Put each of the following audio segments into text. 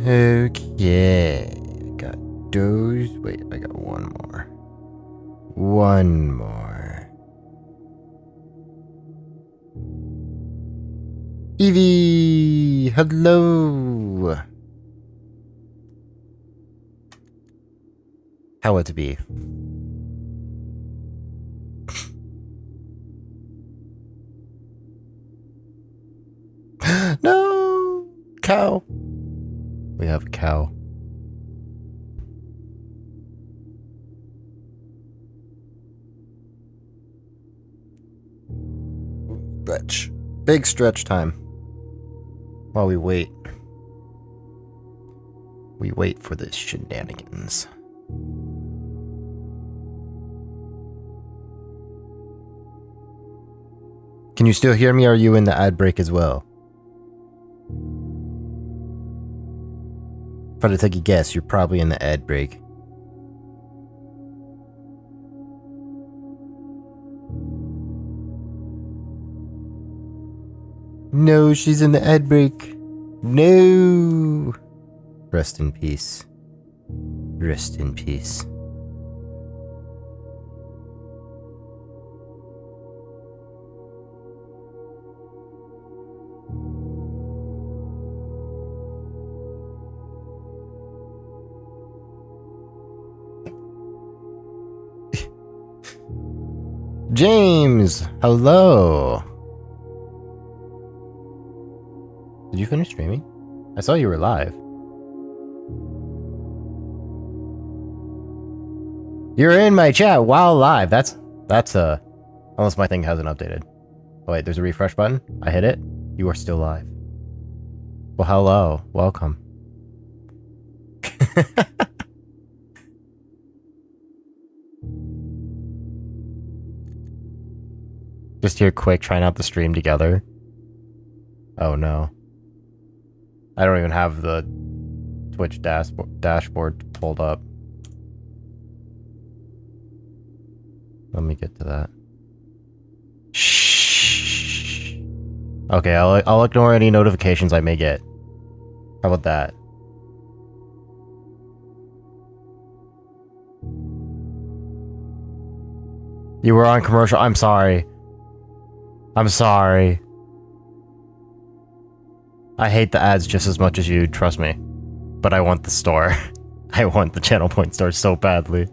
Okay. Got those. Wait, I got one more. One more. Evie! Hello! How it be? No! Cow! We have a cow. Stretch. Big stretch time. While we wait. We wait for the shenanigans. Can you still hear me, or are you in the ad break as well? If I had to take a guess, you're probably in the ad break. No, she's in the ad break. No! Rest in peace. Rest in peace. James! Hello! Did you finish streaming? I saw you were live. You're in my chat while live. That's unless my thing hasn't updated. Oh wait, there's a refresh button. I hit it. You are still live. Well, hello. Welcome. Just here quick, trying out the stream together. Oh no. I don't even have the Twitch dashboard pulled up. Let me get to that. Shh. Okay, I'll ignore any notifications I may get. How about that? You were on commercial. I'm sorry. I'm sorry. I hate the ads just as much as you, trust me. But I want the store. I want the Channel Point store so badly.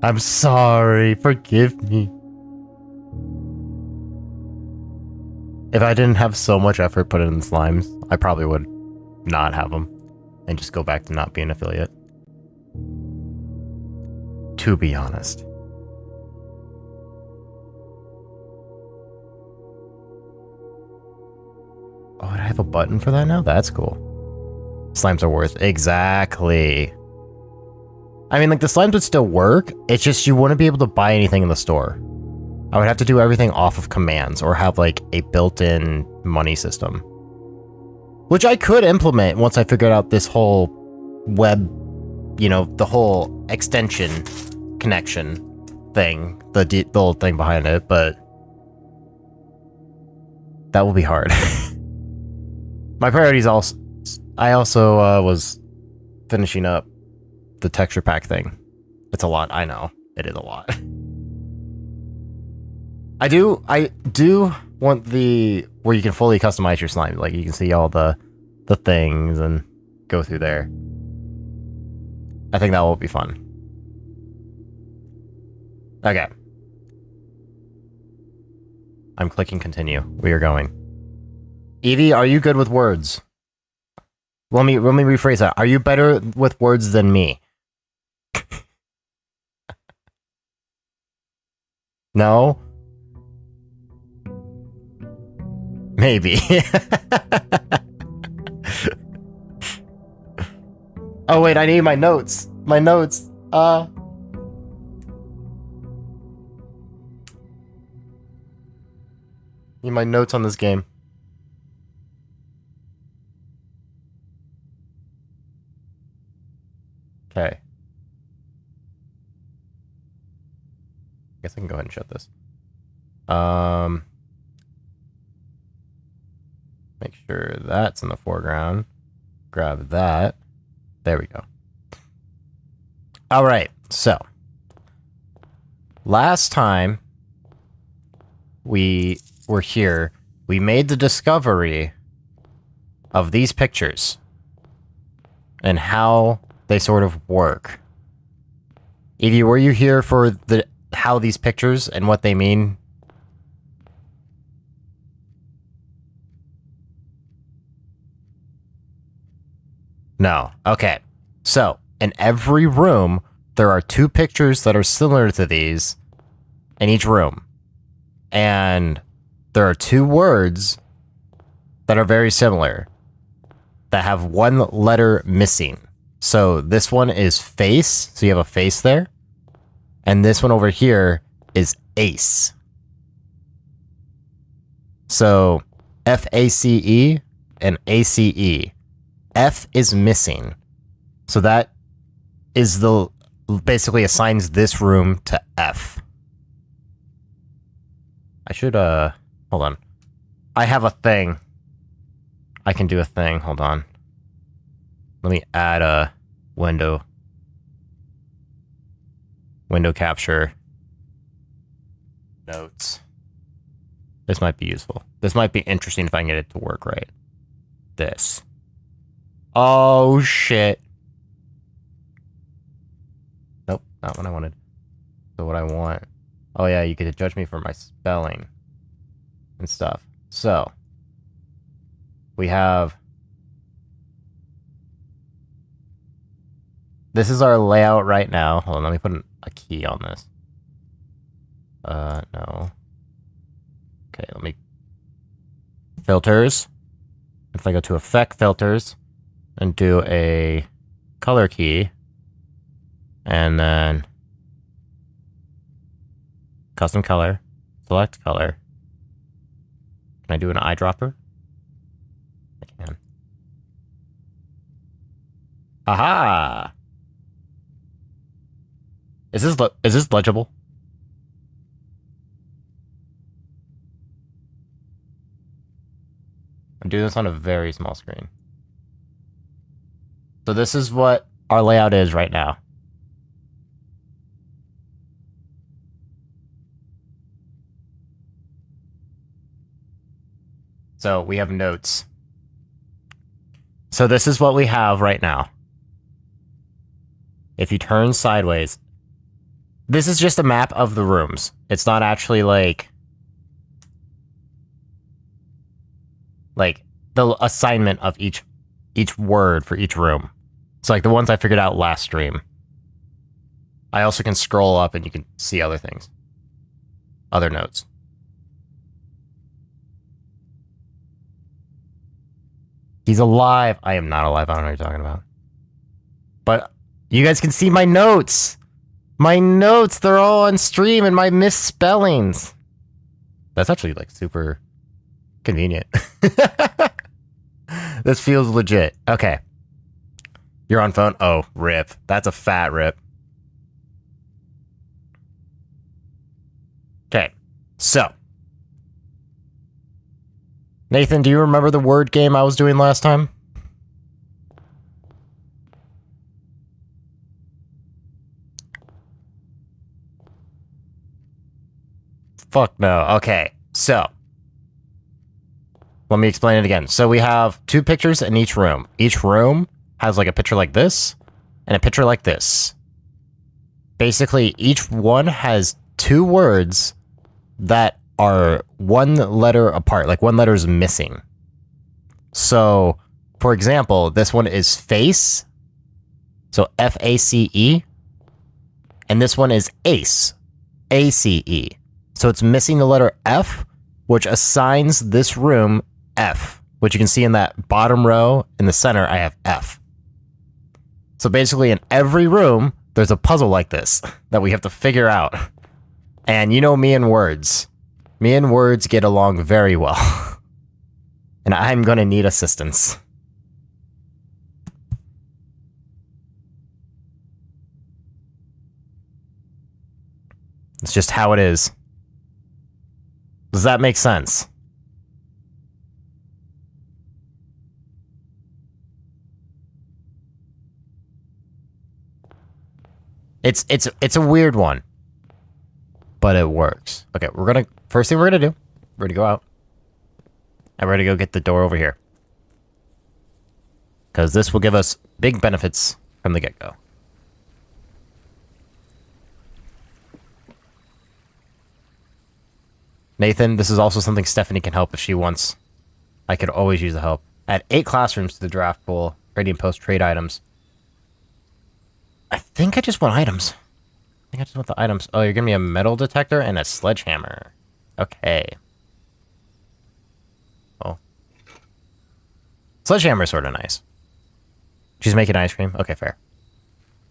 I'm sorry. Forgive me. If I didn't have so much effort put in the slimes, I probably would not have them. And just go back to not being an affiliate. To be honest. Oh, I have a button for that now? That's cool. Slimes are worth... Exactly. I mean, like, the slimes would still work. It's just you wouldn't be able to buy anything in the store. I would have to do everything off of commands or have, like, a built-in money system. Which I could implement once I figured out this whole web, you know, the whole extension connection thing. The little thing behind it, but... that will be hard. My priorities also... I also was finishing up the texture pack thing. It's a lot, I know. It is a lot. I do want the... where you can fully customize your slime. Like, you can see all the things and go through there. I think that will be fun. Okay. I'm clicking continue. We are going. Evie, are you good with words? Let me rephrase that. Are you better with words than me? No? Maybe. Oh wait, I need my notes. My notes. Need my notes on this game. Okay. Guess I can go ahead and shut this. Make sure that's in the foreground. grab that. There we go. All right, so last time we were here, we made the discovery of these pictures and how they sort of work. Evie, were you here for how these pictures and what they mean? No. Okay. So, in every room, there are 2 pictures that are similar to these in each room. And there are 2 words that are very similar that have 1 letter missing. So this one is face, so you have a face there. And this one over here is ace. So F-A-C-E and A-C-E. F is missing. So that is basically assigns this room to F. I should, hold on. I have a thing. I can do a thing, hold on. Let me add a window capture notes. This might be useful. This might be interesting if I can get it to work right. This. Oh, shit. Nope, not what I wanted. So what I want... Oh yeah, you could judge me for my spelling and stuff. So, we have... This is our layout right now. Hold on, let me put a key on this. No. Okay, let me... Filters. If I go to Effect Filters, and do a color key, and then custom color, select color. Can I do an eyedropper? I can. Aha! Is this legible? I'm doing this on a very small screen. So this is what our layout is right now. So we have notes. So this is what we have right now. If you turn sideways, this is just a map of the rooms. It's not actually like the assignment of each word for each room. It's like the ones I figured out last stream. I also can scroll up and you can see other things. Other notes. He's alive. I am not alive. I don't know what you're talking about. But you guys can see my notes. My notes, they're all on stream and my misspellings. That's actually like super convenient. This feels legit. Okay. You're on phone? Oh, rip. That's a fat rip. Okay. So. Nathan, do you remember the word game I was doing last time? Fuck no. Okay. So. Let me explain it again. So we have 2 pictures in each room. Each room has like a picture like this and a picture like this. Basically, each one has 2 words that are 1 letter apart, like 1 letter is missing. So, for example, this one is face, so F-A-C-E, and this one is ace, A-C-E. So it's missing the letter F, which assigns this room F, which you can see in that bottom row in the center, I have F. So basically in every room, there's a puzzle like this that we have to figure out. And you know me and words. Me and words get along very well. And I'm gonna need assistance. It's just how it is. Does that make sense? It's a weird one. But it works. Okay, first thing we're gonna do, we're gonna go out. And we're gonna go get the door over here. Because this will give us big benefits from the get-go. Nathan, this is also something Stephanie can help if she wants. I could always use the help. Add 8 classrooms to the draft pool. Ready and post trade items. I think I just want items. I think I just want the items. Oh, you're giving me a metal detector and a sledgehammer. Okay. Oh. Sledgehammer is sort of nice. She's making ice cream? Okay, fair.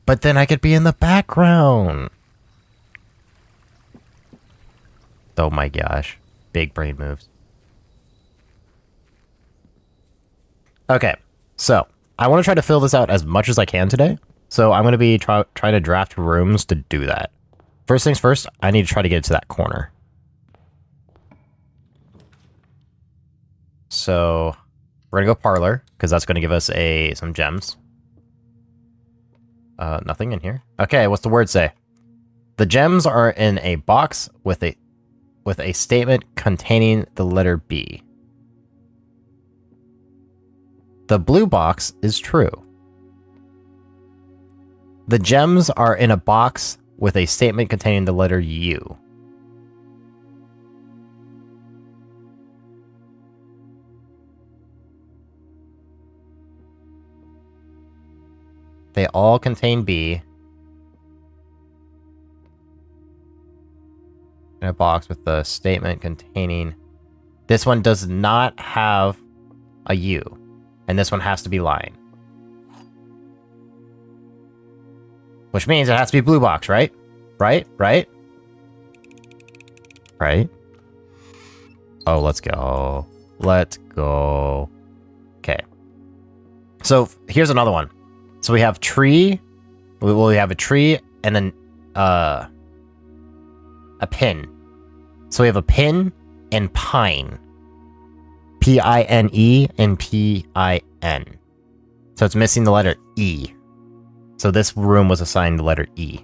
But then I could be in the background. Oh my gosh. Big brain moves. Okay, so I want to try to fill this out as much as I can today. So I'm going to be trying to draft rooms to do that. First things first, I need to try to get to that corner. So we're going to go parlor, because that's going to give us some gems. Nothing in here. Okay, what's the word say? The gems are in a box with a statement containing the letter B. The blue box is true. The gems are in a box with a statement containing the letter U. They all contain B. In a box with the statement containing... This one does not have a U. And this one has to be lying. Which means it has to be blue box, right? Right? Oh, let's go. Let's go. Okay. So, here's another one. So we have tree. We have a tree and then a pin. So we have a pin and pine. P-I-N-E and P-I-N. So it's missing the letter E. So this room was assigned the letter E.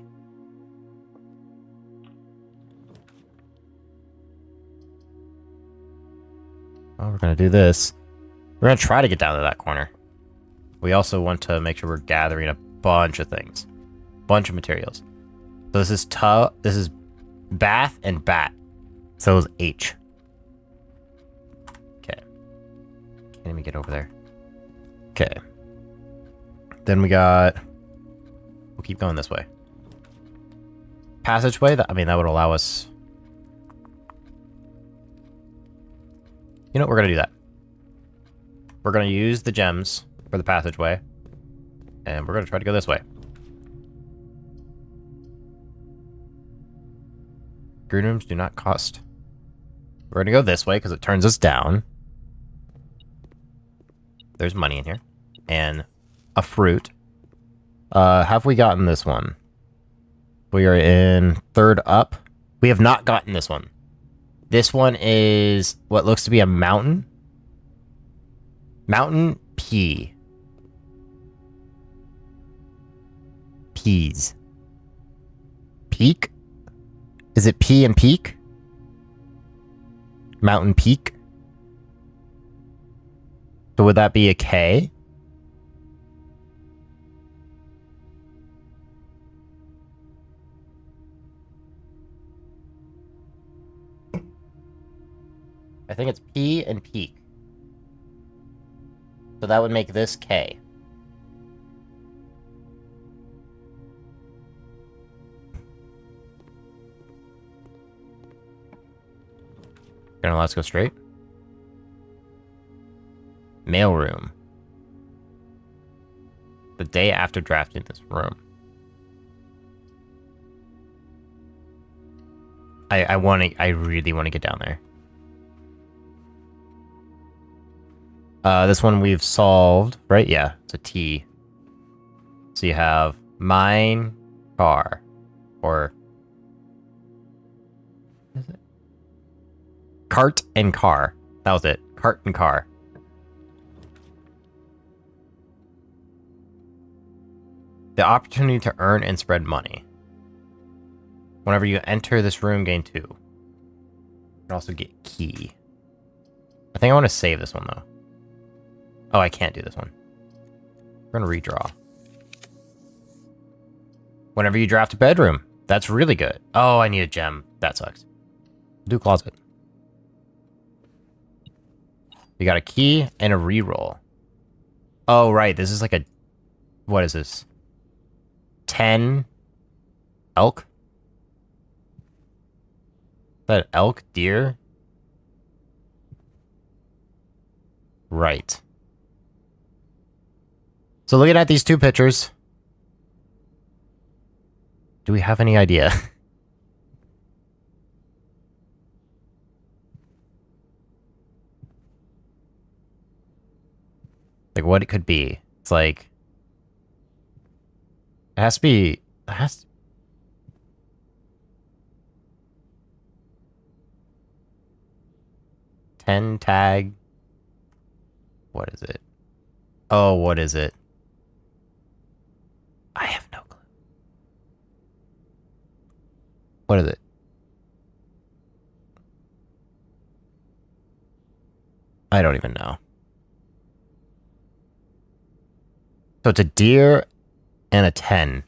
Well, we're going to do this. We're going to try to get down to that corner. We also want to make sure we're gathering a bunch of things. Bunch of materials. So this is bath and bat. So it's H. Okay. Can't even get over there. Okay. Then we got... We'll keep going this way. Passageway, that would allow us... You know what, we're going to do that. We're going to use the gems for the passageway. And we're going to try to go this way. Green rooms do not cost. We're going to go this way because it turns us down. There's money in here. And a fruit. Have we gotten this one? We are in third up. We have not gotten this one. This one is what looks to be a mountain. Mountain pea. Peas. Peak? Is it P and peak? Mountain peak? So would that be a K? I think it's P and peak. So that would make this K. Gonna let us go straight. Mailroom. The day after drafting this room. I really want to get down there. This one we've solved, right? Yeah, it's a T. So you have mine, car, or what is it? Cart and car. That was it. Cart and car. The opportunity to earn and spread money. Whenever you enter this room, gain 2. You can also get key. I think I want to save this one, though. Oh, I can't do this one. We're going to redraw. Whenever you draft a bedroom. That's really good. Oh, I need a gem. That sucks. Do closet. You got a key and a reroll. Oh, right. This is like a... What is this? 10 elk? Is that elk? Deer? Right. So looking at these 2 pictures... Do we have any idea? Like what it could be. It's like... It has to be... It has to... Ten tag. What is it? Oh, what is it? I have no clue. What is it? I don't even know. So it's a deer and a 10.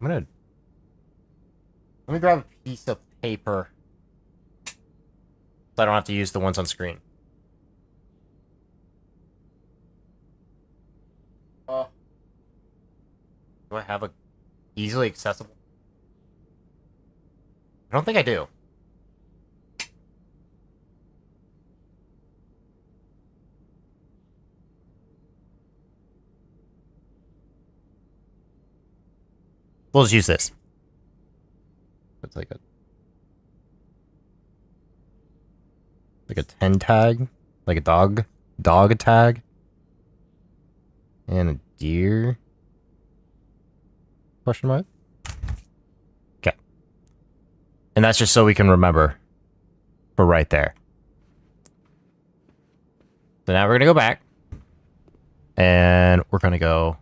Let me grab a piece of paper. So I don't have to use the ones on screen. Do I have a easily accessible? I don't think I do. We'll just use this. It's like a 10 tag, like a dog tag, and a deer. Question mark. Okay, and that's just so we can remember. For right there. So now we're gonna go back, and we're gonna go.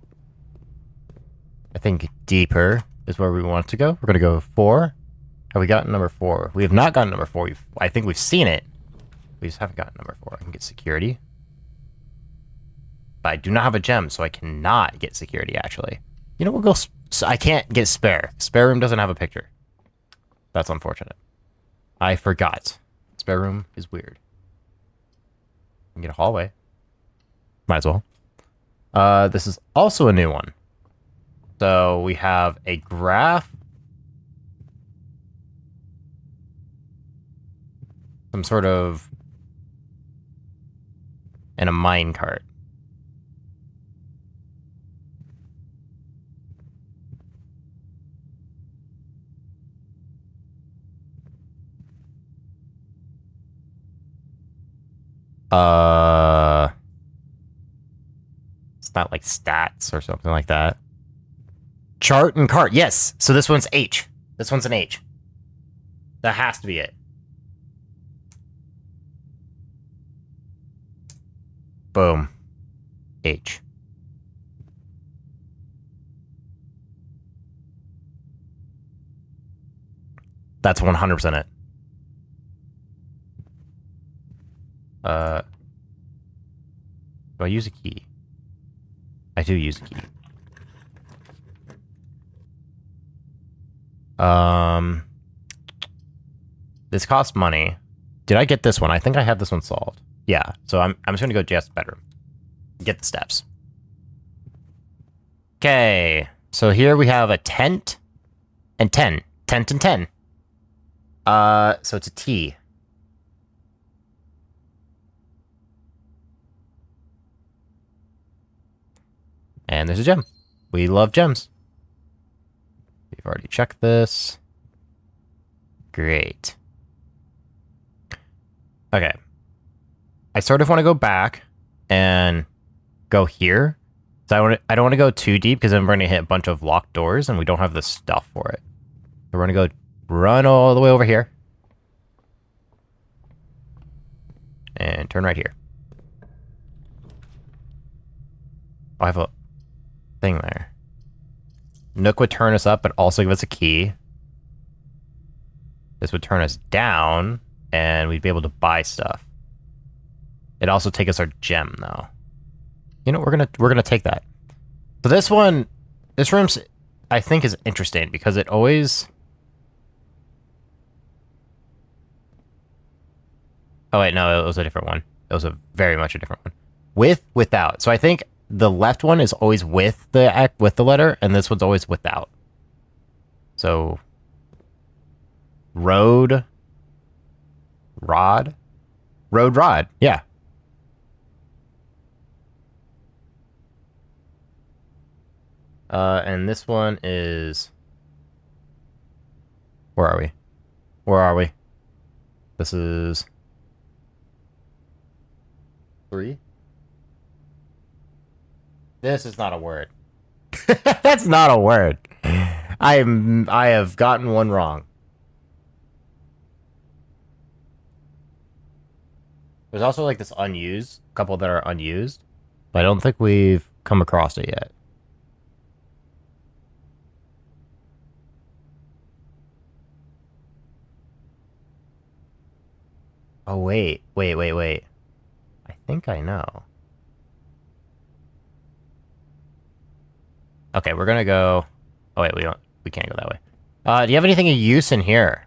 I think deeper is where we want to go. We're going to go 4. Have we gotten number 4? We have not gotten number 4. I think we've seen it. We just haven't gotten number 4. I can get security. But I do not have a gem, so I cannot get security, actually. You know, we'll go... I can't get spare. Spare room doesn't have a picture. That's unfortunate. I forgot. Spare room is weird. I can get a hallway. Might as well. This is also a new one. So we have a graph, some sort of, and a mine cart. It's not like stats or something like that. Chart and cart, yes. So this one's H. This one's an H. That has to be it. Boom. H. That's 100% it. Do I use a key? I do use a key. This costs money. Did I get this one? I think I have this one solved. Yeah, so I'm just gonna go just bedroom. Get the steps. Okay, so here we have a tent and 10. Tent and 10. So it's a T. And there's a gem. We love gems. We've already checked this. Great. Okay. I sort of want to go back and go here. So I don't want to go too deep because then we're going to hit a bunch of locked doors and we don't have the stuff for it. So we're going to go run all the way over here. And turn right here. Oh, I have a thing there. Nook would turn us up, but also give us a key. This would turn us down, and we'd be able to buy stuff. It'd also take us our gem, though. You know, we're gonna take that. So this one, this room's, I think, is interesting because it always. Oh wait, no, it was a different one. It was a very much a different one. Without. So I think the left one is always with the letter, and this one's always without. So road rod, yeah. And this one is, where are we? This is 3. This is not a word. That's not a word. I have gotten one wrong. There's also like this unused, couple that are unused, but I don't think we've come across it yet. Oh wait. I think I know. Okay, we're gonna go. Oh wait, we can't go that way. Do you have anything of use in here?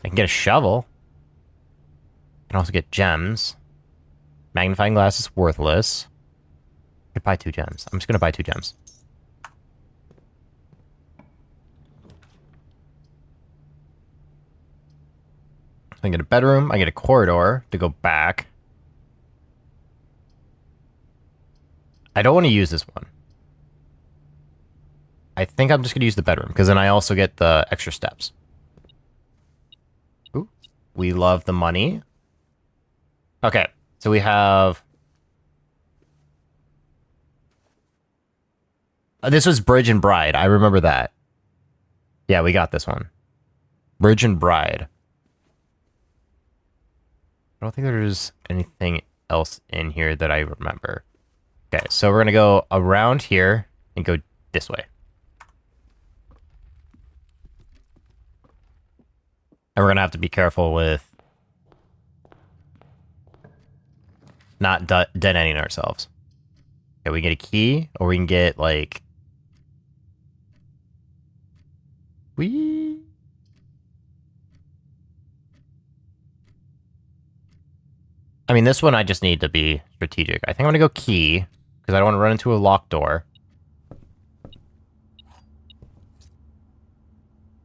I can get a shovel. I can also get gems. Magnifying glass is worthless. I could buy 2 gems. I'm just gonna buy 2 gems. I get a bedroom. I get a corridor to go back. I don't want to use this one. I think I'm just going to use the bedroom, because then I also get the extra steps. Ooh, we love the money. Okay, so we have... this was Bridge and Bride. I remember that. Yeah, we got this one. Bridge and Bride. I don't think there's anything else in here that I remember. Okay, so we're going to go around here and go this way. And we're going to have to be careful with not dead-ending ourselves. Okay, we get a key, or we can get, like... I mean, this one I just need to be strategic. I think I'm going to go key, because I don't want to run into a locked door.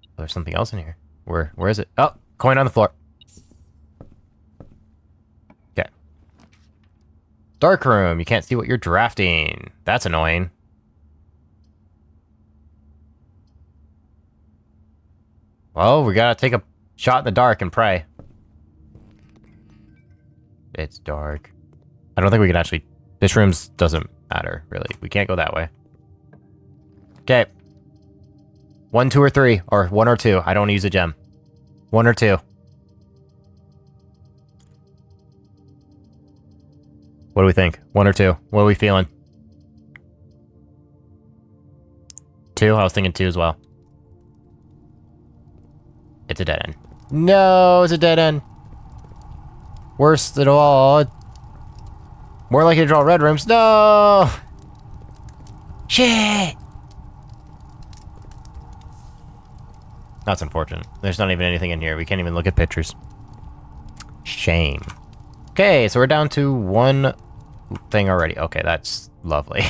Oh, there's something else in here. Where is it? Oh, coin on the floor. Okay. Dark room. You can't see what you're drafting. That's annoying. Well, we gotta take a shot in the dark and pray. It's dark. I don't think we can actually... this room doesn't matter, really. We can't go that way. Okay. 1, 2, or 3. Or 1 or 2. I don't want to use a gem. 1 or 2. What do we think? 1 or 2? What are we feeling? 2? I was thinking 2 as well. It's a dead end. No, it's a dead end. Worst of all. More likely to draw red rooms. No! Shit! That's unfortunate. There's not even anything in here. We can't even look at pictures. Shame. Okay, so we're down to 1 thing already. Okay, that's lovely.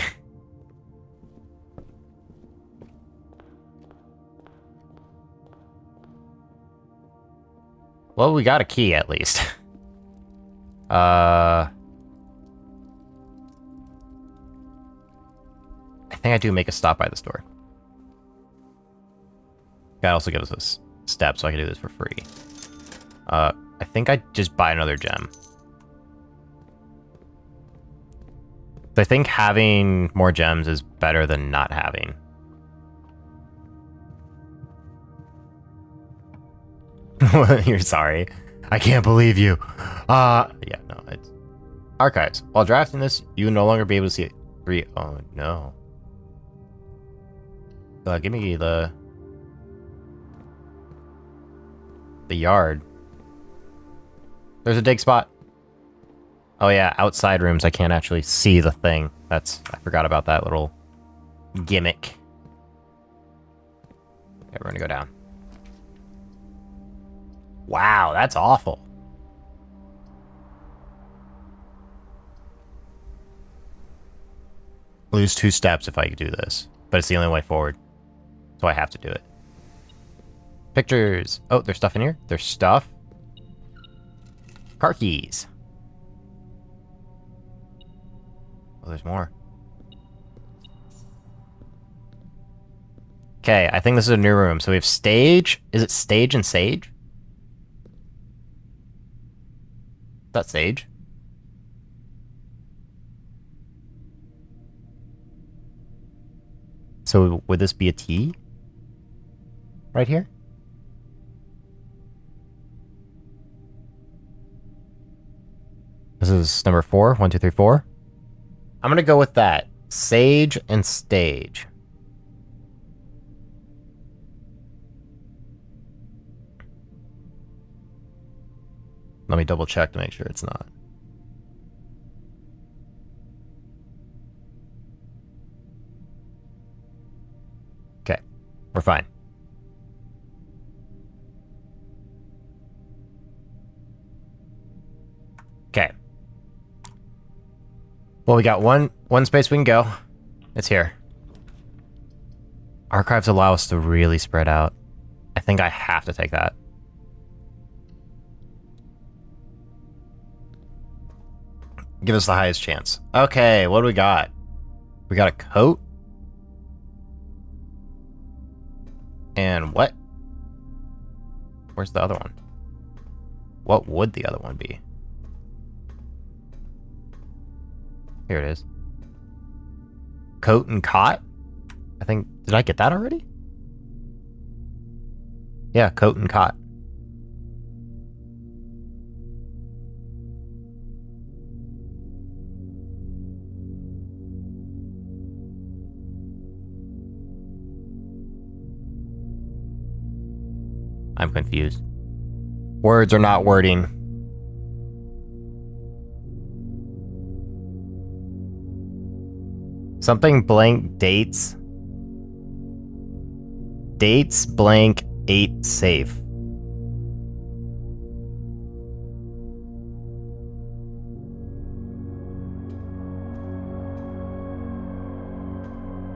Well, we got a key at least. I think I do make a stop by the store. Guy also gives us a step, so I can do this for free. I think I just buy another gem. I think having more gems is better than not having. You're sorry. I can't believe you. Yeah, no, it's... Archives. While drafting this, you will no longer be able to see it. 3... oh, no. Give me the... The yard. There's a dig spot. Oh yeah, outside rooms I can't actually see the thing. I forgot about that little gimmick. Okay, we're gonna go down. Wow, that's awful. Lose 2 steps if I could do this, but it's the only way forward, so I have to do it. Pictures. Oh, there's stuff in here. There's stuff. Car keys. Oh, there's more. Okay, I think this is a new room. So we have stage. Is it stage and sage? That's sage. So would this be a T? Right here? This is number 4. 1, 2, 3, 4. I'm gonna go with that. Sage and stage. Let me double check to make sure it's not. Okay, we're fine. Okay. Well, we got one space we can go. It's here. Archives allow us to really spread out. I think I have to take that. Give us the highest chance. Okay, what do we got? We got a coat. And what? Where's the other one? What would the other one be? Here it is. Coat and cot? I think... Did I get that already? Yeah, coat and cot. I'm confused. Words are not wording. Something blank dates. Dates blank 8 safe.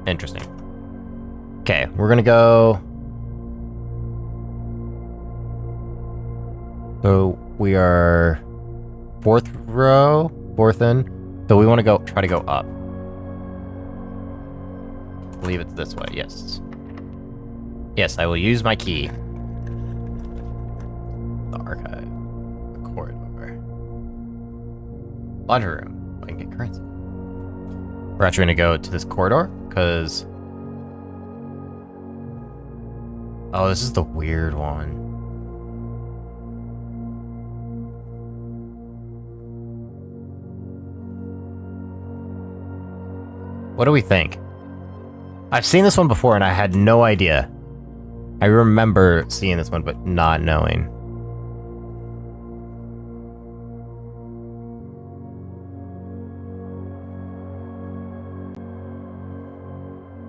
Interesting. Okay, we're gonna go. So we are 4th row, 4th in. So we want to try to go up. I believe it's this way, yes. Yes, I will use my key. The archive. The corridor. Laundry room. I can get currency. We're actually going to go to this corridor, because... Oh, this is the weird one. What do we think? I've seen this one before and I had no idea. I remember seeing this one, but not knowing.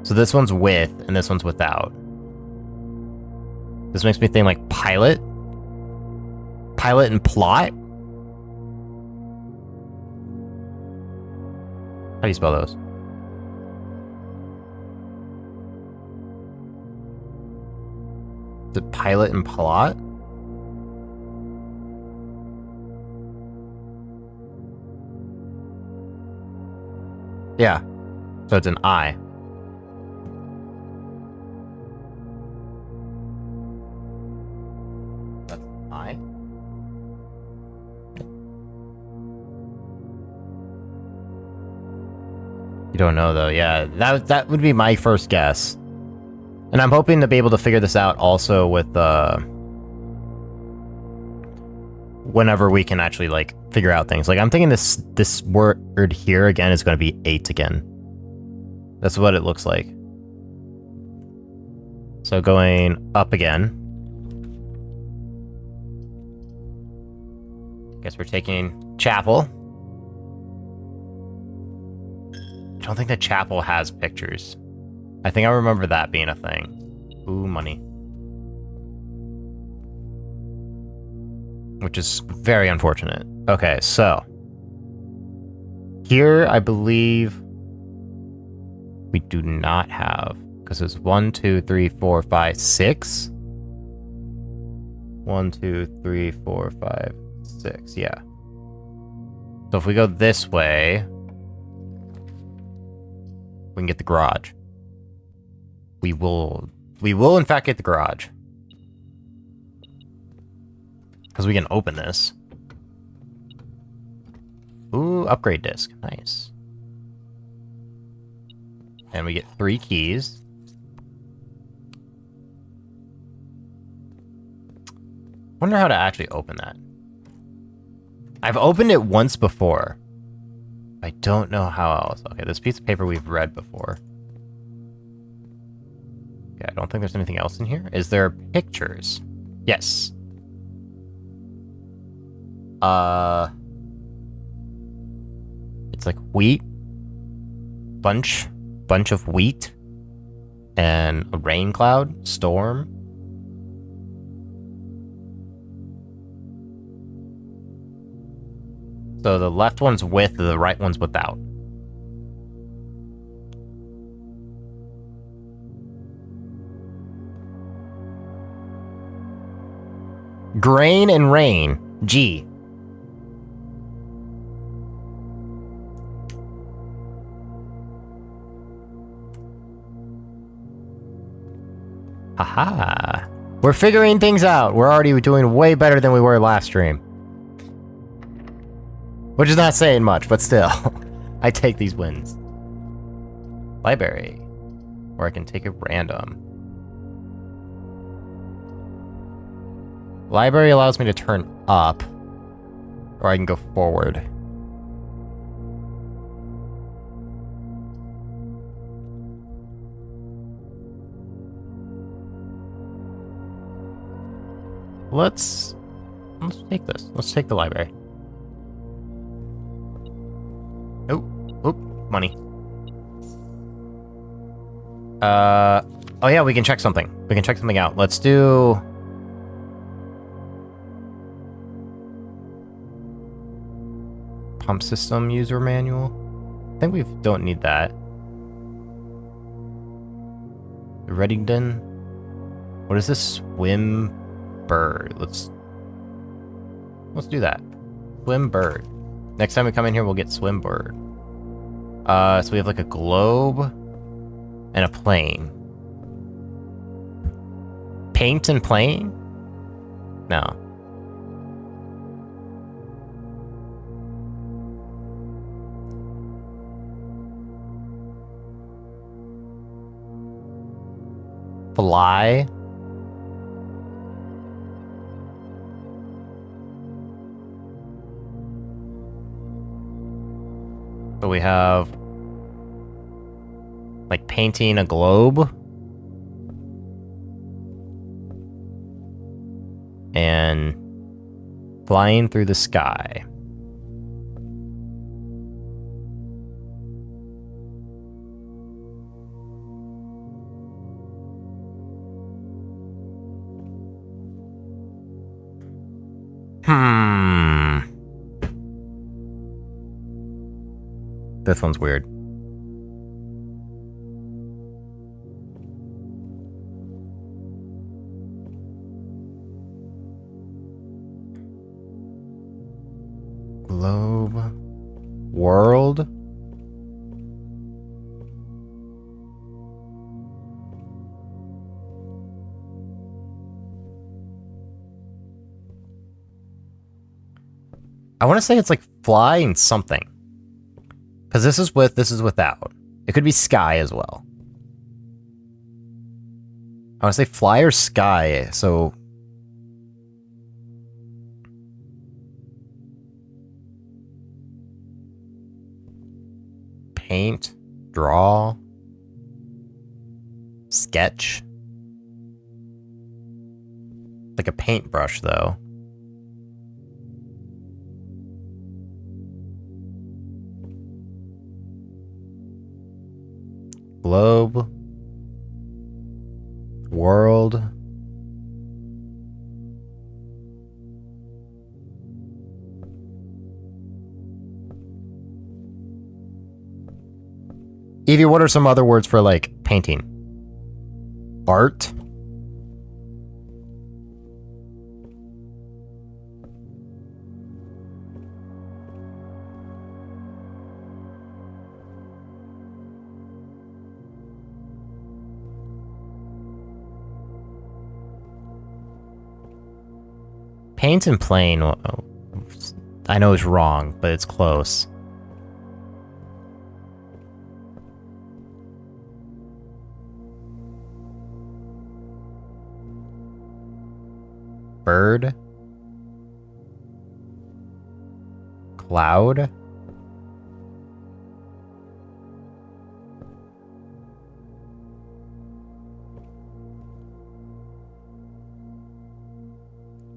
So this one's with, and this one's without. This makes me think like pilot? Pilot and plot? How do you spell those? The pilot and plot? Yeah. So it's an I. That's I? You don't know though, yeah. That would be my first guess. And I'm hoping to be able to figure this out also with, whenever we can actually, like, figure out things. Like, I'm thinking this word here, again, is going to be 8 again. That's what it looks like. So going up again. Guess we're taking chapel. I don't think the chapel has pictures. I think I remember that being a thing. Ooh, money. Which is very unfortunate. Okay, so. Here, I believe we do not have, because it's 1, 2, 3, 4, 5, 6. 1, 2, 3, 4, 5, 6. Yeah. So if we go this way, we can get the garage. We will in fact get the garage. Because we can open this. Ooh, upgrade disc. Nice. And we get 3 keys. Wonder how to actually open that. I've opened it once before. I don't know how else. Okay, this piece of paper we've read before. Okay, I don't think there's anything else in here. Is there pictures? Yes. It's like wheat. Bunch of wheat. And a rain cloud. Storm. So the left one's with, the right one's without. Grain and rain. G. Haha. We're figuring things out. We're already doing way better than we were last stream. Which is not saying much, but still. I take these wins. Library. Or I can take it random. Library allows me to turn up. Or I can go forward. Let's take this. Let's take the library. Oh, money. Oh yeah, we can check something. We can check something out. Let's do... Pump system user manual. I think we don't need that. Reddington. What is this? Swim bird. Let's do that. Swim bird. Next time we come in here, we'll get swim bird. So we have like a globe and a plane. Paint and plane? No. Fly? So we have like painting a globe and flying through the sky. This one's weird. Globe. World. I want to say it's like flying something. Because this is with, this is without. It could be sky as well. I want to say fly or sky, so... Paint, draw, sketch. Like a paintbrush, though. Globe. World. Evie, what are some other words for, like, painting? Art? Paint and plane, I know is wrong, but it's close. Bird. Cloud.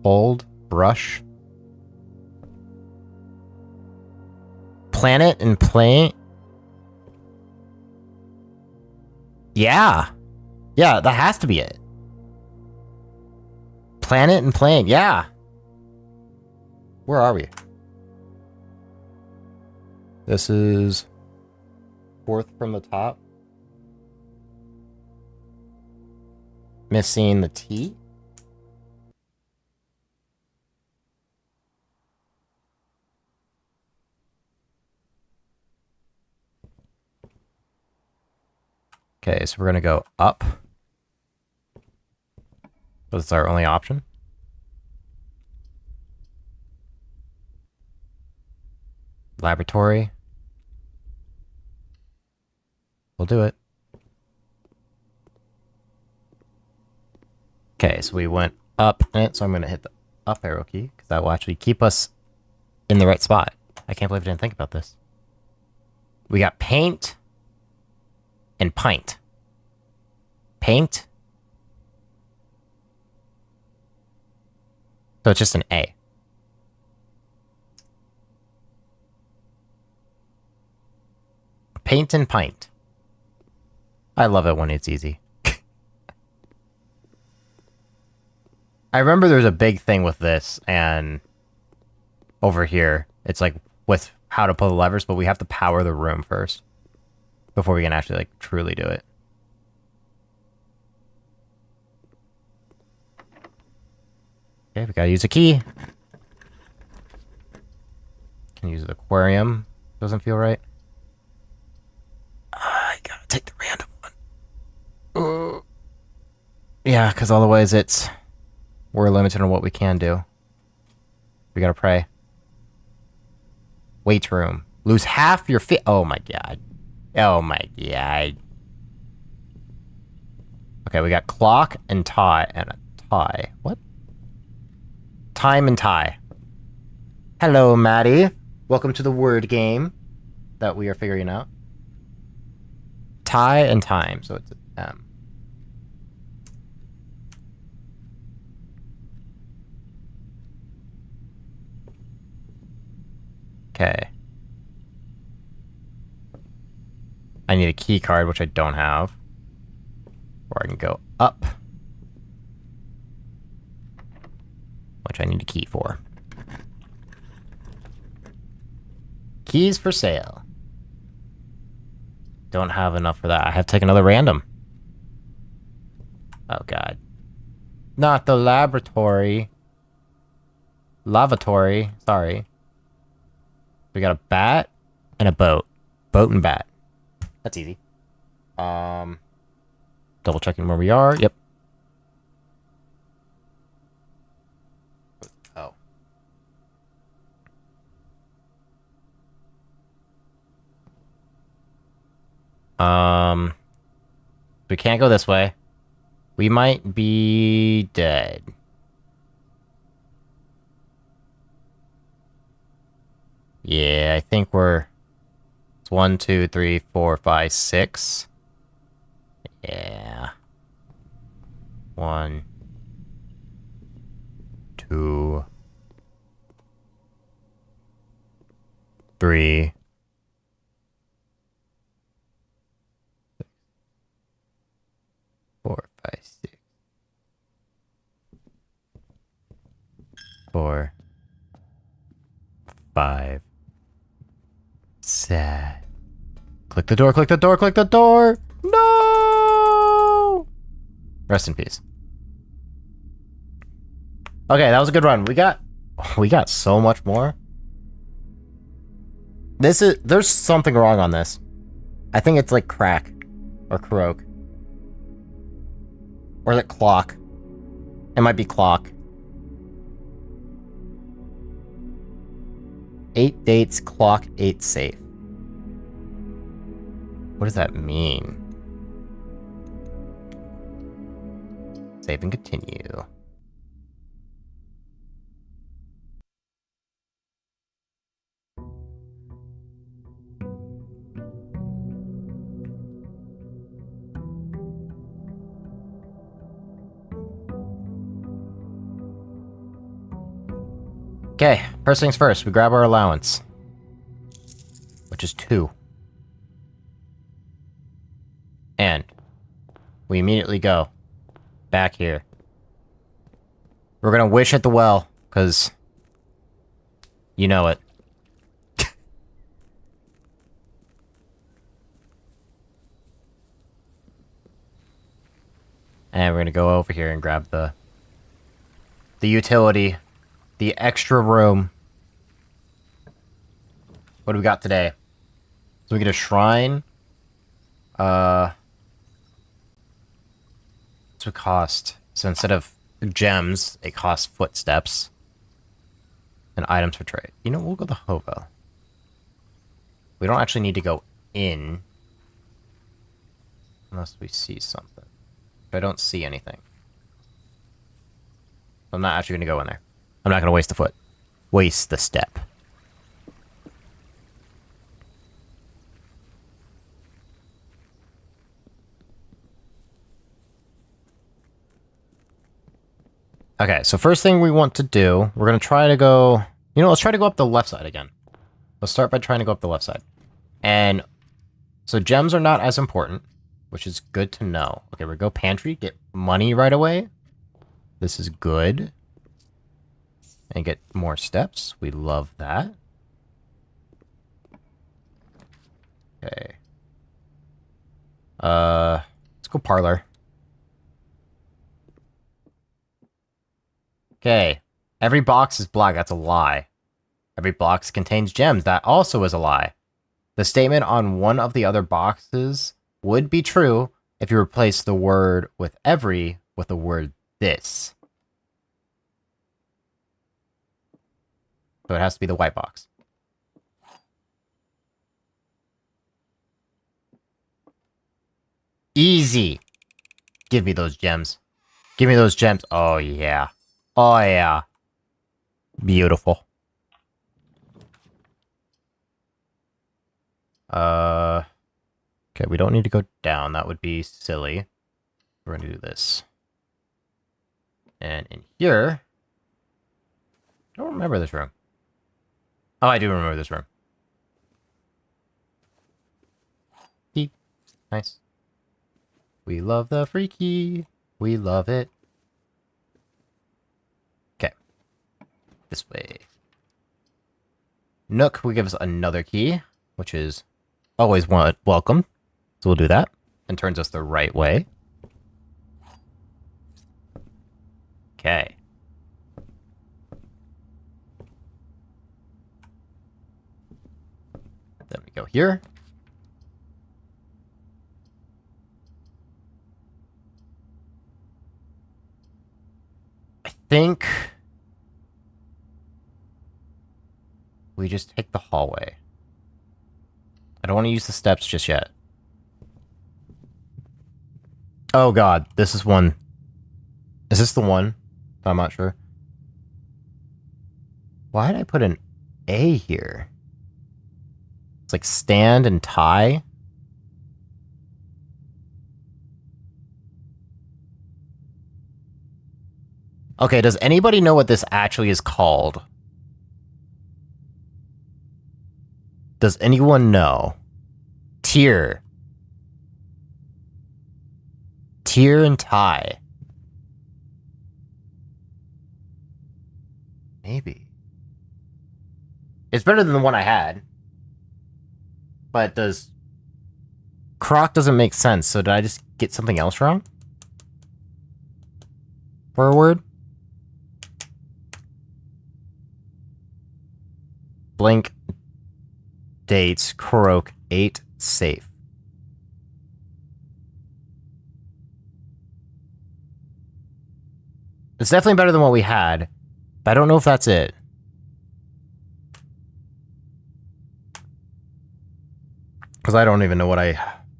Hold. Brush. Planet and plane. Yeah. Yeah, that has to be it. Planet and plane. Yeah. Where are we? This is fourth from the top. Missing the T. Okay, so we're going to go up. That's our only option. Laboratory. We'll do it. Okay, so we went up in it, so I'm going to hit the up arrow key, because that will actually keep us in the right spot. I can't believe I didn't think about this. We got paint and pint. Paint. So it's just an A. Paint and pint. I love it when it's easy. I remember there's a big thing with this, and over here, it's like with how to pull the levers, but we have to power the room first before we can actually, like, truly do it. Okay, we gotta use a key. Can use the aquarium. Doesn't feel right. I gotta take the random one. Yeah, because otherwise we're limited on what we can do. We gotta pray. Weight room. Lose half your fit. Oh my god. Oh my god. Okay, we got clock and tie and a tie. What? Time and tie. Hello, Maddie. Welcome to the word game that we are figuring out. Tie and time, so it's M. Okay. I need a key card, which I don't have. Or I can go up. Which I need a key for. Keys for sale. Don't have enough for that. I have to take another random. Oh, God. Not the laboratory. Lavatory. Sorry. We got a bat and a boat. Boat and bat. That's easy. Double checking where we are. Yep. Oh. We can't go this way. We might be dead. Yeah, I think it's 1, 2, 3, 4, 5, 6. Yeah. 1, 2, 3. 4, 5, 7. Click the door, click the door, click the door! No! Rest in peace. Okay, that was a good run. We got so much more. There's something wrong on this. I think it's like crack. Or croak. Or is it clock? It might be clock. 8 dates, clock, 8 safe. What does that mean? Save and continue. Okay, first things first, we grab our allowance. Which is 2. And we immediately go back here. We're gonna wish at the well, because you know it. And we're gonna go over here and grab the utility. The extra room. What do we got today? So we get a shrine. What's it cost? So instead of gems, it costs footsteps. And items for trade. You know, we'll go to Hovo. We don't actually need to go in. Unless we see something. But I don't see anything. I'm not actually going to go in there. I'm not going to waste a foot. Waste the step. Okay, so first thing we want to do, we're going to try to go... You know, let's try to go up the left side again. Let's start by trying to go up the left side. And so gems are not as important, which is good to know. Okay, we go pantry, get money right away. This is good. And get more steps. We love that. Okay. Let's go parlor. Okay. Every box is black. That's a lie. Every box contains gems. That also is a lie. The statement on one of the other boxes would be true if you replace the word with every with the word this. So it has to be the white box. Easy. Give me those gems. Give me those gems. Oh, yeah. Oh, yeah. Beautiful. Okay, we don't need to go down. That would be silly. We're gonna do this. And in here... I don't remember this room. Oh, I do remember this room. Key. Nice. We love the free key. We love it. Okay. This way. Nook will give us another key, which is always welcome. So we'll do that. And turns us the right way. Okay. Then we go here. I think we just take the hallway. I don't want to use the steps just yet. Oh god, this is one. Is this the one? I'm not sure. Why did I put an A here? It's like stand and tie. Okay, does anybody know what this actually is called? Does anyone know? Tier. Tier and tie. Maybe. It's better than the one I had. But does... Croc doesn't make sense, so did I just get something else wrong? For a word? Blank dates, croak, 8, safe. It's definitely better than what we had, but I don't know if that's it. Because I don't even know what I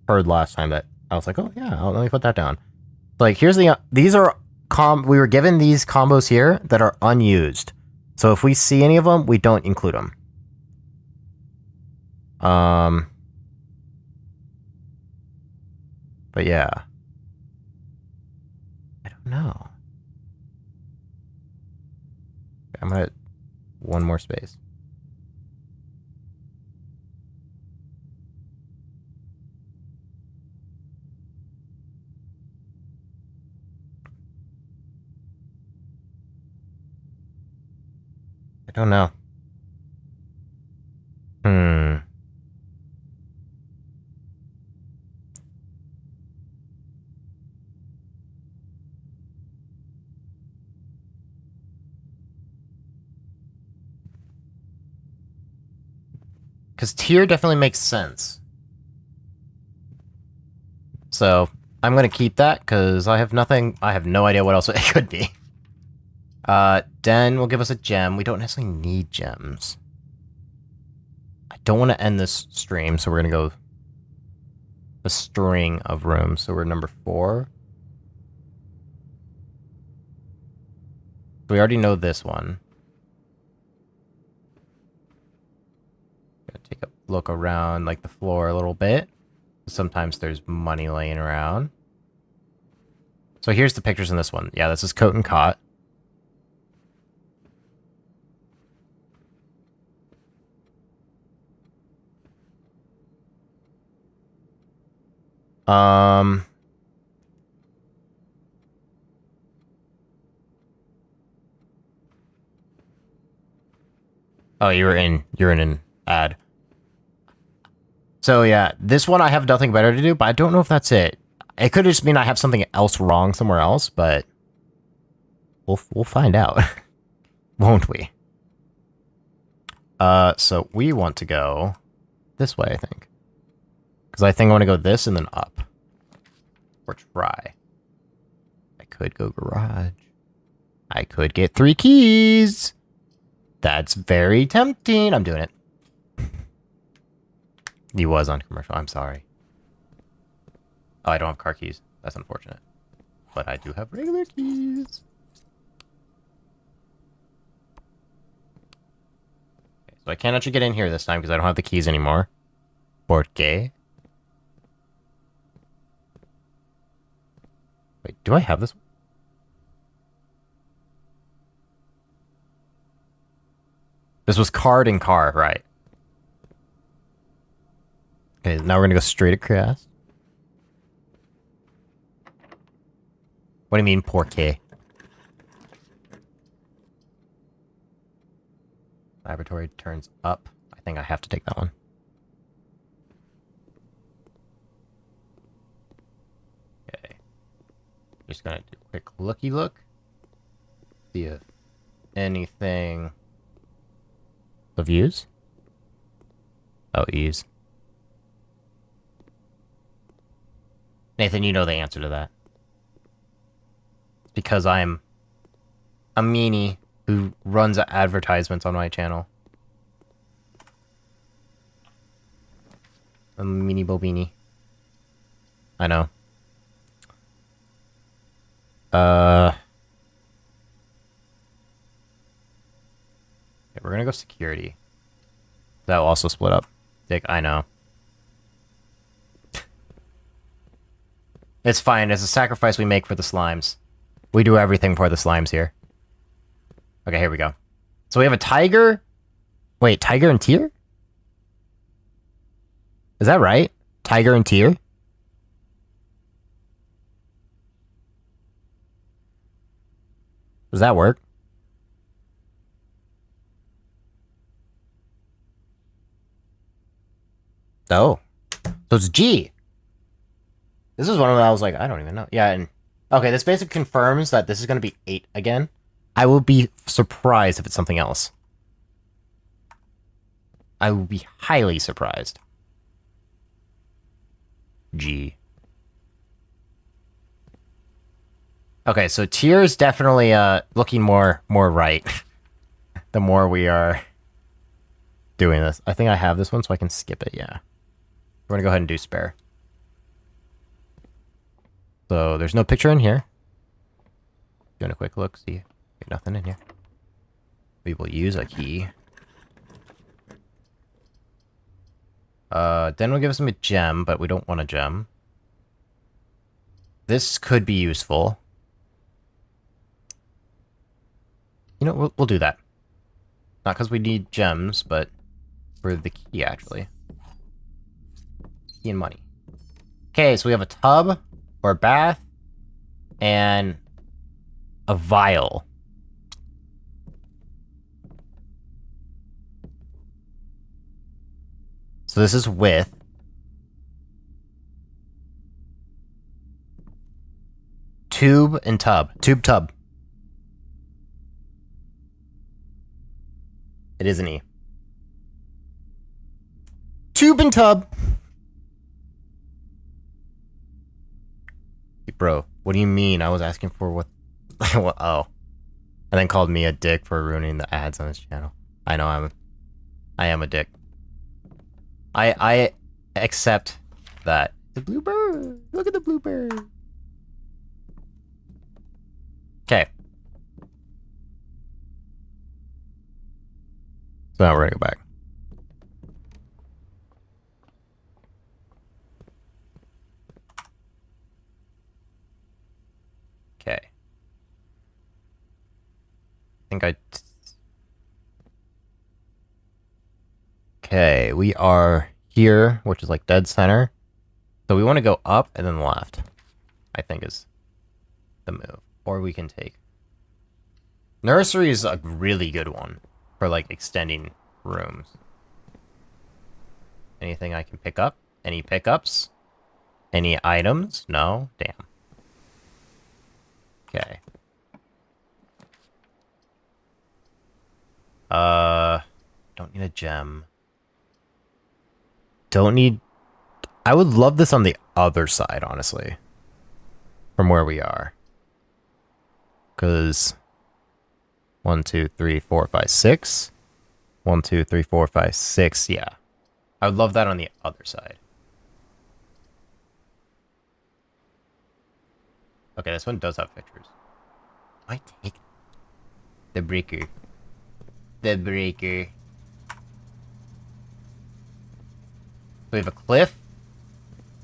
heard last time that I was like, oh yeah, let me put that down. Like, here's the, these are, we were given these combos here that are unused. So if we see any of them, we don't include them. But yeah. I don't know. I'm gonna, one more space. I don't know. Because tier definitely makes sense. So, I'm gonna keep that, because I have nothing, I have no idea what else it could be. Den will give us a gem. We don't necessarily need gems. I don't want to end this stream, so we're gonna go a string of rooms. So we're number 4. We already know this one. Gonna take a look around, like, the floor a little bit. Sometimes there's money laying around. So here's the pictures in this one. Yeah, this is Coat and Cot. Oh, you're in an ad. So yeah, this one I have nothing better to do, but I don't know if that's it. It could just mean I have something else wrong somewhere else, but we'll find out, won't we? So we want to go this way, I think. Because I think I want to go this and then up. Or try. I could go garage. I could get 3 keys. That's very tempting. I'm doing it. He was on commercial. I'm sorry. Oh, I don't have car keys. That's unfortunate. But I do have regular keys. Okay, so I can't actually get in here this time because I don't have the keys anymore. ¿Por qué? Wait, do I have this one? This was card and car, right? Okay, now we're gonna go straight across. What do you mean, por qué? Laboratory turns up. I think I have to take that one. Okay. Just gonna do a quick looky look. See if anything... The views? Oh, ease. Nathan, you know the answer to that. It's because I'm a meanie who runs advertisements on my channel. A meanie bobini. I know. Okay, we're gonna go security. That will also split up. Dick, I know. It's fine. It's a sacrifice we make for the slimes. We do everything for the slimes here. Okay, here we go. So we have a tiger. Wait, tiger and tier? Is that right? Tiger and tier? Does that work? Oh. So it's G. This is one of them I was like, I don't even know. Yeah, and okay, this basically confirms that this is going to be 8 again. I will be surprised if it's something else. I will be highly surprised. G. Okay, so tier is definitely looking more right. The more we are doing this. I think I have this one, so I can skip it, yeah. We're gonna go ahead and do spare. So there's no picture in here. Doing a quick look, see. Nothing in here. We will use a key. Then we'll give us a gem, but we don't want a gem. This could be useful. You know, we'll do that. Not because we need gems, but for the key, actually. Key and money. Okay, so we have a tub, or a bath, and a vial. So this is with. Tube and tub. Tube, tub. It is an E. Tube and tub. Bro, what do you mean? I was asking for what? Oh. And then called me a dick for ruining the ads on his channel. I know I am a dick. I accept that. The blue bird. Look at the blue bird. Okay. So now we're gonna go back. Okay. Okay, we are here, which is like dead center. So we want to go up and then left, I think is the move. Or we can take... Nursery is a really good one for like extending rooms. Anything I can pick up? Any pickups? Any items? No? Damn. Okay. Don't need a gem. Don't need... I would love this on the other side, honestly. From where we are. Because... 1, 2, 3, 4, 5, 6. 1, 2, 3, 4, 5, 6. Yeah. I would love that on the other side. Okay, this one does have pictures. I take the breaker. The breaker. We have a cliff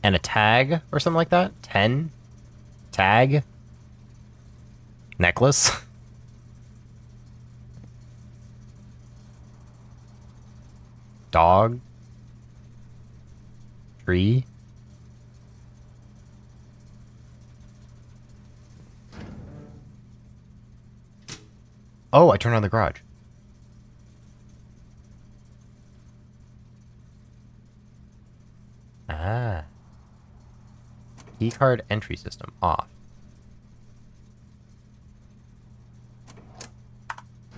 and a tag or something like that. 10 tag necklace. Dog. Tree. Oh, I turned on the garage. Ah. Keycard entry system off.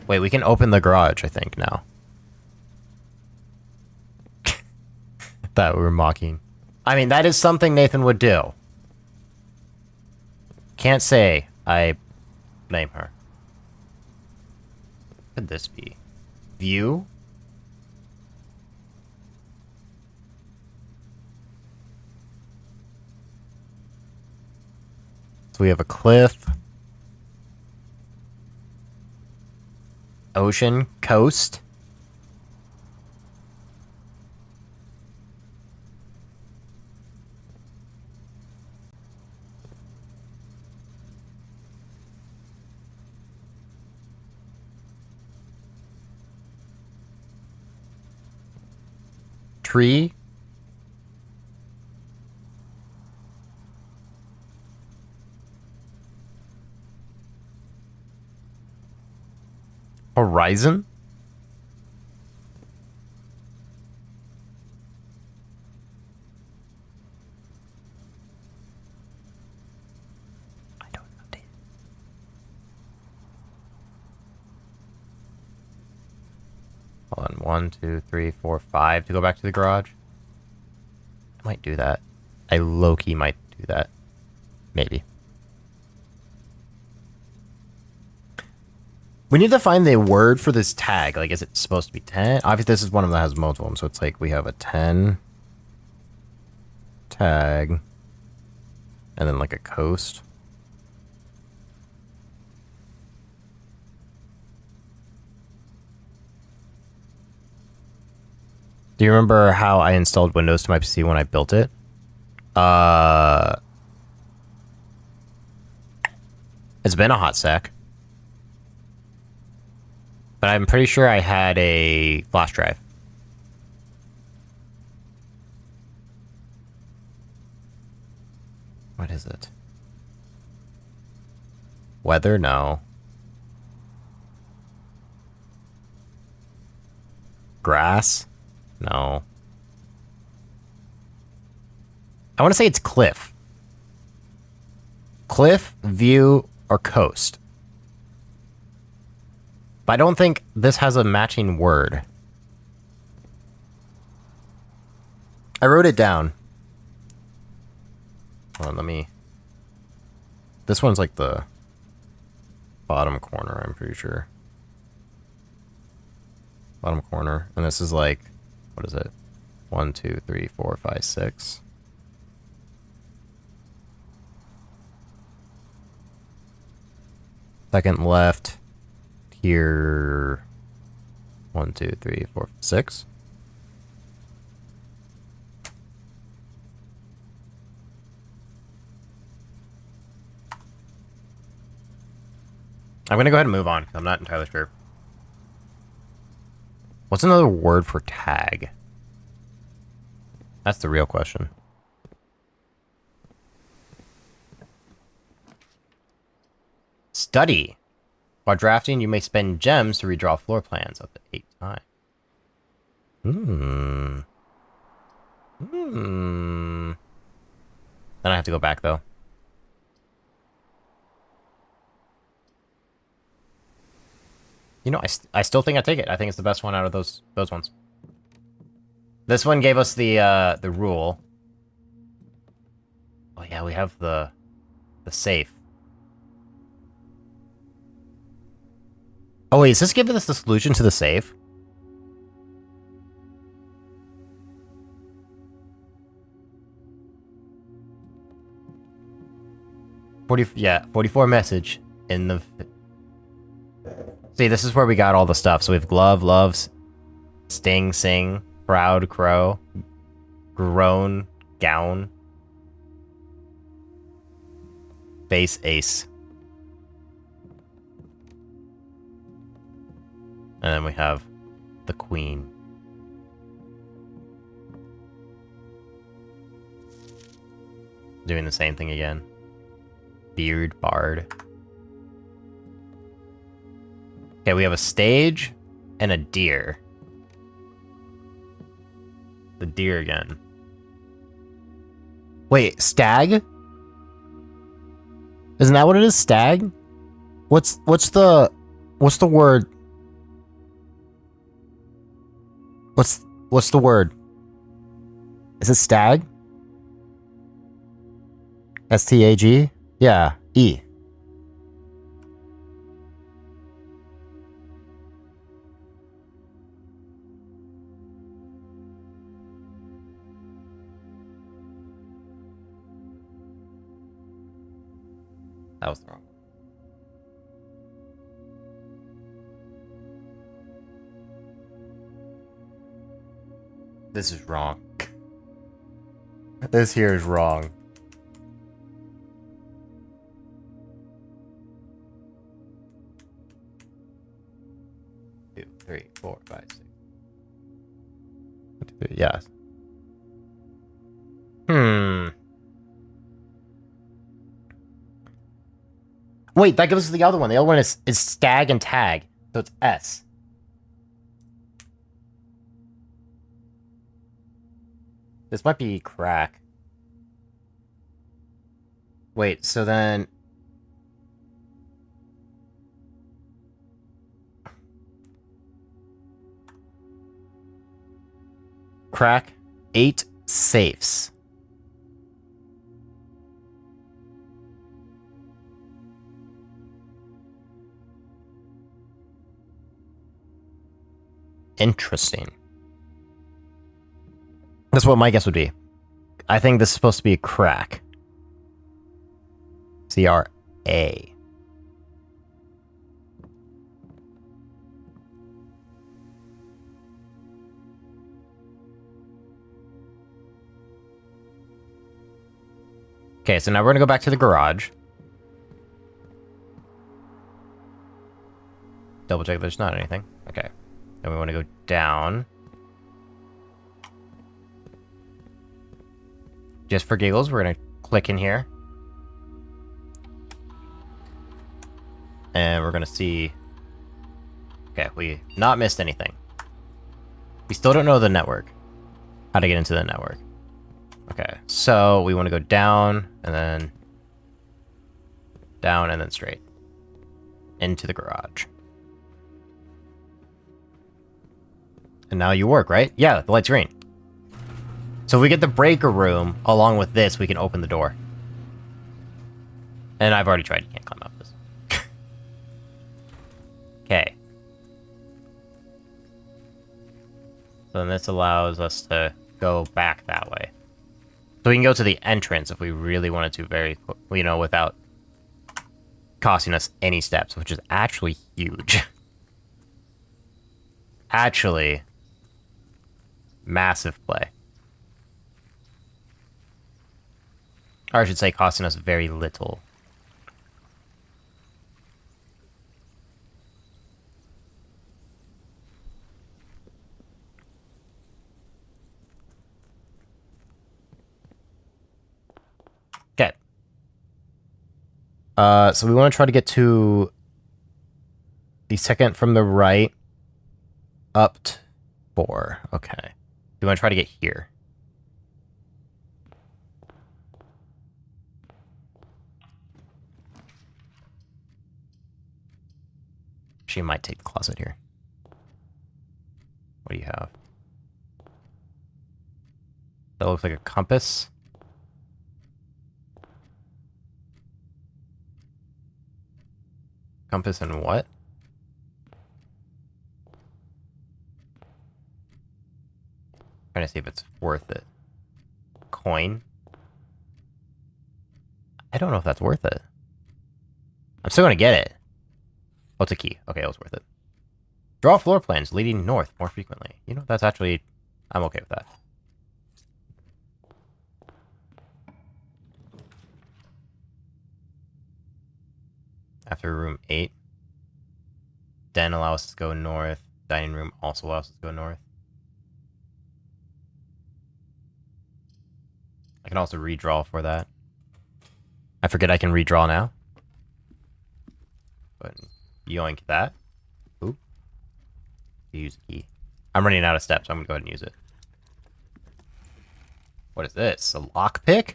Wait, we can open the garage, I think, now. That we were mocking. I mean, that is something Nathan would do. Can't say I blame her. What could this be? View? So we have a cliff. Ocean. Coast. Tree. Horizon. 1, 2, 3, 4, 5 to go back to the garage. I might do that. I low-key might do that. Maybe. We need to find the word for this tag. Like, is it supposed to be 10? Obviously, this is one of them that has multiple of them, so it's like we have a 10 tag and then like a coast. Do you remember how I installed Windows to my PC when I built it? It's been a hot sec. But I'm pretty sure I had a flash drive. What is it? Weather? No. Grass? No. I want to say it's cliff. Cliff, view, or coast. But I don't think this has a matching word. I wrote it down. Hold on, let me... This one's like the bottom corner, I'm pretty sure. Bottom corner. And this is like, what is it? 1, 2, 3, 4, 5, 6. Second left. Here. 1, 2, 3, 4, 6. I'm gonna go ahead and move on. I'm not entirely sure. What's another word for tag? That's the real question. Study. While drafting, you may spend gems to redraw floor plans up to 8 times. Then I have to go back, though. You know, I still think I take it. I think it's the best one out of those ones. This one gave us the rule. Oh yeah, we have the safe. Oh wait, is this giving us the solution to the safe? Yeah, 44 message in the... See, this is where we got all the stuff. So we have glove, loves, sting, sing, proud, crow, groan, gown, base, ace. And then we have the queen. Doing the same thing again. Beard, bard. Okay, we have a stage and a deer. The deer again. Wait, stag? Isn't that what it is? Stag? What's the word? What's the word? Is it stag? S-T-A-G? Yeah, E. That was wrong. This is wrong. This here is wrong. Two, 3, 4, 5, 6. Yes. Wait, that gives us the other one. The other one is stag and tag. So it's S. This might be crack. Wait, so then... crack 8 safes. Interesting. That's what my guess would be. I think this is supposed to be a crack. C-R-A. Okay, so now we're gonna go back to the garage. Double check there's not anything. Okay. Then we want to go down. Just for giggles, we're gonna click in here. And we're gonna see... Okay, we not missed anything. We still don't know the network. How to get into the network. Okay, so we want to go down, and then... down, and then straight. Into the garage. And now you work, right? Yeah, the light's green. So if we get the breaker room, along with this, we can open the door. And I've already tried, you can't climb up this. Okay. So then this allows us to go back that way. So we can go to the entrance if we really wanted to very, you know, without costing us any steps, which is actually huge. Actually, massive play. Or I should say costing us very little. Okay. So we want to try to get to the second from the right up to 4. Okay. We want to try to get here. She might take the closet here. What do you have? That looks like a compass. Compass and what? Trying to see if it's worth it. Coin? I don't know if that's worth it. I'm still gonna get it. Oh, it's a key. Okay, it was worth it. Draw floor plans leading north more frequently. You know, that's actually... I'm okay with that. After room 8. Den allows us to go north. Dining room also allows us to go north. I can also redraw for that. I forget I can redraw now. But yoink that. Ooh. Use a key. I'm running out of steps, so I'm gonna go ahead and use it. What is this? A lockpick?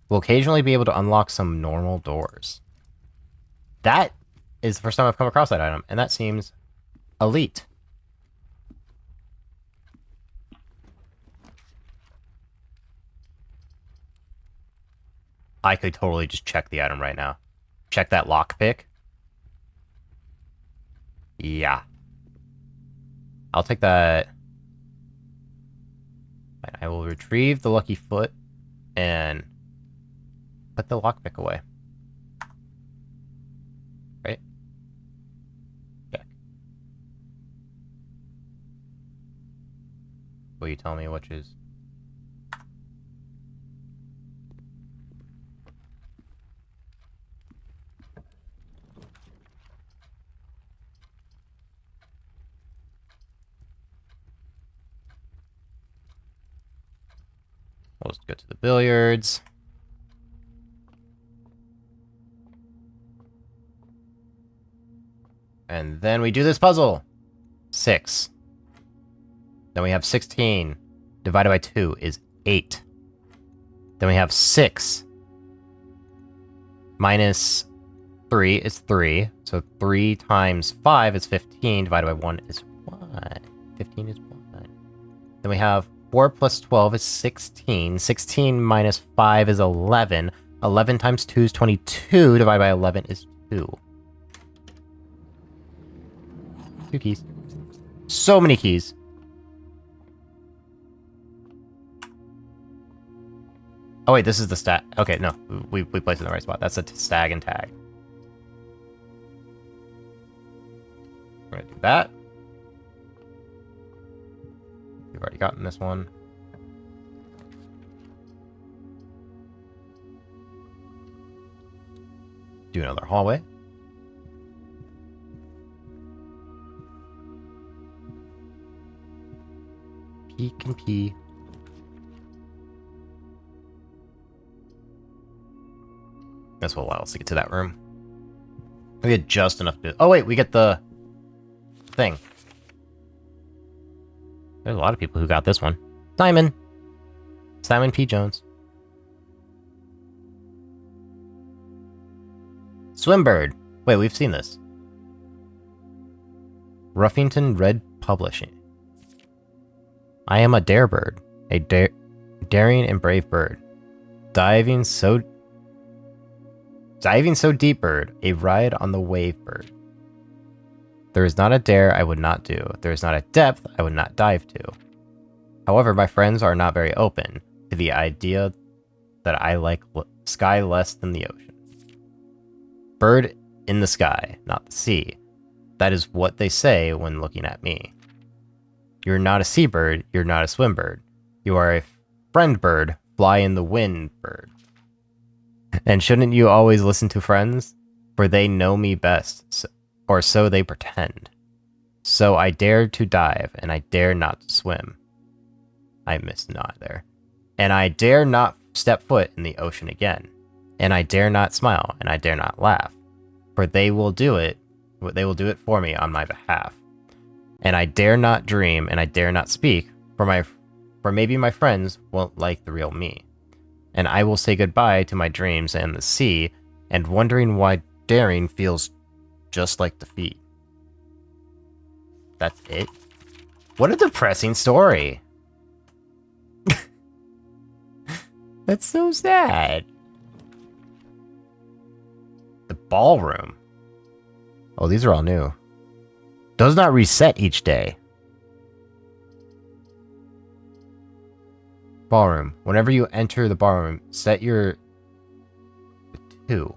We'll occasionally be able to unlock some normal doors. That is the first time I've come across that item, and that seems elite. I could totally just check the item right now. Check that lockpick. Yeah. I'll take that. I will retrieve the lucky foot and put the lockpick away. Right? Check. Will you tell me which is... We'll just go to the billiards. And then we do this puzzle. 6. Then we have 16. Divided by 2 is 8. Then we have 6. Minus 3 is 3. So 3 times 5 is 15. Divided by 1 is 1. 15 is 1. Then we have 4 plus 12 is 16. 16 minus 5 is 11. 11 times 2 is 22. Divided by 11 is 2. 2 keys. So many keys. Oh wait, this is the stat. Okay, no, we placed it in the right spot. That's a stag and tag. We're gonna do that. We've already gotten this one. Do another hallway. Peek and pee. This will allow us to get to that room. We get just enough to... Oh wait, we get the thing. There's a lot of people who got this one. Simon. Simon P. Jones. Swimbird. Wait, we've seen this. Ruffington Red Publishing. I am a darebird. A daring and brave bird. Diving so deep bird. A ride on the wave bird. There is not a dare I would not do. There is not a depth I would not dive to. However, my friends are not very open to the idea that I like sky less than the ocean. Bird in the sky, not the sea. That is what they say when looking at me. You're not a seabird, you're not a swimbird. You are a friend bird, fly in the wind bird. And shouldn't you always listen to friends? For they know me best, or so they pretend. So I dare to dive, and I dare not to swim. I missed not there. And I dare not step foot in the ocean again. And I dare not smile, and I dare not laugh. For they will do it for me on my behalf. And I dare not dream, and I dare not speak, for maybe my friends won't like the real me. And I will say goodbye to my dreams and the sea, and wondering why daring feels just like defeat. That's it? What a depressing story. That's so sad. The ballroom. Oh, these are all new. Does not reset each day. Ballroom. Whenever you enter the ballroom, set your 2.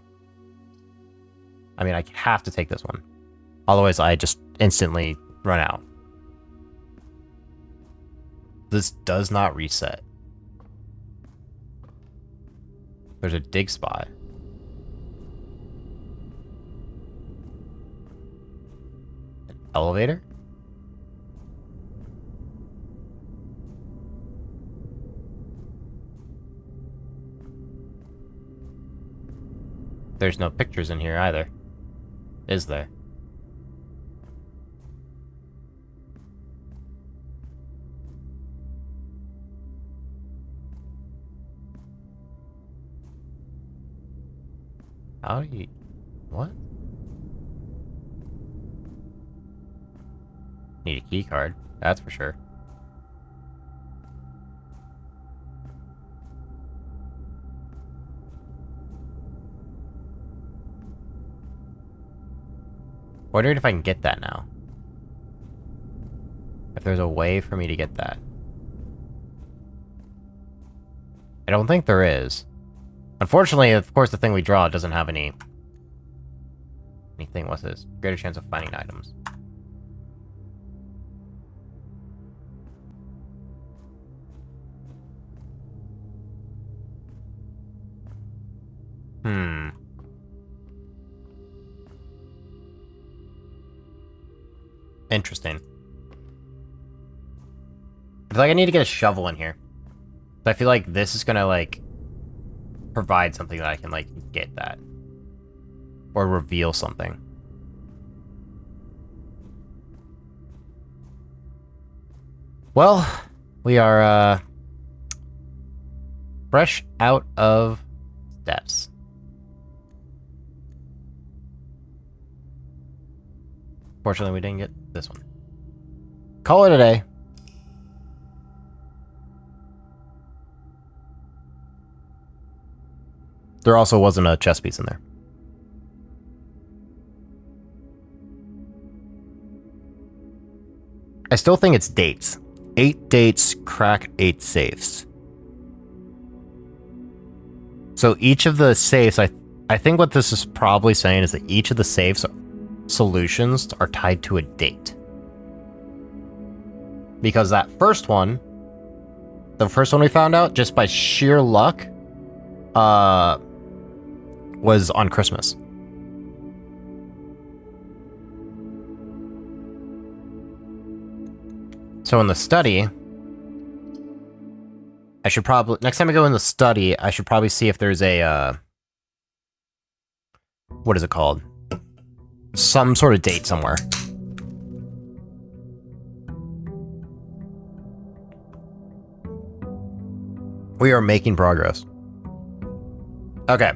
I mean, I have to take this one. Otherwise, I just instantly run out. This does not reset. There's a dig spot. An elevator? There's no pictures in here either. Is there? How do you... What? Need a key card, that's for sure. Wondering if I can get that now. If there's a way for me to get that. I don't think there is. Unfortunately, of course, the thing we draw doesn't have anything. What's this? Greater chance of finding items. Interesting. I feel like I need to get a shovel in here. So I feel like this is gonna, like, provide something that I can, like, get that. Or reveal something. Well, we are, fresh out of steps. Fortunately, we didn't get this one. Call it a day. There also wasn't a chess piece in there. I still think it's dates. 8 dates, crack 8 safes. So each of the safes, I think what this is probably saying is that each of the safes solutions are tied to a date. Because that first one, the first one we found out, just by sheer luck, was on Christmas. So in the study, I should probably, next time I go in the study, I should probably see if there's a, what is it called? Some sort of date somewhere. We are making progress. Okay.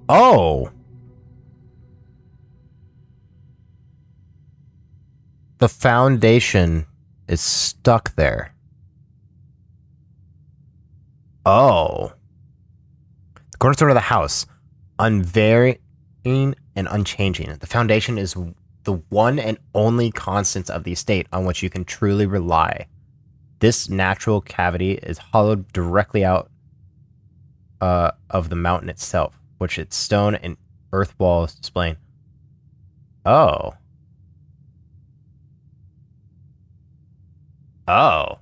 Oh! The foundation is stuck there. Oh. The cornerstone of the house. Unvarying and unchanging. The foundation is the one and only constant of the estate on which you can truly rely. This natural cavity is hollowed directly out of the mountain itself, which its stone and earth walls displaying. Oh. Oh.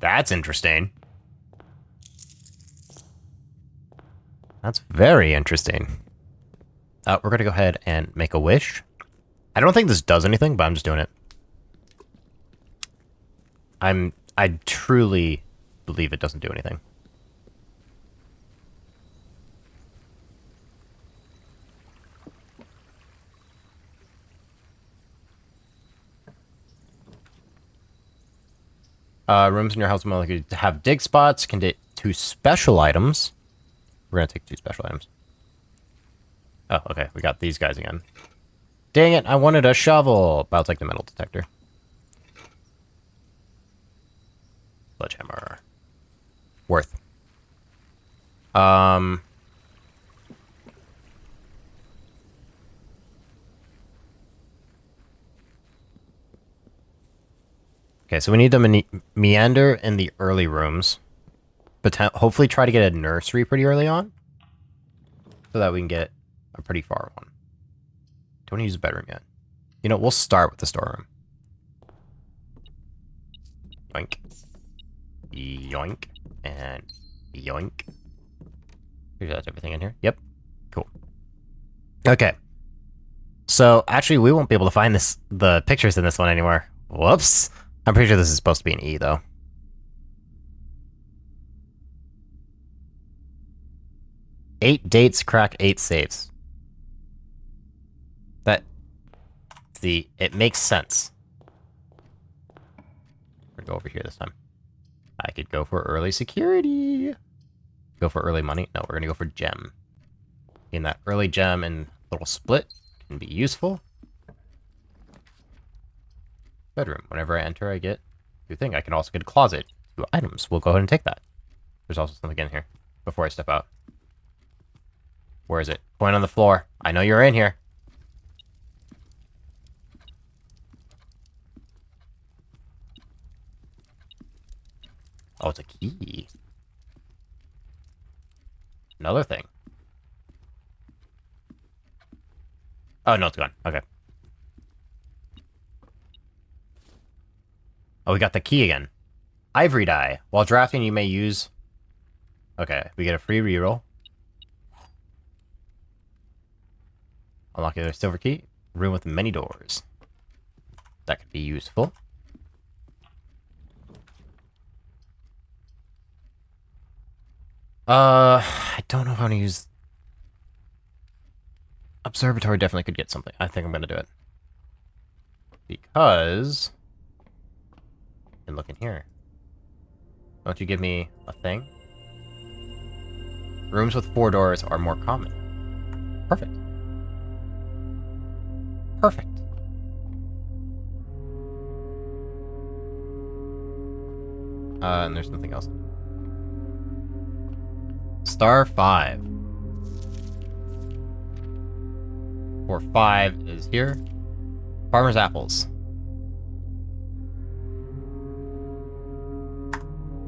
That's interesting. That's very interesting. We're gonna go ahead and make a wish. I don't think this does anything, but I'm just doing it. I truly believe it doesn't do anything. Rooms in your house will likely to have dig spots, can get 2 special items. We're gonna take 2 special items. Oh, okay, we got these guys again. Dang it, I wanted a shovel! But I'll take the metal detector. Sledgehammer. Worth. Okay, so we need to meander in the early rooms. But hopefully try to get a nursery pretty early on. So that we can get a pretty far one. Don't use the bedroom yet. You know, we'll start with the storeroom. Yoink. Yoink. And yoink. Here's that's everything in here. Yep. Cool. Okay. So, actually, we won't be able to find the pictures in this one anymore. Whoops. I'm pretty sure this is supposed to be an E, though. Eight dates, crack 8 saves. It makes sense. We're gonna go over here this time. I could go for early security. Go for early money. No, we're gonna go for gem. In that early gem and little split can be useful. Bedroom. Whenever I enter, I get 2 things. I can also get a closet. 2 items. We'll go ahead and take that. There's also something in here before I step out. Where is it? Point on the floor. I know you're in here. Oh, it's a key. Another thing. Oh, no, it's gone. Okay. Oh, we got the key again. Ivory die. While drafting, you may use... Okay, we get a free reroll. Unlock a silver key. Room with many doors. That could be useful. I don't know how to use... Observatory definitely could get something. I think I'm gonna do it. Because... And look in here. Don't you give me a thing? Rooms with 4 doors are more common. Perfect. Perfect. And there's nothing else. Star 5. Or 5 is here. Farmer's apples.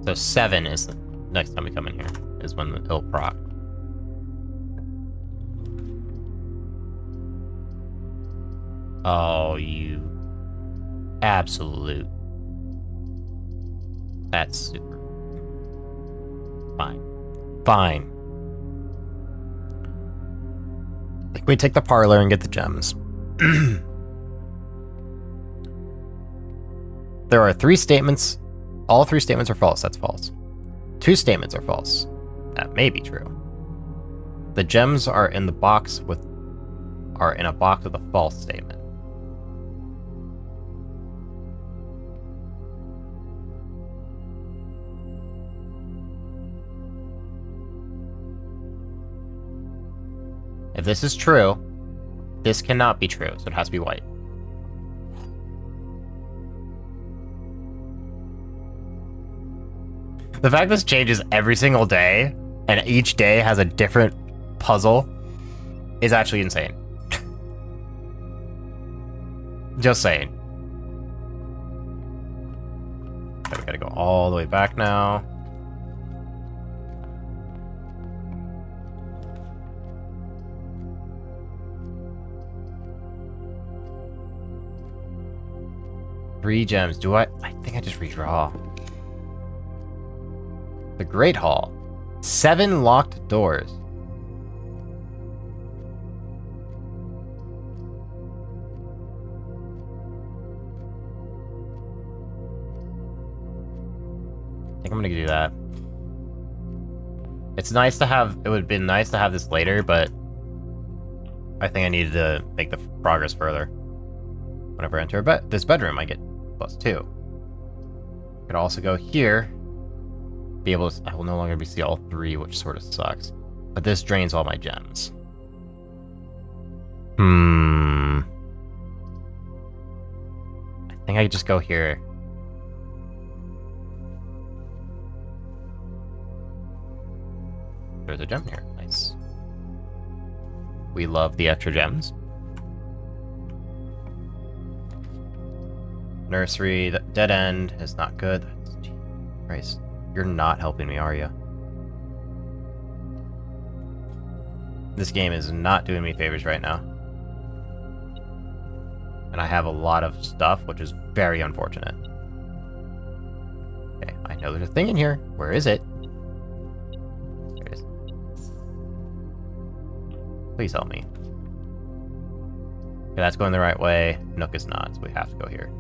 So 7 is the next time we come in here, is when it'll proc. Oh, you absolute. That's super. Fine. Fine. I think we take the parlor and get the gems. There are 3 statements. All 3 statements are false. That's false. 2 statements are false. That may be true. The gems are in the box with a box with a false statement. If this is true, this cannot be true, so it has to be white. The fact this changes every single day, and each day has a different puzzle, is actually insane. Just saying. Okay, we gotta go all the way back now. Three gems. Do I think I just redraw. The Great Hall. 7 locked doors. I think I'm gonna do that. It's nice to have, it would have been nice to have this later, but I think I needed to make the progress further. Whenever I enter this bedroom, I get +2. I could also go here. Be able to, I will no longer be see all 3, which sort of sucks. But this drains all my gems. I think I could just go here. There's a gem here. Nice. We love the extra gems. Nursery, the dead end is not good. Jesus Christ. You're not helping me, are you? This game is not doing me favors right now. And I have a lot of stuff, which is very unfortunate. Okay, I know there's a thing in here. Where is it? There it is. Please help me. Okay, that's going the right way. Nook is not, so we have to go here.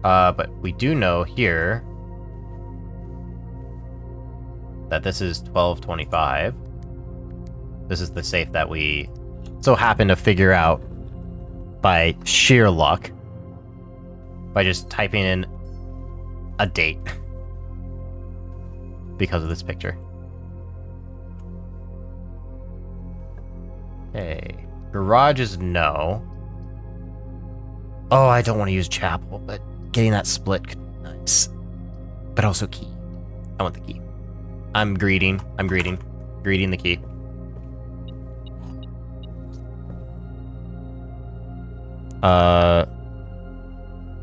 But we do know here that this is 1225. This is the safe that we so happen to figure out by sheer luck by just typing in a date because of this picture. Okay. Garage is no. Oh, I don't want to use chapel, but getting that split could be nice. But also key. I want the key. I'm greeting. Greeting the key.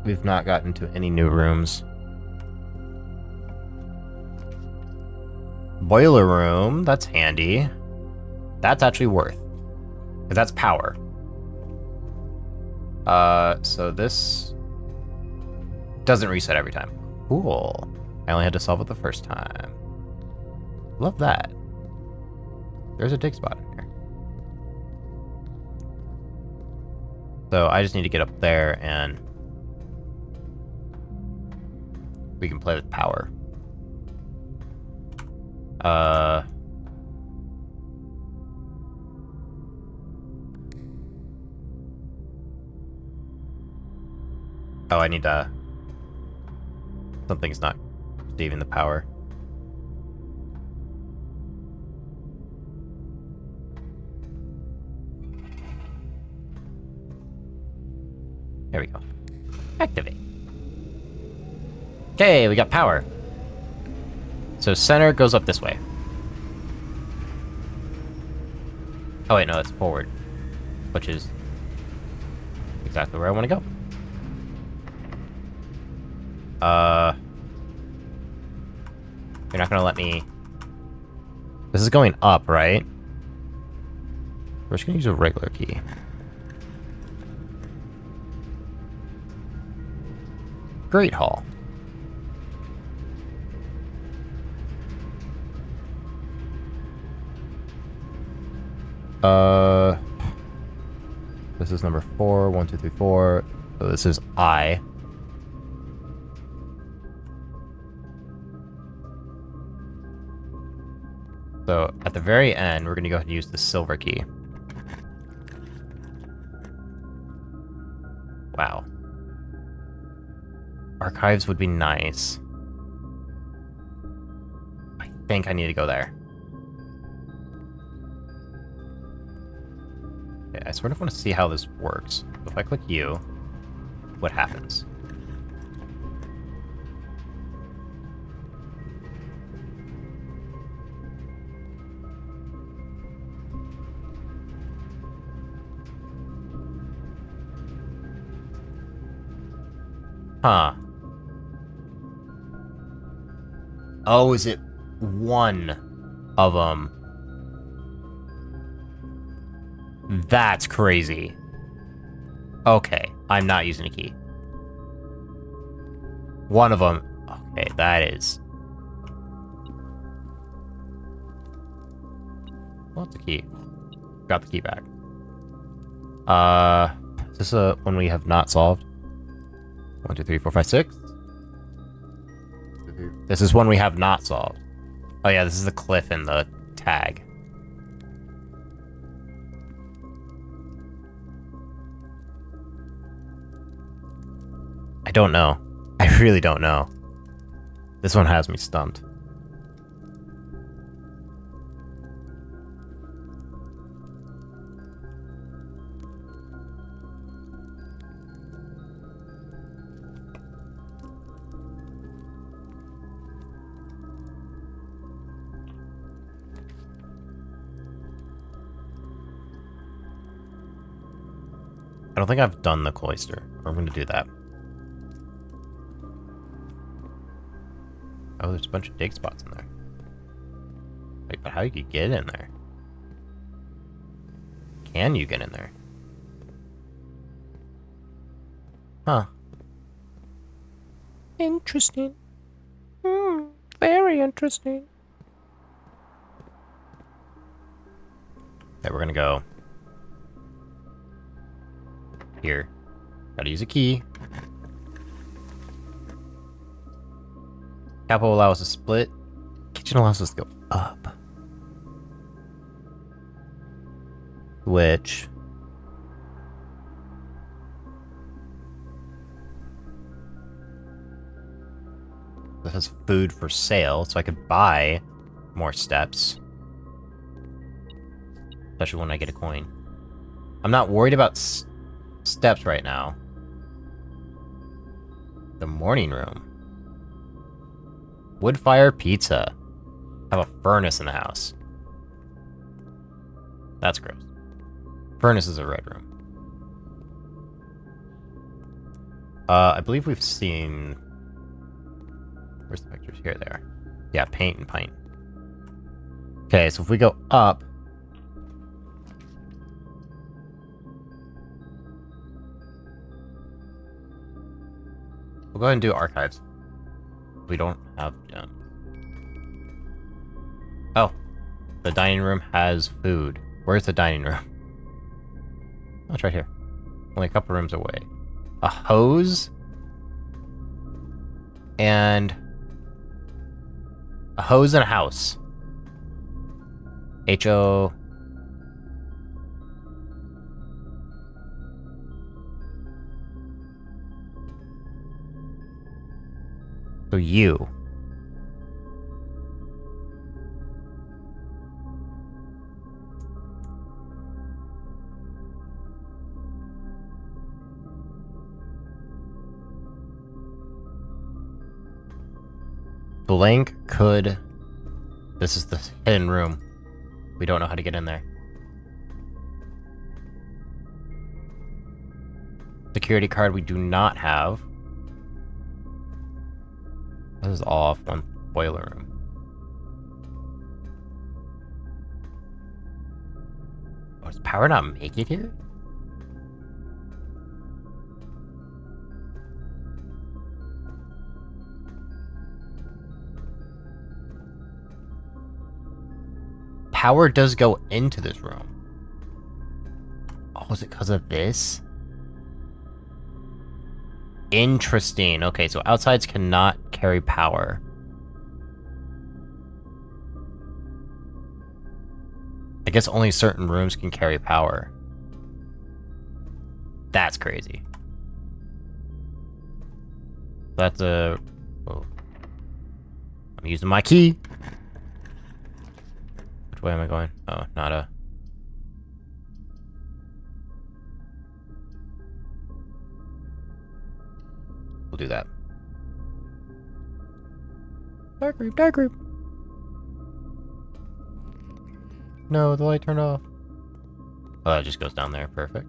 We've not gotten to any new rooms. Boiler room, that's handy. That's actually worth. Because that's power. So this doesn't reset every time. Cool. I only had to solve it the first time. Love that. There's a dig spot in here. So I just need to get up there and we can play with power. Oh, I need to... Something's not receiving the power. There we go. Activate. Okay, we got power. So center goes up this way. Oh wait, no, it's forward. Which is exactly where I want to go. You're not gonna let me... This is going up, right? We're just gonna use a regular key. Great Hall. This is number 4. 1, 2, 3, 4. So this is I. So at the very end, we're gonna go ahead and use the silver key. Wow. Archives would be nice. I think I need to go there. Okay, I sort of want to see how this works. So if I click U, what happens? Huh. Oh, is it one of them? That's crazy. Okay, I'm not using a key. One of them. Okay, that is... What's the key? Got the key back. Is this a one we have not solved? 1, 2, 3, 4, 5, 6. This is one we have not solved. Oh yeah, this is the cliff in the tag. I don't know. I really don't know. This one has me stumped. I don't think I've done the cloister. I'm going to do that. Oh, there's a bunch of dig spots in there. Wait, but how you could get in there? Can you get in there? Huh. Interesting. Very interesting. Okay, we're gonna go here. Gotta use a key. Cap will allow us to split. Kitchen allows us to go up. Which... This has food for sale, so I could buy more steps. Especially when I get a coin. I'm not worried about steps right now. The morning room. Wood fire pizza. Have a furnace in the house. That's gross. Furnace is a red room. I believe we've seen... Where's the pictures? Here they are. Yeah, paint and pint. Okay, so if we go up... We'll go ahead and do archives. We don't have gems. Oh. The dining room has food. Where's the dining room? Oh, it's right here. Only a couple rooms away. A hose? And... a hose and a house. H-O... So you. Blank could This is the hidden room. We don't know how to get in there. Security card we do not have. This is all off one boiler room. Oh, does power not make it here? Power does go into this room. Oh, is it because of this? Interesting. Okay, so outsides cannot carry power. I guess only certain rooms can carry power. That's crazy. That's a... Oh. I'm using my key. Which way am I going? Oh, not a... We'll do that. Dark room, dark room. No, the light turned off. Oh, it just goes down there. Perfect.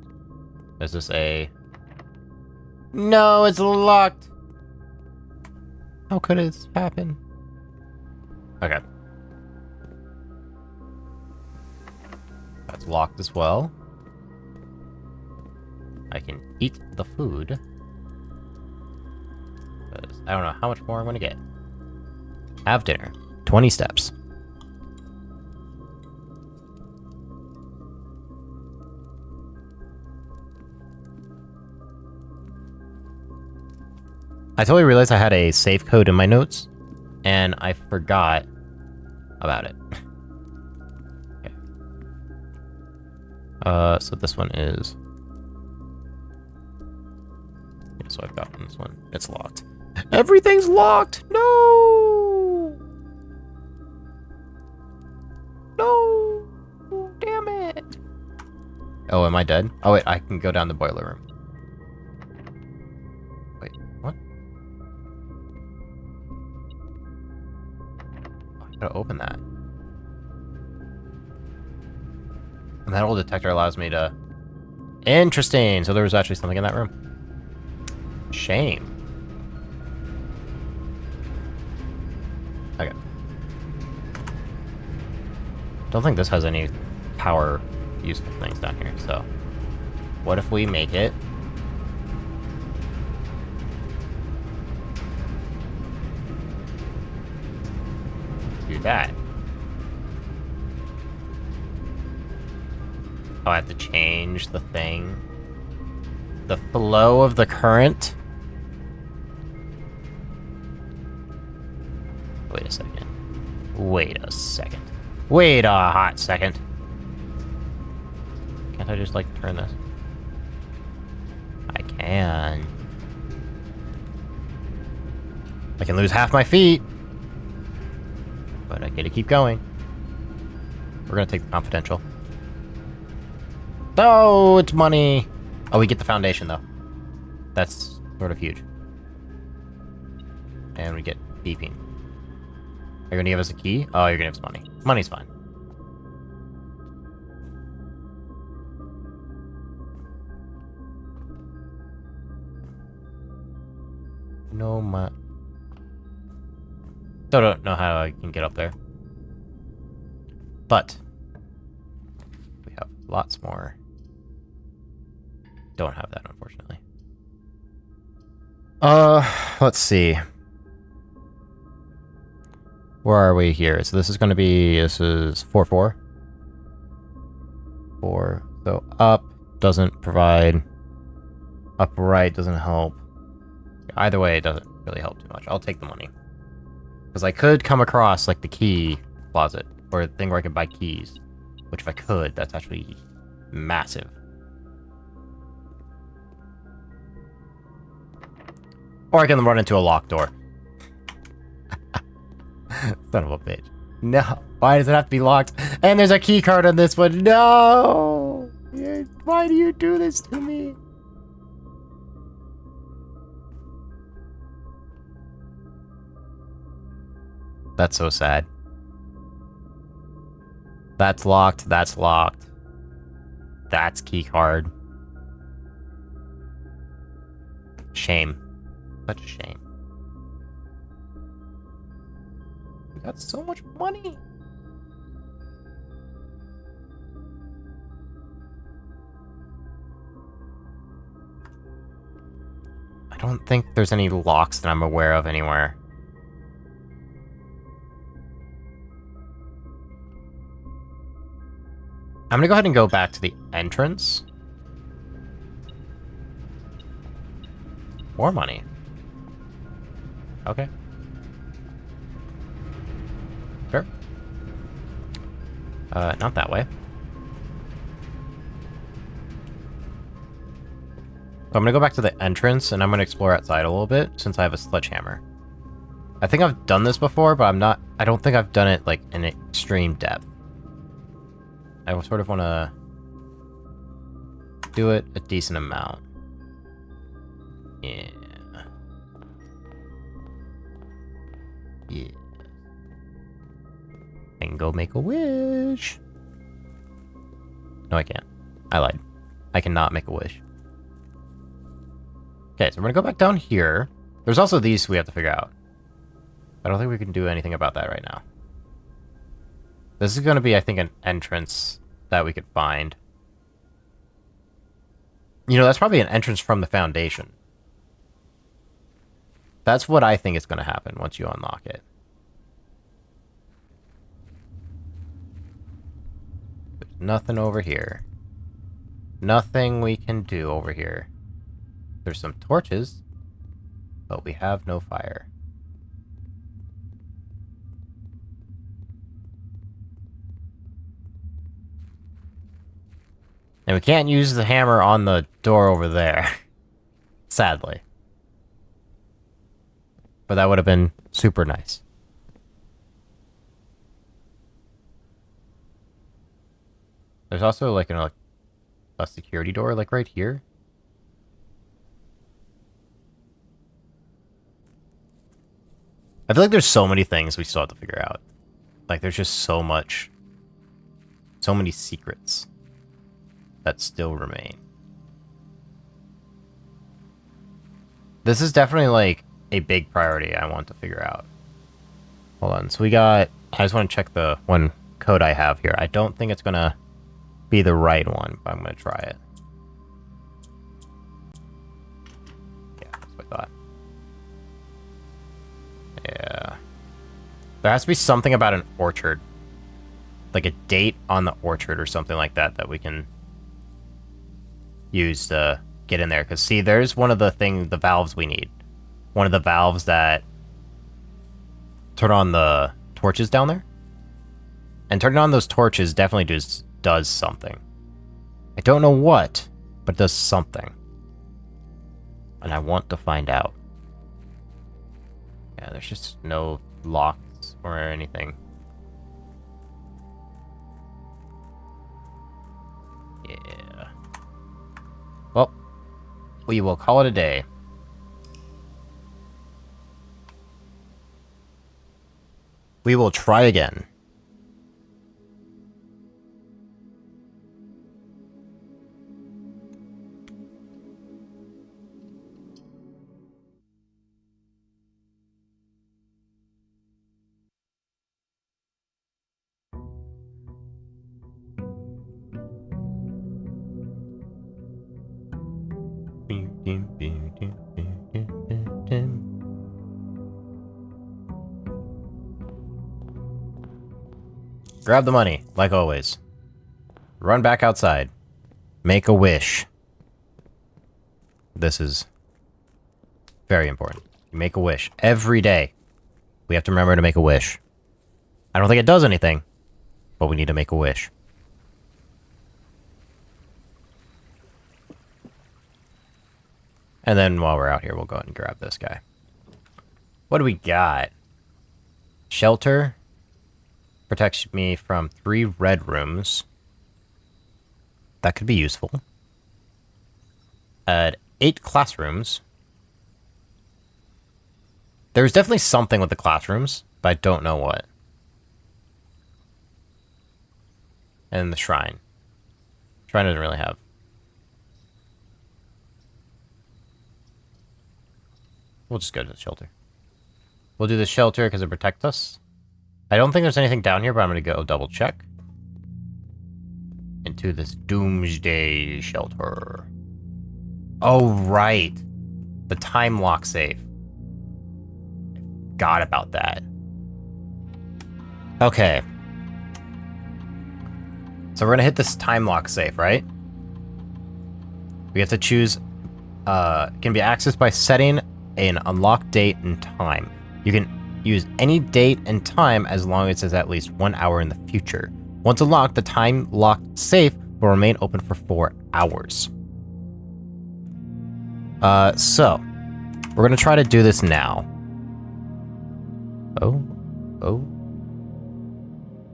Is this a... No, it's locked. How could it happen? Okay. That's locked as well. I can eat the food. I don't know how much more I'm gonna get. Have dinner. 20 steps. I totally realized I had a safe code in my notes, and I forgot about it. Okay. So this one is... Yeah, so I've gotten this one. It's locked. Everything's locked! No! No! Damn it! Oh, am I dead? Oh wait, I can go down the boiler room. Wait, what? Oh, I gotta open that. And that old detector allows me to... Interesting! So there was actually something in that room. Shame. Okay. Don't think this has any power useful things down here, so... What if we make it... do that? Oh, I have to change the thing. The flow of the current? Wait a second. Wait a second. Wait a hot second. Can't I just, like, turn this? I can. I can lose half my feet. But I get to keep going. We're gonna take the confidential. Oh, it's money! Oh, we get the foundation, though. That's sort of huge. And we get beeping. Are you gonna give us a key? Oh, you're gonna give us money. Money's fine. No money. Still don't know how I can get up there. But we have lots more. Don't have that, unfortunately. Let's see. Where are we here? So this is going to be, this is 4-4. 4. So up doesn't provide. Upright doesn't help. Either way, it doesn't really help too much. I'll take the money. Because I could come across, like, the key closet. Or a thing where I could buy keys. Which if I could, that's actually massive. Or I can run into a locked door. Son of a bitch. No. Why does it have to be locked? And there's a key card on this one. No! Why do you do this to me? That's so sad. That's locked. That's locked. That's key card. Shame. Such a shame. We got so much money. I don't think there's any locks that I'm aware of anywhere. I'm gonna go ahead and go back to the entrance. More money. Okay. Sure. Not that way. So I'm gonna go back to the entrance, and I'm gonna explore outside a little bit, since I have a sledgehammer. I think I've done this before, but I don't think I've done it, like, in extreme depth. I sort of want to do it a decent amount. Yeah. Yeah. I can go make a wish. No, I can't. I lied. I cannot make a wish. Okay, so we're gonna go back down here. There's also these we have to figure out. I don't think we can do anything about that right now. This is gonna be, I think, an entrance that we could find. You know, that's probably an entrance from the foundation. That's what I think is gonna happen once you unlock it. There's nothing over here. Nothing we can do over here. There's some torches, but we have no fire. And we can't use the hammer on the door over there. Sadly. But that would have been super nice. There's also like a security door like right here. I feel like there's so many things we still have to figure out. Like there's just so much. So many secrets that still remain. This is definitely like a big priority I want to figure out. Hold on, so we got... I just want to check the one code I have here. I don't think it's gonna be the right one, but I'm gonna try it. Yeah, that's what I thought. Yeah. There has to be something about an orchard. Like a date on the orchard or something like that that we can use to get in there. Because, see, there's one of the valves we need. One of the valves that turn on the torches down there. And turning on those torches definitely does something. I don't know what, but it does something. And I want to find out. Yeah, there's just no locks or anything. Yeah. Well, we will call it a day. We will try again. Grab the money, like always. Run back outside. Make a wish. This is very important. You make a wish every day. We have to remember to make a wish. I don't think it does anything, but we need to make a wish. And then while we're out here, we'll go ahead and grab this guy. What do we got? Shelter. Protects me from 3 red rooms. That could be useful. 8 classrooms. There's definitely something with the classrooms, but I don't know what. And the shrine. Shrine doesn't really have. We'll just go to the shelter. We'll do the shelter because it protects us. I don't think there's anything down here, but I'm going to go double check. Into this doomsday shelter. Oh, right. The time lock safe. Forgot about that. Okay. So we're going to hit this time lock safe, right? We have to choose, can be accessed by setting an unlocked date and time. You can use any date and time as long as it's at least 1 hour in the future. Once unlocked, the time locked safe will remain open for 4 hours. So we're gonna try to do this now. Oh.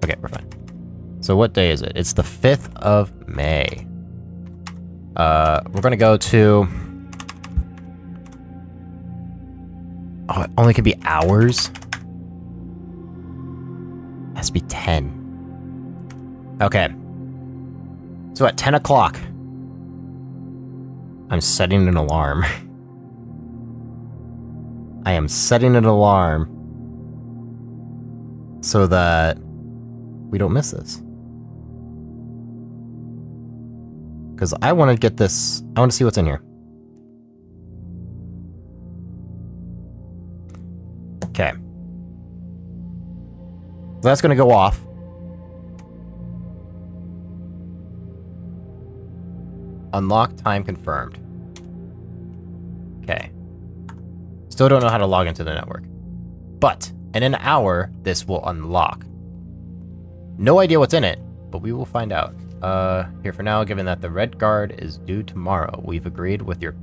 Okay, we're fine. So what day is it? It's the 5th of May. We're gonna go to... Oh, it only could be hours? It has to be 10. Okay. So at 10 o'clock, I'm setting an alarm. I am setting an alarm so that we don't miss this. Because I want to get this, I want to see what's in here. Okay. So that's going to go off. Unlock time confirmed. Okay. Still don't know how to log into the network. But in an hour, this will unlock. No idea what's in it, but we will find out. Here for now, given that the Red Guard is due tomorrow, we've agreed with your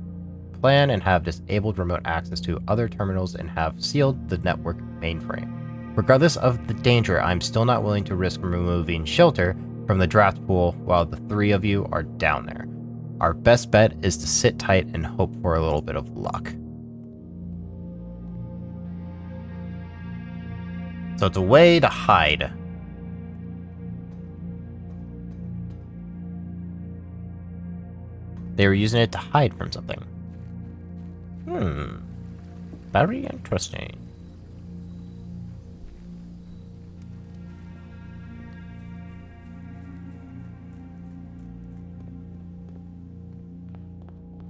plan and have disabled remote access to other terminals and have sealed the network mainframe. Regardless of the danger, I'm still not willing to risk removing shelter from the draft pool while the 3 of you are down there. Our best bet is to sit tight and hope for a little bit of luck. So it's a way to hide. They were using it to hide from something. Very interesting.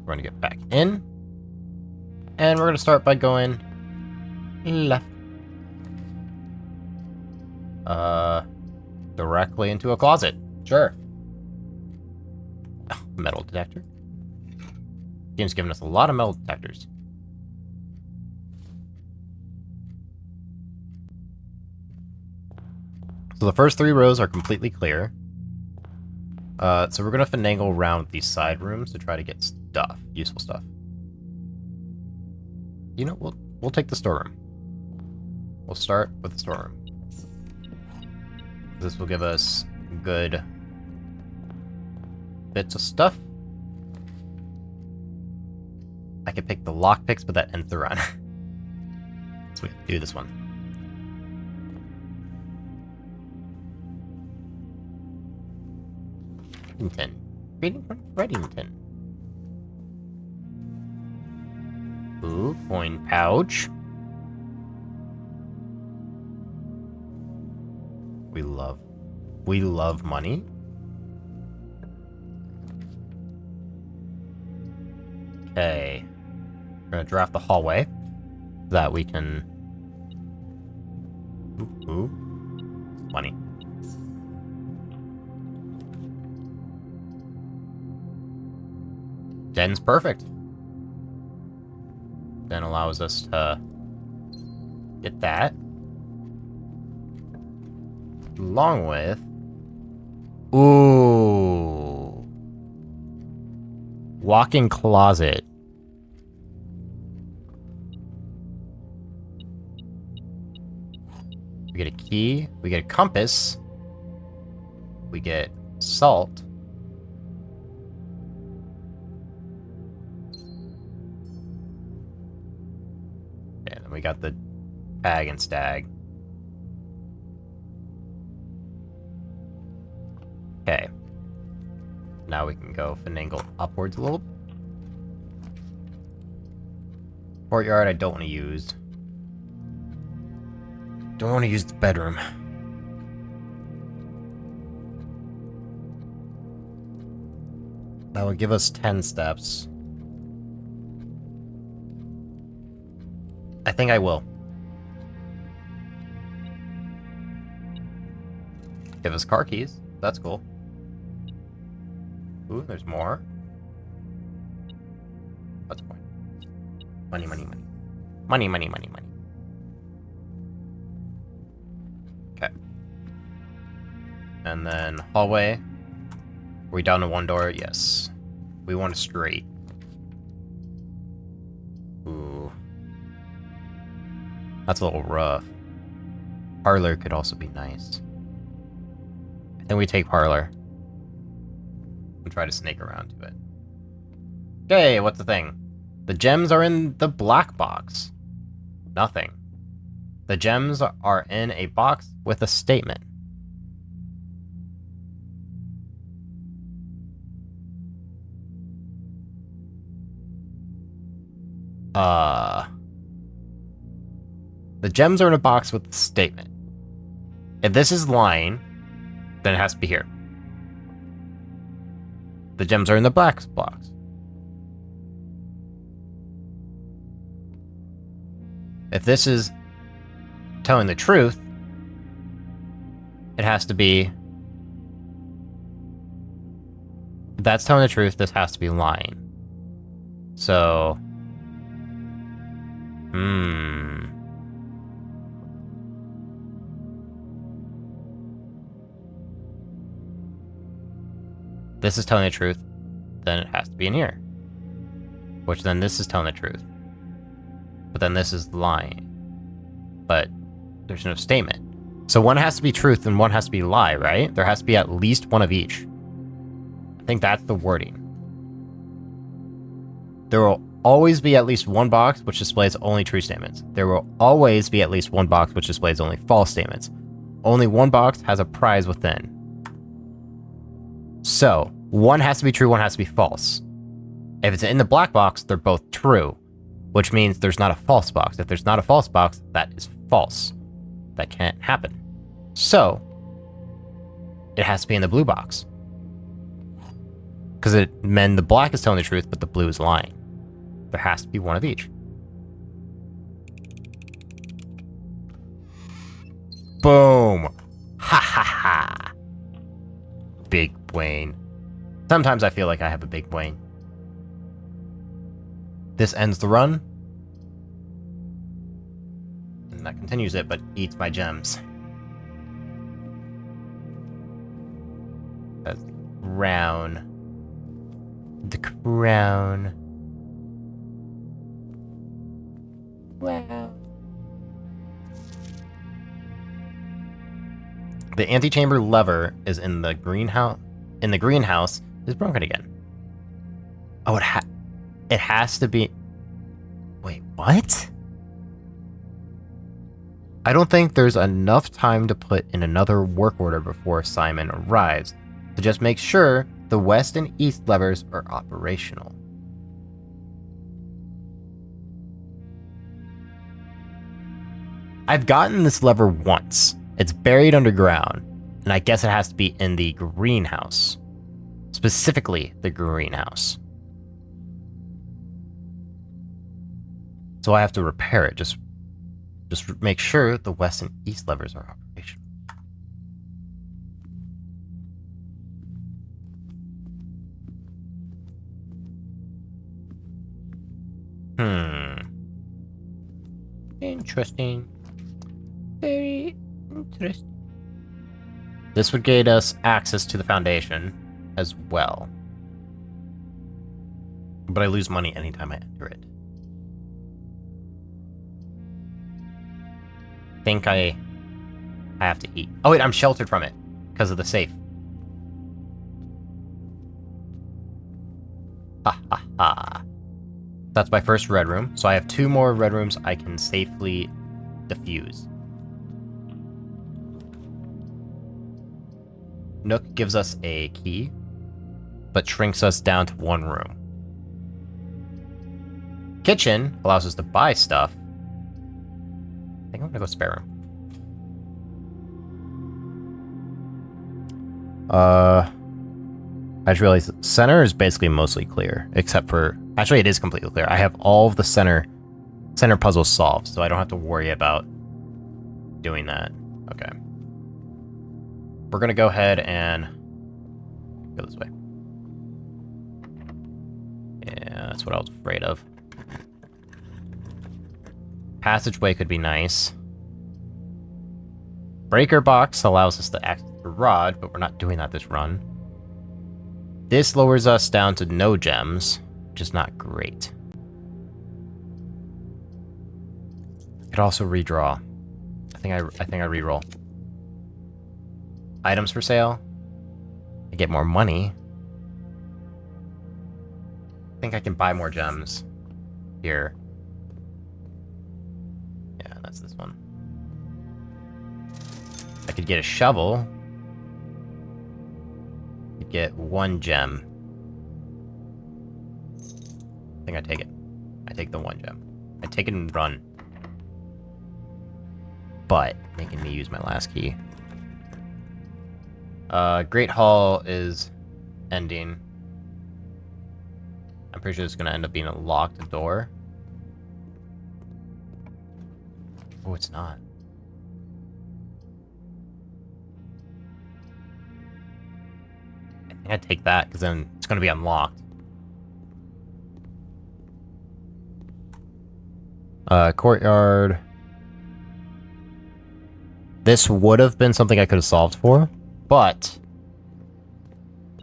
We're gonna get back in. And we're gonna start by going left. Directly into a closet. Sure. Oh, metal detector. Game's giving us a lot of metal detectors. So the first 3 rows are completely clear. So we're gonna finagle around these side rooms to try to get stuff, useful stuff. You know, we'll take the storeroom. We'll start with the storeroom. This will give us good bits of stuff. I could pick the lockpicks, but that ends the run. So we have to do this one. Reddington. Reading from Reddington. Ooh, coin pouch. We love money. Okay. We're gonna draft the hallway so that we can... Ooh. Money. Den's perfect. Den allows us to get that. Along with... Ooh. Walk-in closet. We get a key. We get a compass. We get salt. And then we got the bag and stag. Okay. Now we can go finagle upwards a little. Courtyard I don't want to use. Don't want to use the bedroom. That would give us 10 steps. I think I will. Give us car keys. That's cool. Ooh, there's more. That's fine. Money, money, money. Money, money, money, money. Okay. And then hallway. Are we down to one door? Yes. We want a straight. Ooh. That's a little rough. Parlor could also be nice. I think we take parlor. And try to snake around to it. Okay, what's the thing? The gems are in the black box. Nothing. The gems are in a box with a statement. The gems are in a box with a statement. If this is lying, then it has to be here. The gems are in the black box. If this is telling the truth, it has to be... If that's telling the truth, this has to be lying. So... This is telling the truth, then it has to be in here. Which then this is telling the truth. But then this is lying. But there's no statement. So one has to be truth and one has to be lie, right? There has to be at least one of each. I think that's the wording. There will always be at least one box which displays only true statements. There will always be at least one box which displays only false statements. Only one box has a prize within. So, one has to be true, one has to be false. If it's in the black box, they're both true, which means there's not a false box. If there's not a false box, that is false. That can't happen. So, it has to be in the blue box. Because then the black is telling the truth, but the blue is lying. There has to be one of each. Boom! Ha ha ha! Big brain. Sometimes I feel like I have a big brain. This ends the run. And that continues it, but eats my gems. That's the crown. The crown. Wow. The antechamber lever is in the greenhouse. In the greenhouse is broken again. Oh, it has to be. Wait, what? I don't think there's enough time to put in another work order before Simon arrives. So just make sure the west and east levers are operational. I've gotten this lever once. It's buried underground, and I guess it has to be in the greenhouse. Specifically, the greenhouse. So I have to repair it. Just make sure the west and east levers are operational. Interesting. Very interesting. This would gain us access to the foundation as well. But I lose money anytime I enter it. Think I have to eat. Oh wait, I'm sheltered from it because of the safe. Ha ha ha. That's my first red room, so I have 2 more red rooms I can safely defuse. Nook gives us a key, but shrinks us down to 1 room. Kitchen allows us to buy stuff. I think I'm gonna go spare room. I just realized center is basically mostly clear, except for... Actually, it is completely clear. I have all of the center puzzles solved, so I don't have to worry about doing that. Okay. We're gonna go ahead and go this way. Yeah, that's what I was afraid of. Passageway could be nice. Breaker box allows us to access the rod, but we're not doing that this run. This lowers us down to no gems, which is not great. Could also redraw. I think I reroll. Items for sale. I get more money. I think I can buy more gems here. Yeah, that's this one. I could get a shovel. Could get 1 gem. I think I take it. I take the 1 gem. I take it and run. But making me use my last key. Great Hall is ending. I'm pretty sure it's gonna end up being a locked door. Oh, it's not. I think I'd take that, because then it's gonna be unlocked. Courtyard. This would have been something I could have solved for, but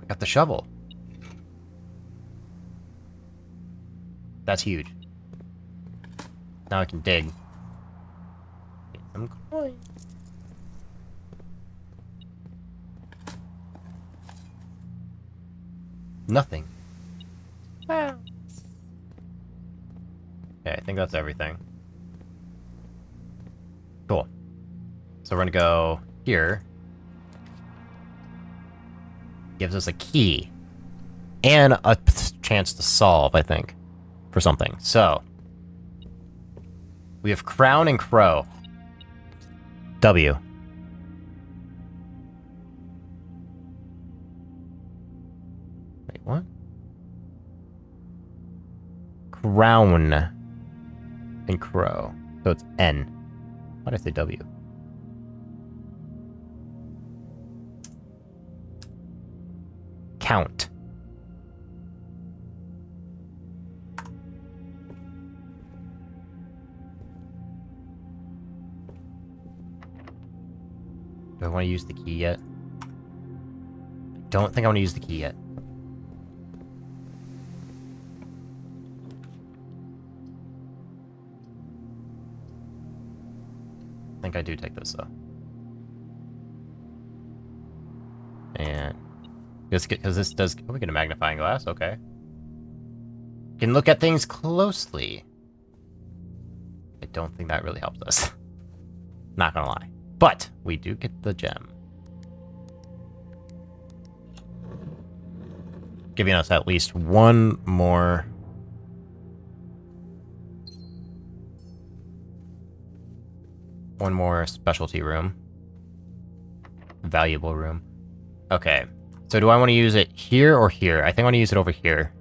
I got the shovel. That's huge. Now I can dig. Get some coins. Nothing. Wow. Okay, I think that's everything. Cool. So we're gonna go here. Gives us a key. And a chance to solve, I think. For something. So. We have Crown and Crow. W. Wait, what? Crown and Crow. So it's N. Why did I say W? Count. Do I want to use the key yet? I don't think I want to use the key yet. I think I do take this though. And because this does... Oh, we get a magnifying glass, okay. Can look at things closely. I don't think that really helps us. Not gonna lie. But we do get the gem. Giving us at least 1 more... One more specialty room. Valuable room. Okay. So do I want to use it here or here? I think I want to use it over here.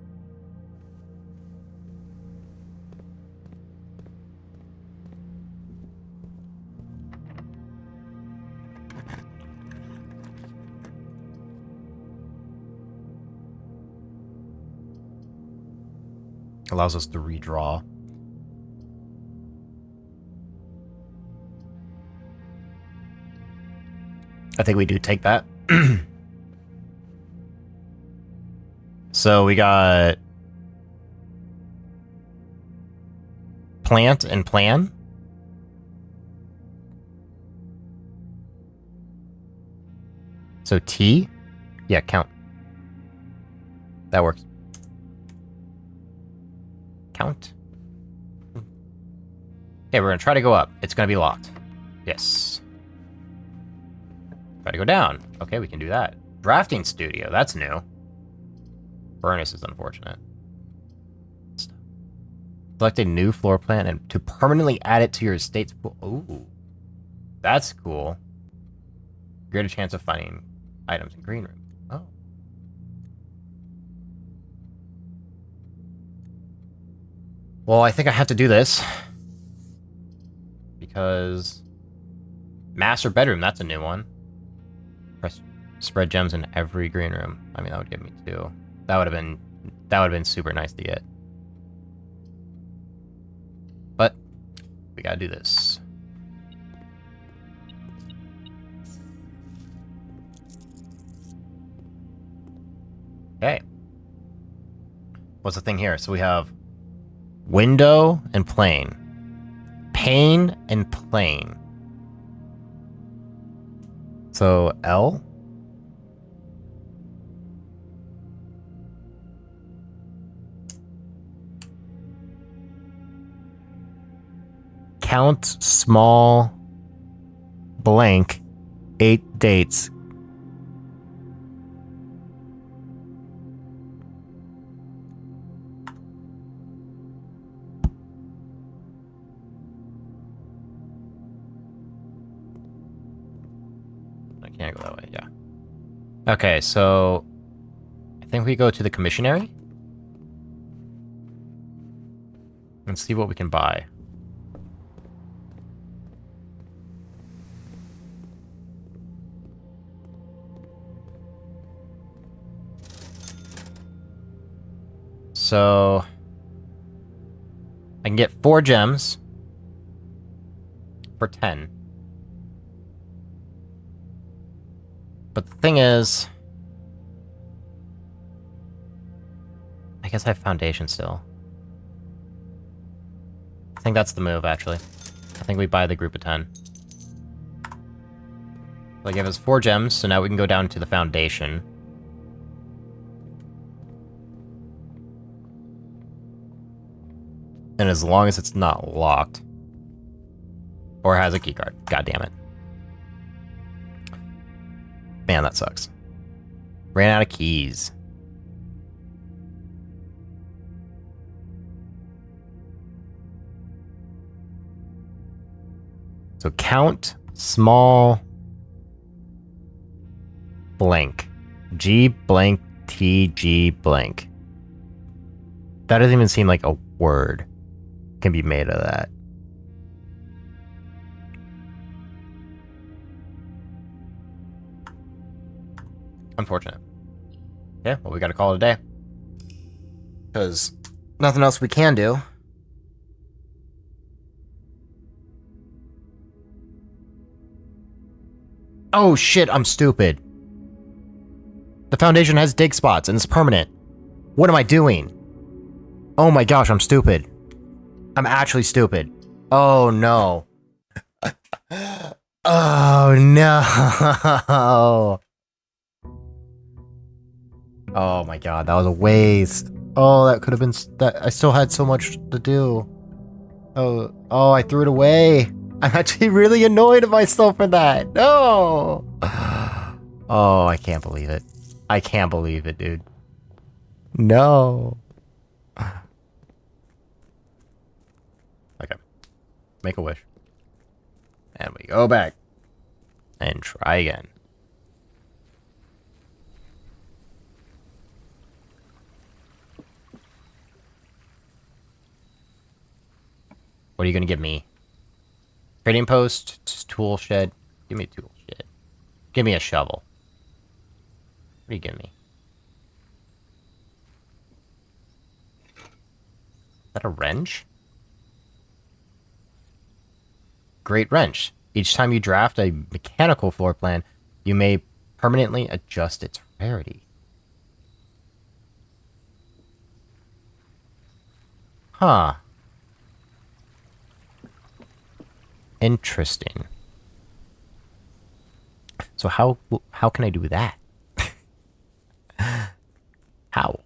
Allows us to redraw. I think we do take that. So we got plant and plan. So T? Yeah, count. That works. Count. Okay, we're gonna try to go up. It's gonna be locked. Yes. Try to go down. Okay, we can do that. Drafting studio, that's new. Furnace is unfortunate. Select a new floor plan and to permanently add it to your estate's pool. Ooh. That's cool. Greater chance of finding items in green room. Oh. Well, I think I have to do this. Because... Master bedroom, that's a new one. Press spread gems in every green room. I mean, that would give me 2. That would have been super nice to get. But we gotta do this. Okay. What's the thing here? So we have window and plane. Pane and plane. So L. Count small blank 8 dates. I can't go that way, yeah. Okay, so I think we go to the commissionary and see what we can buy. So I can get 4 gems for 10. But the thing is, I guess I have foundation still. I think that's the move, actually. I think we buy the group of 10. They gave us 4 gems, so now we can go down to the foundation. And as long as it's not locked. Or has a keycard. God damn it. Man, that sucks. Ran out of keys. So count small blank. G blank T G blank. That doesn't even seem like a word can be made of that. Unfortunate. Yeah, well, we gotta call it a day. Because nothing else we can do. Oh shit, I'm stupid. The foundation has dig spots and it's permanent. What am I doing? Oh my gosh, I'm stupid. I'm actually stupid. Oh no. Oh no. Oh my god, that was a waste. Oh, that could have been... that. I still had so much to do. Oh, I threw it away. I'm actually really annoyed at myself for that. No. Oh, I can't believe it. I can't believe it, dude. No. Okay. Make a wish. And we go back. And try again. What are you gonna give me? Trading post, tool shed. Give me a tool shed. Give me a shovel. What are you giving me? Is that a wrench? Great wrench. Each time you draft a mechanical floor plan, you may permanently adjust its rarity. Huh. Interesting. So how can I do that? How?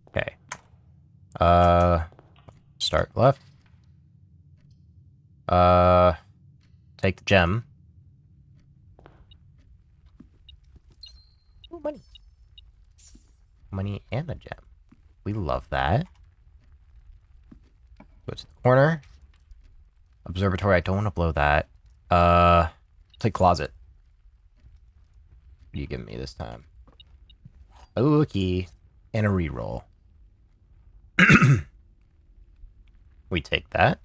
Okay. Start left. Take the gem. Money and a gem. We love that. Go to the corner. Observatory, I don't want to blow that. Take closet. What are you giving me this time? Oh, a key. And a reroll. We take that.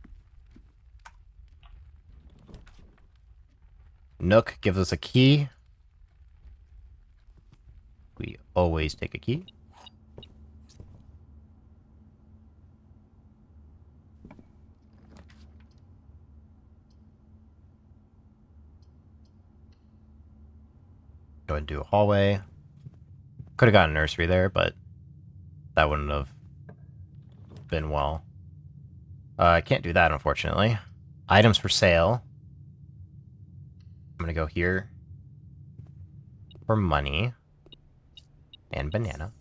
Nook gives us a key. We always take a key. Go ahead and do a hallway. Could have gotten a nursery there, but that wouldn't have been well. I can't do that, unfortunately. Items for sale. I'm gonna go here for money and banana.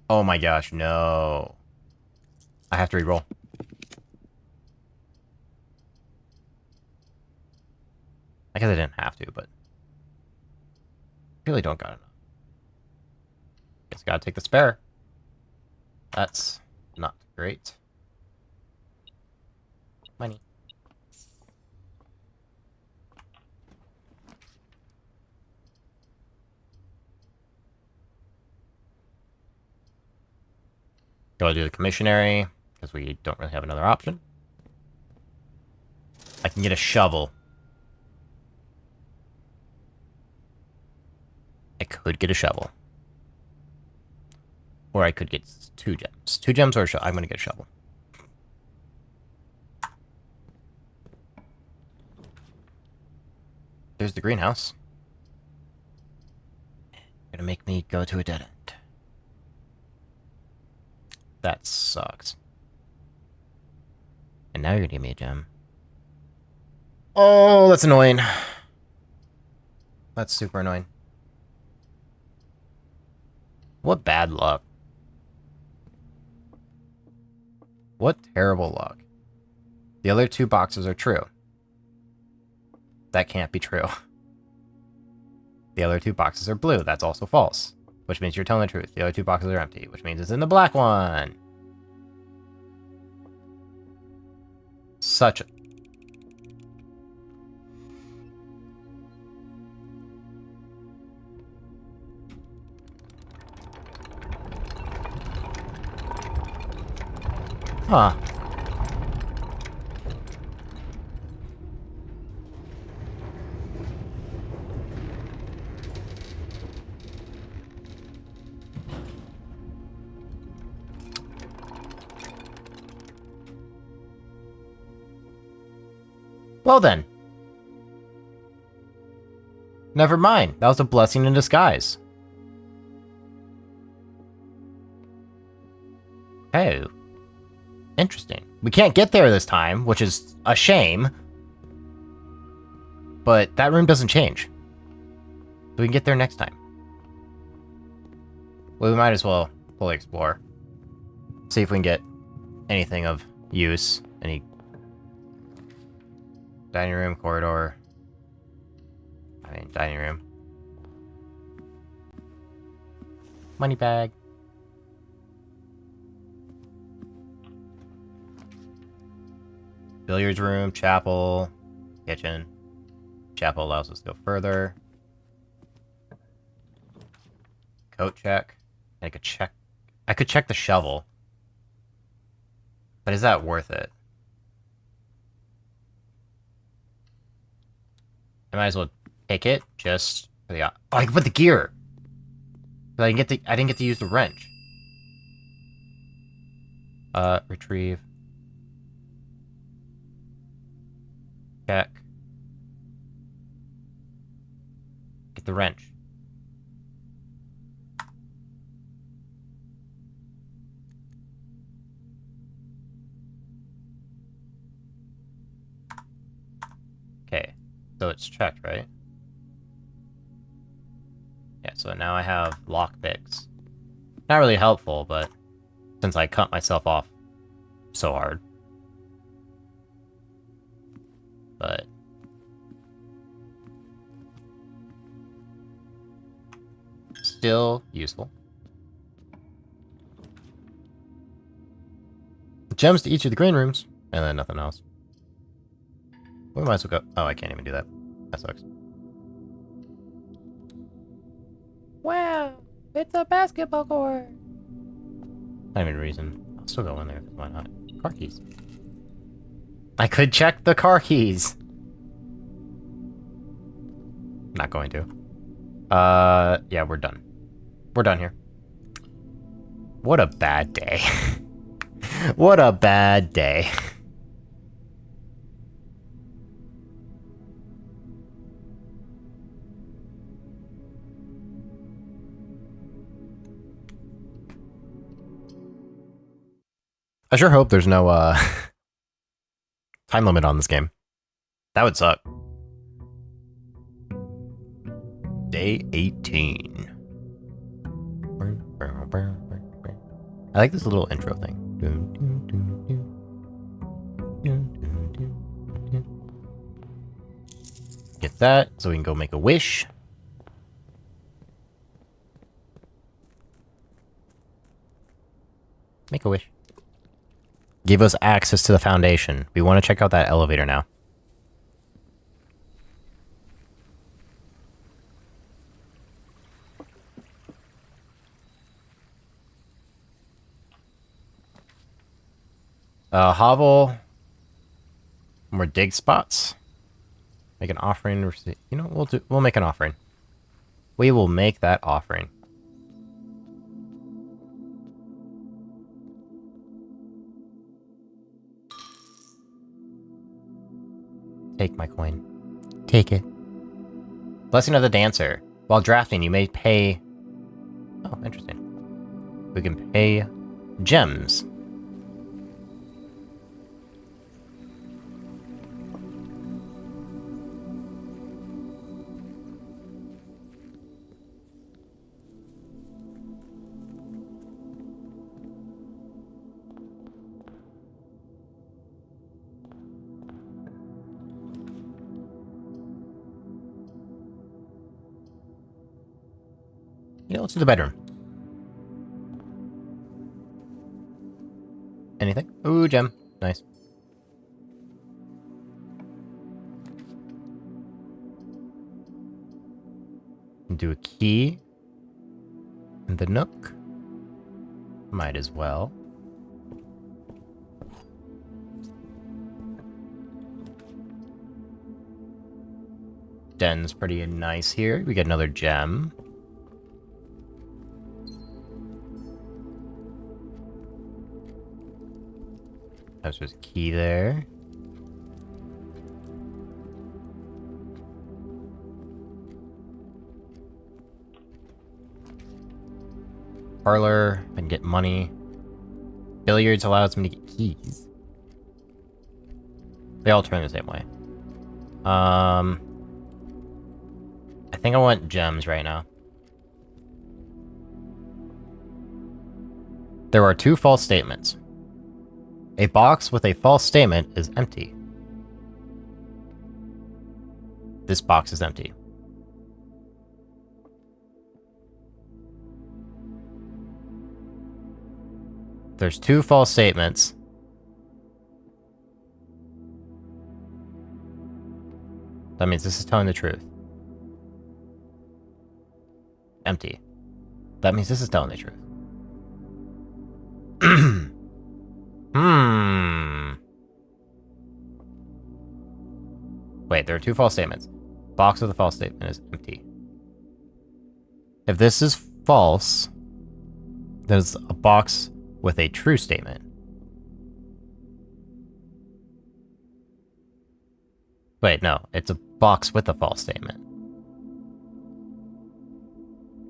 Oh my gosh, no. I have to reroll. I guess I didn't have to, but really don't got enough. Guess gotta take the spare. That's not great. Money. Go do the commissionary, because we don't really have another option. I can get a shovel. I could get a shovel. Or I could get 2 gems. 2 gems or a shovel. I'm going to get a shovel. There's the greenhouse. Gonna make me go to a dead end. That sucks. And now you're gonna give me a gem. Oh, that's annoying. That's super annoying. What bad luck. What terrible luck. The other 2 boxes are true. That can't be true. The other 2 boxes are blue. That's also false. Which means you're telling the truth. The other 2 boxes are empty. Which means it's in the black one. Such a... Huh. Well then. Never mind. That was a blessing in disguise. Oh. Interesting. We can't get there this time, which is a shame. But that room doesn't change. So we can get there next time. Well, we might as well fully explore. See if we can get anything of use. Any dining room, corridor. I mean, dining room. Money bag. Billiards room, chapel, kitchen. Chapel allows us to go further. Coat check. I could check the shovel. But is that worth it? I might as well take it just for the... Oh, I can put the gear. But I didn't get to use the wrench. Retrieve. Check. Get the wrench. Okay. So it's checked, right? Yeah, so now I have lockpicks. Not really helpful, but since I cut myself off so hard. But Still useful. Gems to each of the green rooms, and then nothing else. We might as well go. Oh, I can't even do that. That sucks. Wow, it's a basketball court. Not even a reason. I'll still go in there. Why not? Car keys. I could check the car keys. Not going to. Yeah, we're done. We're done here. What a bad day. What a bad day. I sure hope there's no, time limit on this game. That would suck. Day 18. I like this little intro thing. Get that, so we can go make a wish. Make a wish. Give us access to the foundation. We want to check out that elevator now. Hovel. More dig spots. Make an offering. You know, we'll make an offering. We will make that offering. Take my coin. Take it. Blessing of the Dancer. While drafting, you may pay... Oh, interesting. We can pay gems. You know, let's do the bedroom. Anything? Ooh, gem. Nice. Do a key. In the nook. Might as well. Den's pretty nice here. We get another gem. That's just a key there. Parlor, I can get money. Billiards allows me to get keys. They all turn the same way. I think I want gems right now. There are 2 false statements. A box with a false statement is empty. This box is empty. There's 2 false statements. That means this is telling the truth. Empty. That means this is telling the truth. Wait, there are 2 false statements. Box with a false statement is empty. If this is false, there's a box with a true statement. Wait, no, it's a box with a false statement.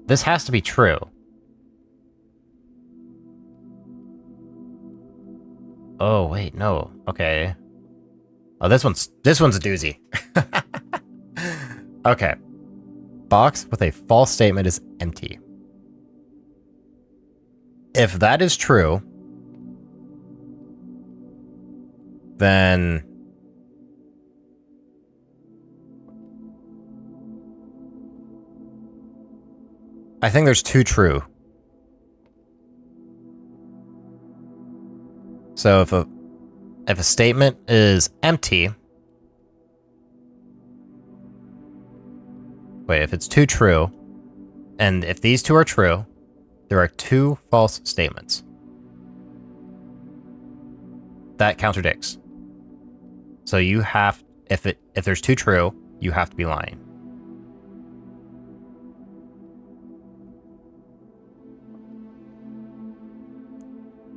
This has to be true. Oh, wait, no. Okay. Oh, this one's a doozy. Okay. Box with a false statement is empty. If that is true, then I think there's two true. So if a statement is empty, wait, if it's two true, and if these two are true, there are two false statements. That contradicts. So you have, if there's two true, you have to be lying.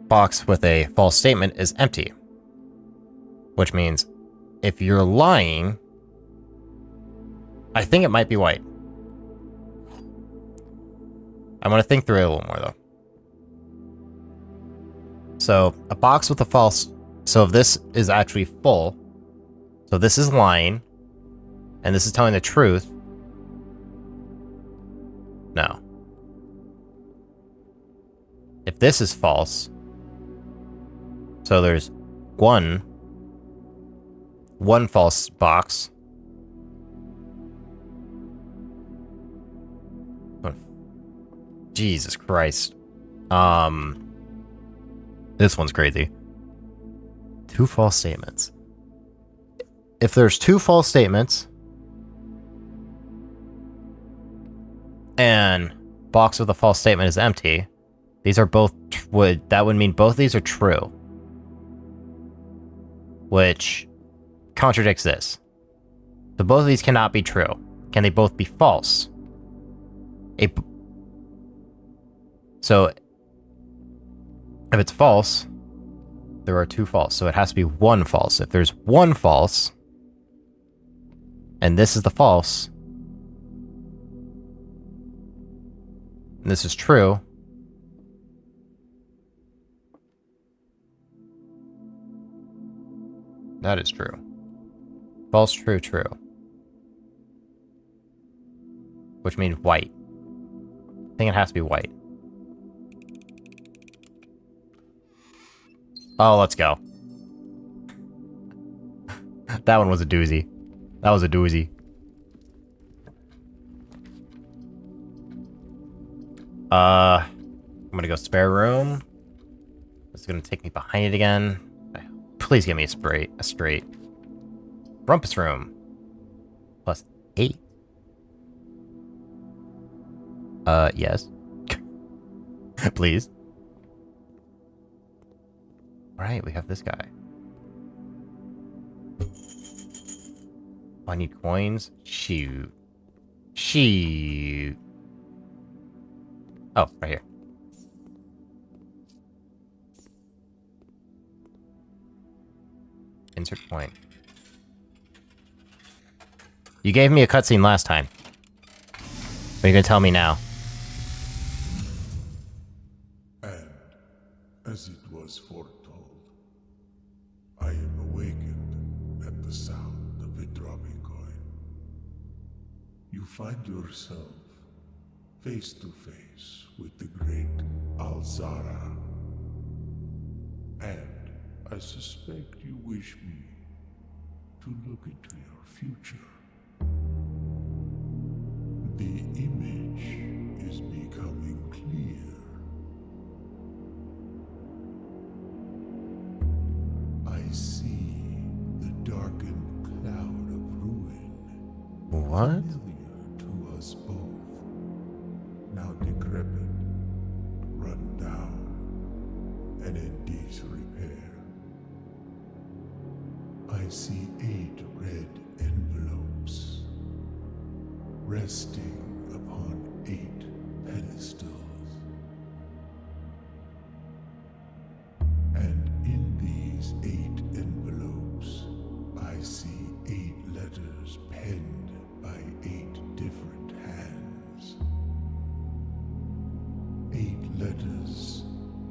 Box with a false statement is empty. Which means if you're lying, I think it might be white. I want to think through it a little more though. So a box with a false, so if this is actually full, so this is lying, and this is telling the truth, no. If this is false, so there's one false box. Jesus Christ. This one's crazy. Two false statements. If there's two false statements and box with a false statement is empty, these are both that would mean both of these are true. Which contradicts this. So both of these cannot be true. Can they both be false? So if it's false, there are two false. So it has to be one false. If there's one false, and this is the false, and this is true, that is true. False, true, true. Which means white. I think it has to be white. Oh, let's go. That one was a doozy. That was a doozy. I'm gonna go spare room. It's gonna take me behind it again. Please give me a straight. Rumpus room. Plus 8. Yes. Please. Alright, we have this guy. Oh, I need coins? Shoot. Oh, right here. Insert point. You gave me a cutscene last time. What are you gonna tell me now? And, as it was foretold, I am awakened at the sound of a dropping coin. You find yourself face to face with the great Alzara. And I suspect you wish me to look into your future. The image is becoming clear. I see the darkened cloud of ruin. What? Familiar to us both. Now decrepit, run down, and in disrepair. I see 8 red envelopes resting upon 8 pedestals. And in these 8 envelopes, I see 8 letters penned by 8 different hands. 8 letters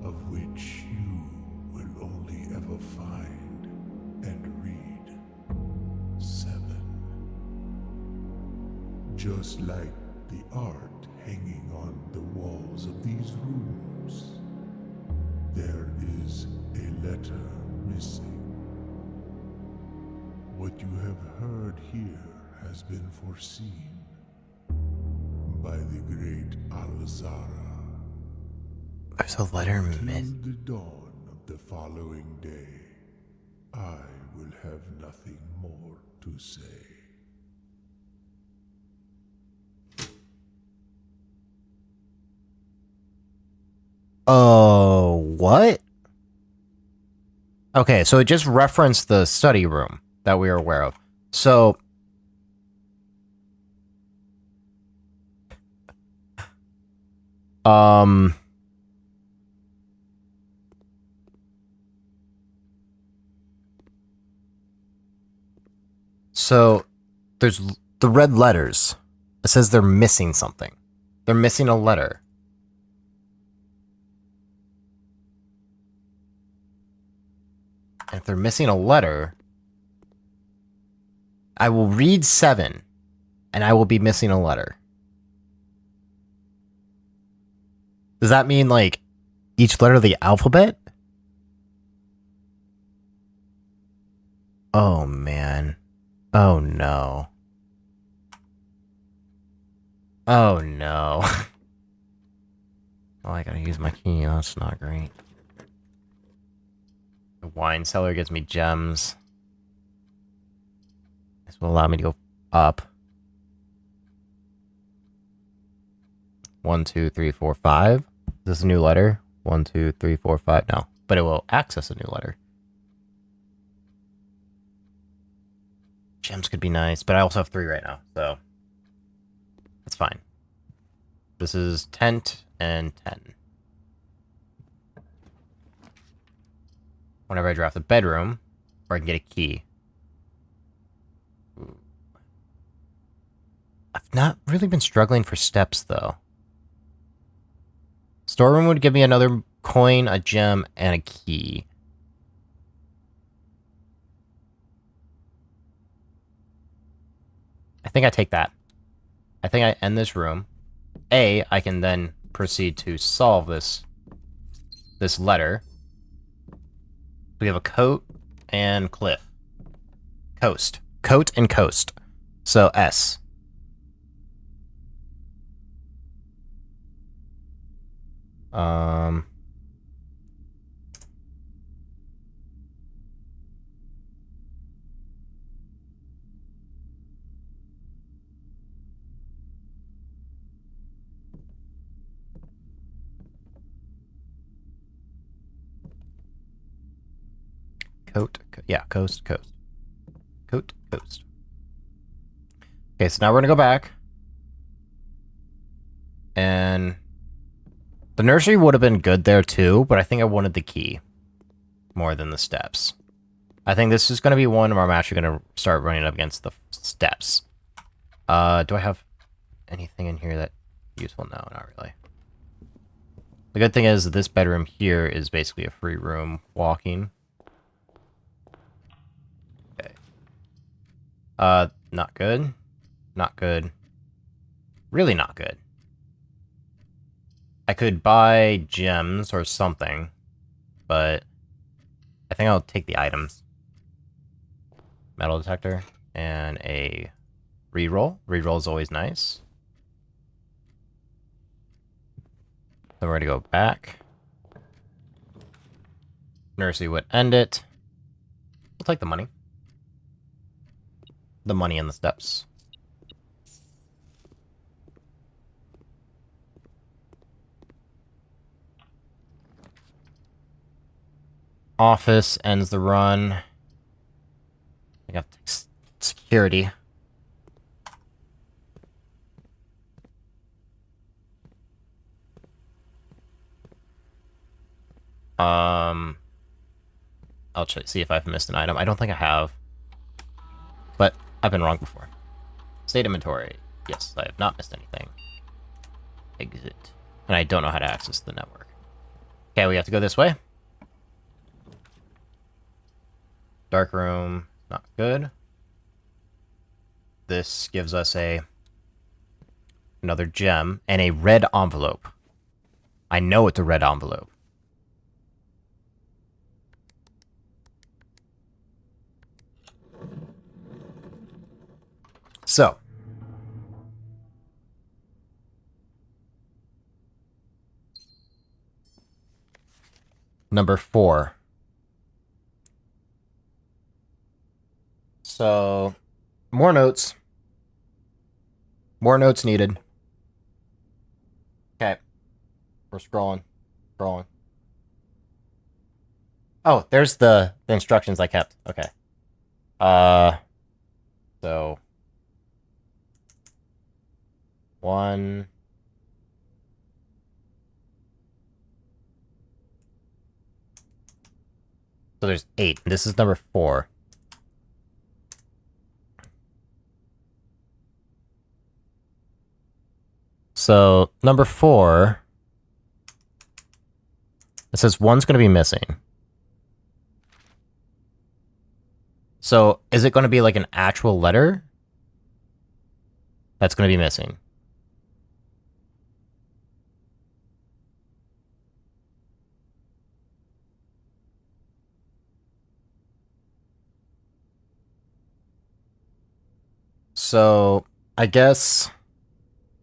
of which you will only ever find and read 7. Just like the art hanging on the walls of these rooms, there is a letter missing. What you have heard here has been foreseen by the great Alzara. There's a letter Till missing. the dawn of the following day, I will have nothing more to say. Oh, what? Okay, so it just referenced the study room that we were aware of. So... So, there's the red letters. It says they're missing something. They're missing a letter. And if they're missing a letter, I will read 7, and I will be missing a letter. Does that mean, like, each letter of the alphabet? Oh, man. Oh, no. Oh, no. Oh, I gotta use my key. That's not great. The wine cellar gives me gems. This will allow me to go up. 1, 2, 3, 4, 5. Is this a new letter? 1, 2, 3, 4, 5. No, but it will access a new letter. Gems could be nice, but I also have 3 right now, so that's fine. This is tent and 10. Whenever I draft a bedroom, or I can get a key. Ooh. I've not really been struggling for steps, though. Storeroom would give me another coin, a gem, and a key. I think I take that. I think I end this room. I can then proceed to solve this letter. We have a coat and cliff. Coast. Coat and coast. So S. Coat. Yeah, coast, coast. Coat, coast. Okay, so now we're gonna go back. And the nursery would have been good there too, but I think I wanted the key more than the steps. I think this is going to be one where I'm actually going to start running up against the steps. Do I have anything in here that useful? No, not really. The good thing is that this bedroom here is basically a free room walking. Okay. Not good. Not good. Really not good. I could buy gems or something, but I think I'll take the items. Metal detector and a reroll. Reroll is always nice. Then we're gonna go back. Nursery would end it. We'll take the money. The money and the steps. Office ends the run. I got security. I'll see if I've missed an item. I don't think I have. But I've been wrong before. State inventory. Yes, I have not missed anything. Exit. And I don't know how to access the network. Okay, we have to go this way. Dark room. Not good. This gives us another gem and a red envelope. I know it's a red envelope. So, Number 4. So, more notes. More notes needed. Okay. We're scrolling. Scrolling. Oh, there's the instructions I kept. Okay. So 1. So there's 8. This is number 4. So number 4, it says 1's going to be missing. So is it going to be like an actual letter that's going to be missing? So I guess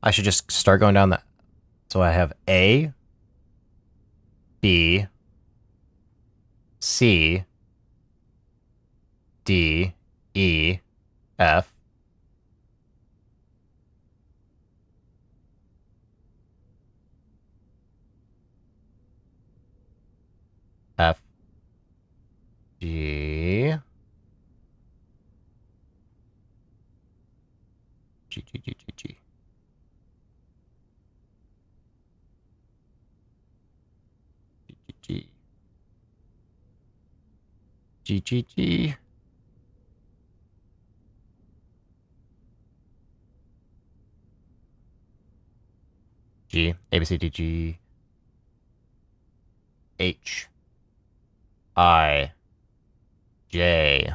I should just start going down that. So I have A, B, C, D, E, F, F, G, G, G, G, G, G. G, G, G, G. G, A, B, C, D, G, H, I, J,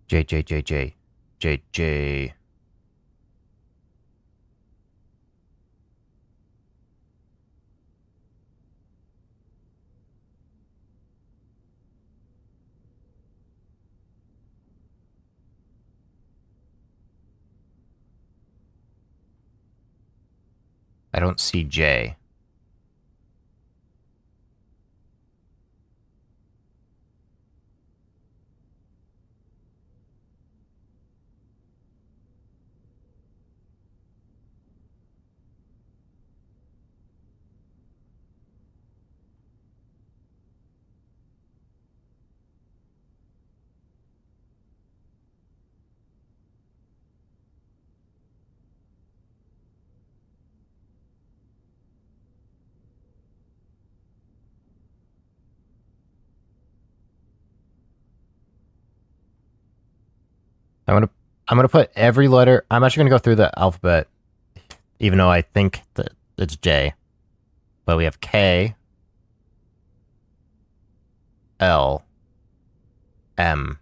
J, J, J, J, J, J. I don't see J. I'm gonna put every letter. I'm actually gonna go through the alphabet, even though I think that it's J. But we have K, L, M,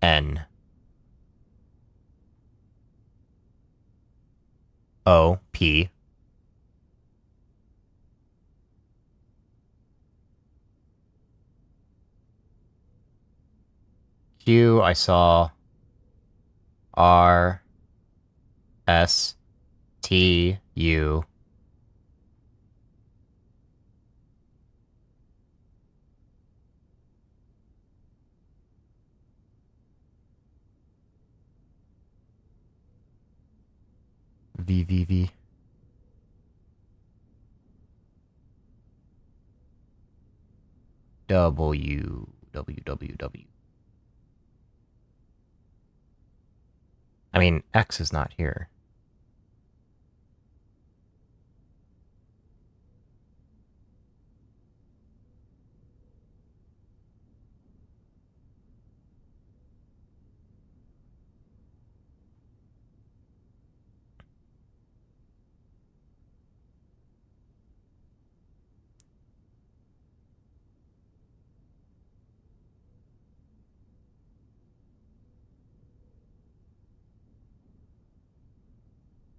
N, O, P, Q. I saw R, S, T, U, V, V, V, W, W, W, W. I mean, X is not here.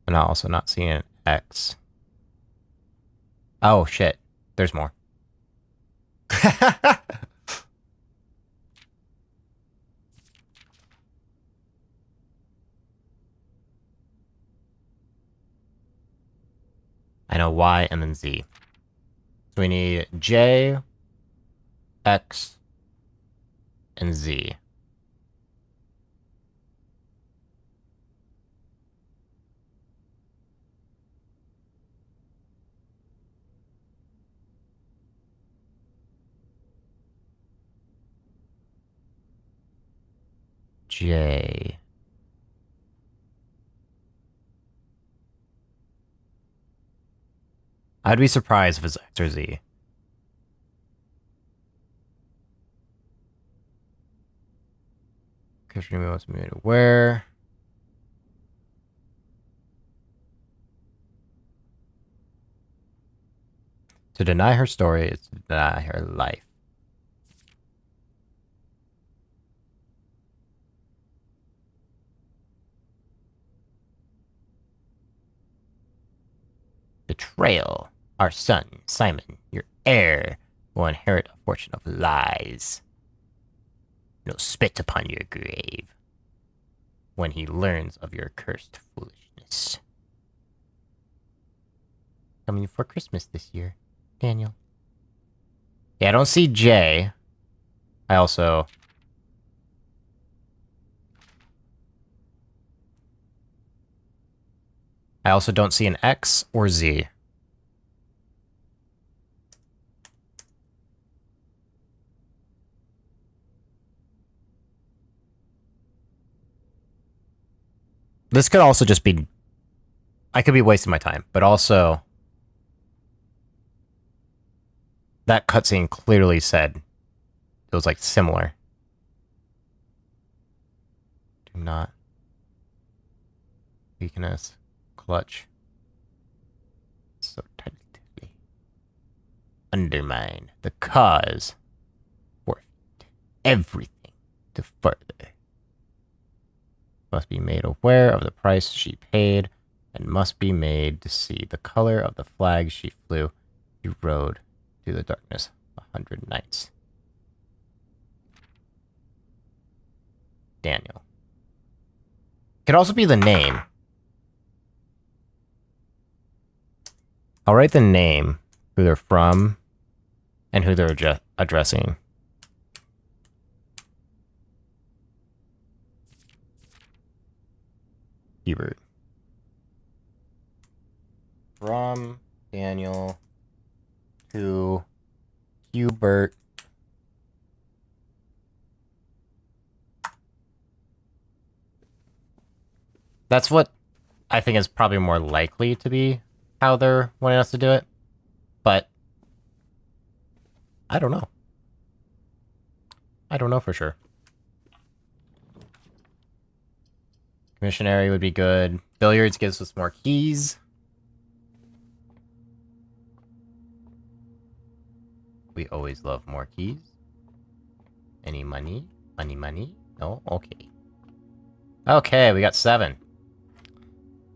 And I'm also not seeing an X. Oh, shit. There's more. know Y and then Z. So we need J, X, and Z. J. I'd be surprised if it's X or Z. Christian wants me to where? To deny her story is to deny her life. Betrayal. Our son, Simon, your heir, will inherit a fortune of lies. He'll spit upon your grave when he learns of your cursed foolishness. Coming for Christmas this year, Daniel. Yeah, I don't see J. I also don't see an X or Z. This could also just be... I could be wasting my time, but also... That cutscene clearly said it was, like, similar. Do not... Weakness. Clutch. So tightly. Undermine the cause. Forfeit everything to further. Must be made aware of the price she paid, and must be made to see the color of the flag she flew. She rode through the darkness 100 nights. Daniel. Could also be the name. I'll write the name, who they're from, and who they're addressing. Hubert. From Daniel to Hubert. That's what I think is probably more likely to be how they're wanting us to do it. But I don't know. I don't know for sure. Commissionary would be good. Billiards gives us more keys. We always love more keys. Any money? Money, money? No? Okay. Okay, we got 7.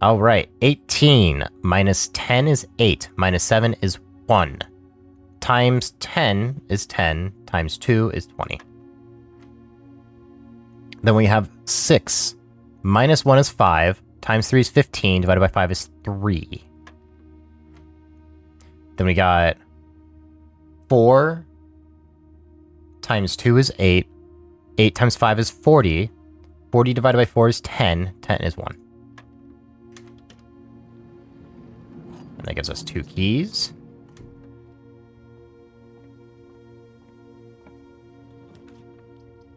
Alright, 18 minus 10 is 8. Minus 7 is 1. Times 10 is 10. Times 2 is 20. Then we have 6. Minus 1 is 5. Times 3 is 15. Divided by 5 is 3. Then we got 4. Times 2 is 8. 8 times 5 is 40. 40 divided by 4 is 10. 10 is 1. And that gives us 2 keys.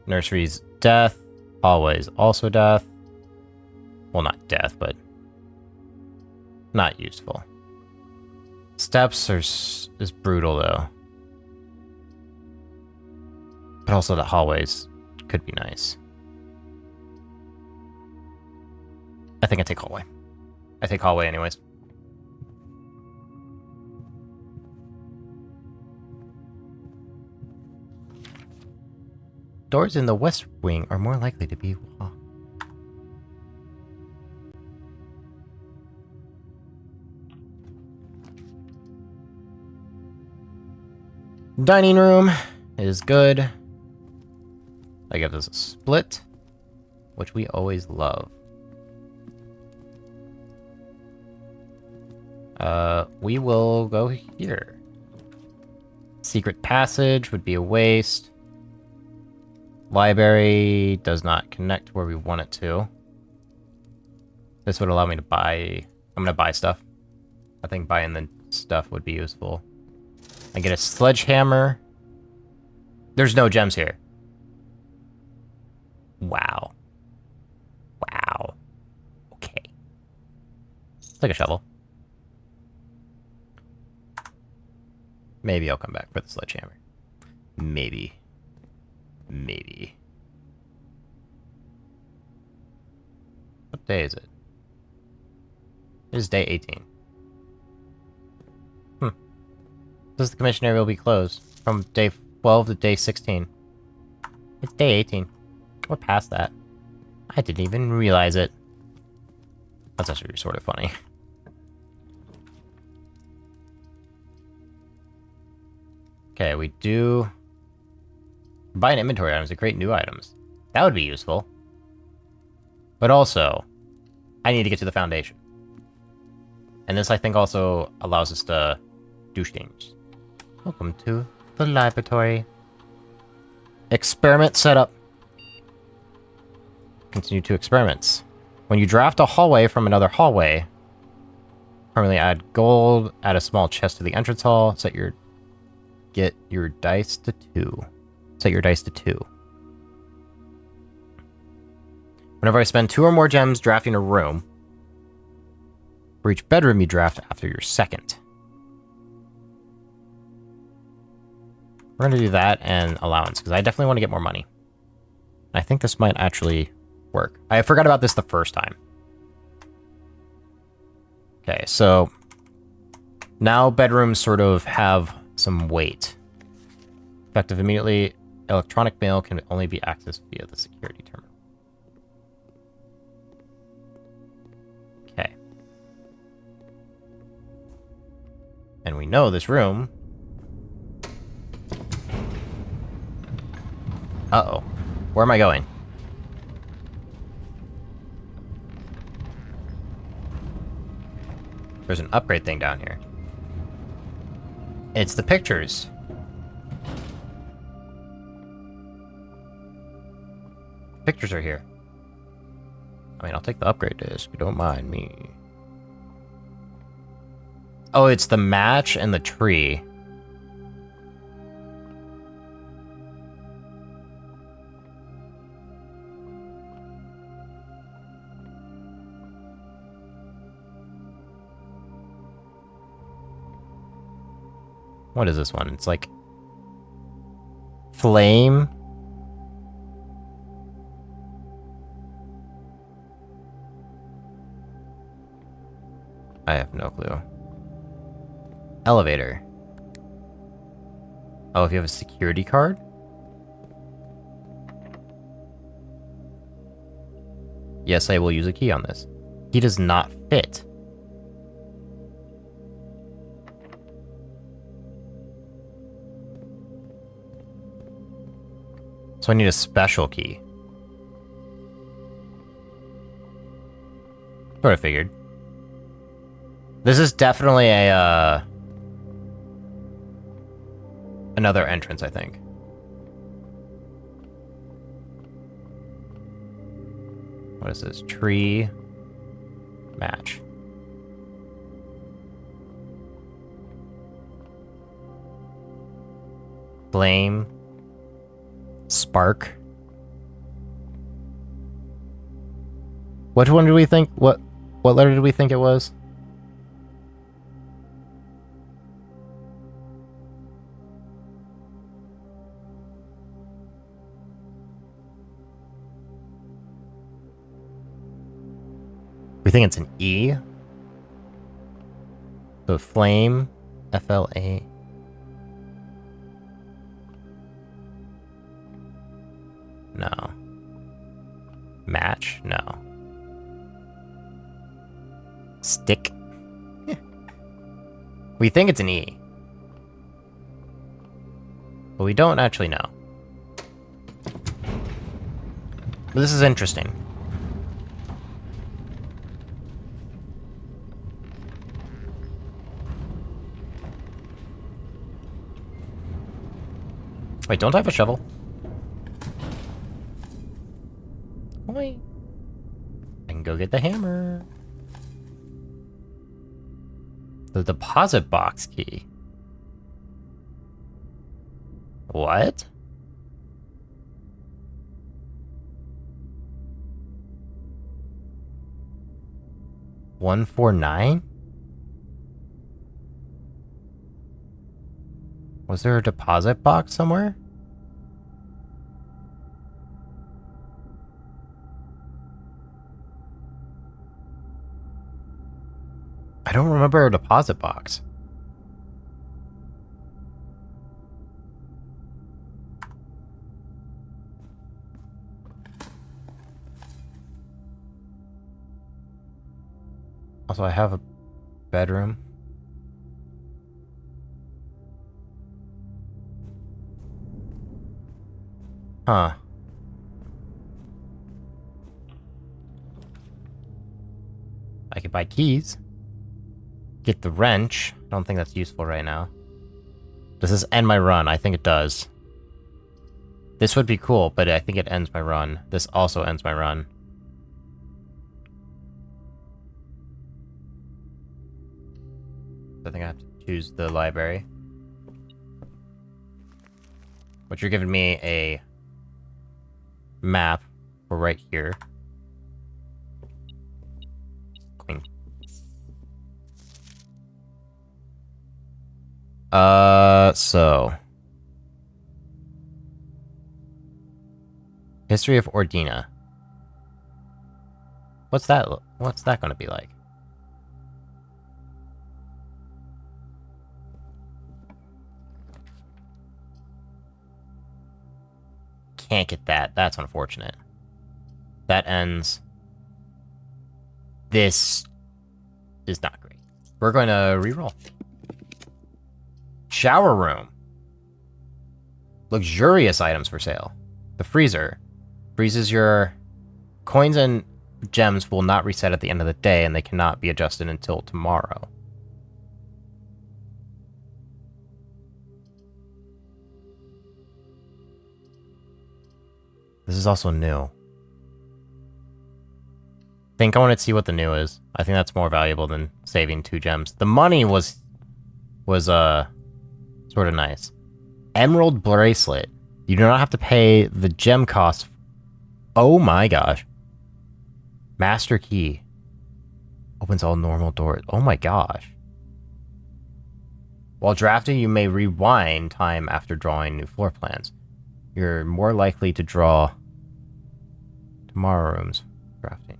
Nursery's death. Hallway's also death. Well, not death, but not useful. Steps is brutal, though. But also the hallways could be nice. I think I take hallway. I take hallway anyways. Doors in the west wing are more likely to be locked. Dining room is good. That gives us a split, which we always love. We will go here. Secret passage would be a waste. Library does not connect where we want it to. This would allow me to buy... I'm gonna buy stuff. I think buying the stuff would be useful. I get a sledgehammer. There's no gems here. Wow. Wow. Okay. Let's take a shovel. Maybe I'll come back for the sledgehammer. Maybe. Maybe. What day is it? It is day 18. Says the commission area will be closed from day 12 to day 16. It's day 18. We're past that. I didn't even realize it. That's actually sort of funny. Okay, we do... Buy an inventory items to create new items. That would be useful. But also, I need to get to the foundation. And this, I think, also allows us to do things. Welcome to the laboratory. Experiment setup. Continue to experiments. When you draft a hallway from another hallway, permanently add gold, add a small chest to the entrance hall, get your dice to 2. Set your dice to 2. Whenever I spend 2 or more gems drafting a room, for each bedroom you draft after your second. We're going to do that and allowance, because I definitely want to get more money. I think this might actually work. I forgot about this the first time. Okay, so now bedrooms sort of have some weight. Effective immediately, electronic mail can only be accessed via the security terminal. Okay. And we know this room... Uh-oh. Where am I going? There's an upgrade thing down here. It's the pictures. Pictures are here. I mean, I'll take the upgrade disc, if you don't mind me. Oh, it's the match and the tree. What is this one? It's like... Flame? I have no clue. Elevator. Oh, if you have a security card? Yes, I will use a key on this. Key does not fit. So I need a special key. Sort of figured. This is definitely a, another entrance, I think. What is this? Tree. Match. Flame. Spark. Which one did we think? What letter did we think it was? We think it's an E. So flame, F-L-A. No. Match? No. Stick? We think it's an E. But we don't actually know. But this is interesting. Wait, don't I have a shovel? Wait. I can go get the hammer. The deposit box key. What? $149? Was there a deposit box somewhere? I don't remember a deposit box. Also, I have a bedroom. Huh. I could buy keys. Get the wrench. I don't think that's useful right now. Does this end my run? I think it does. This would be cool, but I think it ends my run. This also ends my run. I think I have to choose the library. But you're giving me a map for right here. Clean. So. History of Ordina. What's that going to be like? Can't get that. That's unfortunate. That ends. This is not great. We're going to reroll. Shower room. Luxurious items for sale. The freezer. Freezes your coins and gems will not reset at the end of the day, and they cannot be adjusted until tomorrow. This is also new. I think I want to see what the new is. I think that's more valuable than saving 2 gems. The money was sort of nice. Emerald bracelet. You do not have to pay the gem cost. Oh my gosh. Master key. Opens all normal doors. Oh my gosh. While drafting, you may rewind time after drawing new floor plans. You're more likely to draw tomorrow rooms drafting.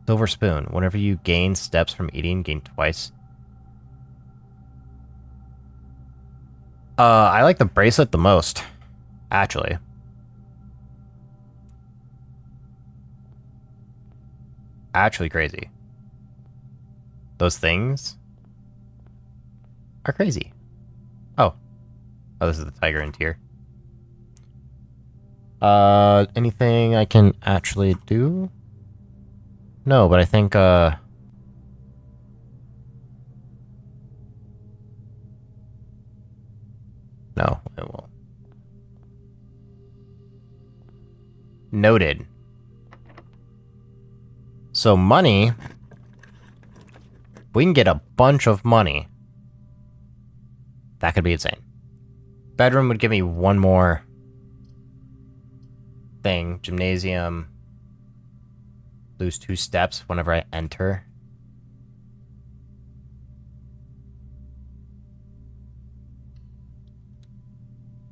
Silver spoon. Whenever you gain steps from eating, gain twice. I like the bracelet the most, actually. Actually crazy. Those things are crazy. Oh. Oh, this is the tiger in tier. Anything I can actually do? No, but I think, no, it won't. Noted. So money, we can get a bunch of money. That could be insane. Bedroom would give me one more thing. Gymnasium. Lose 2 steps whenever I enter.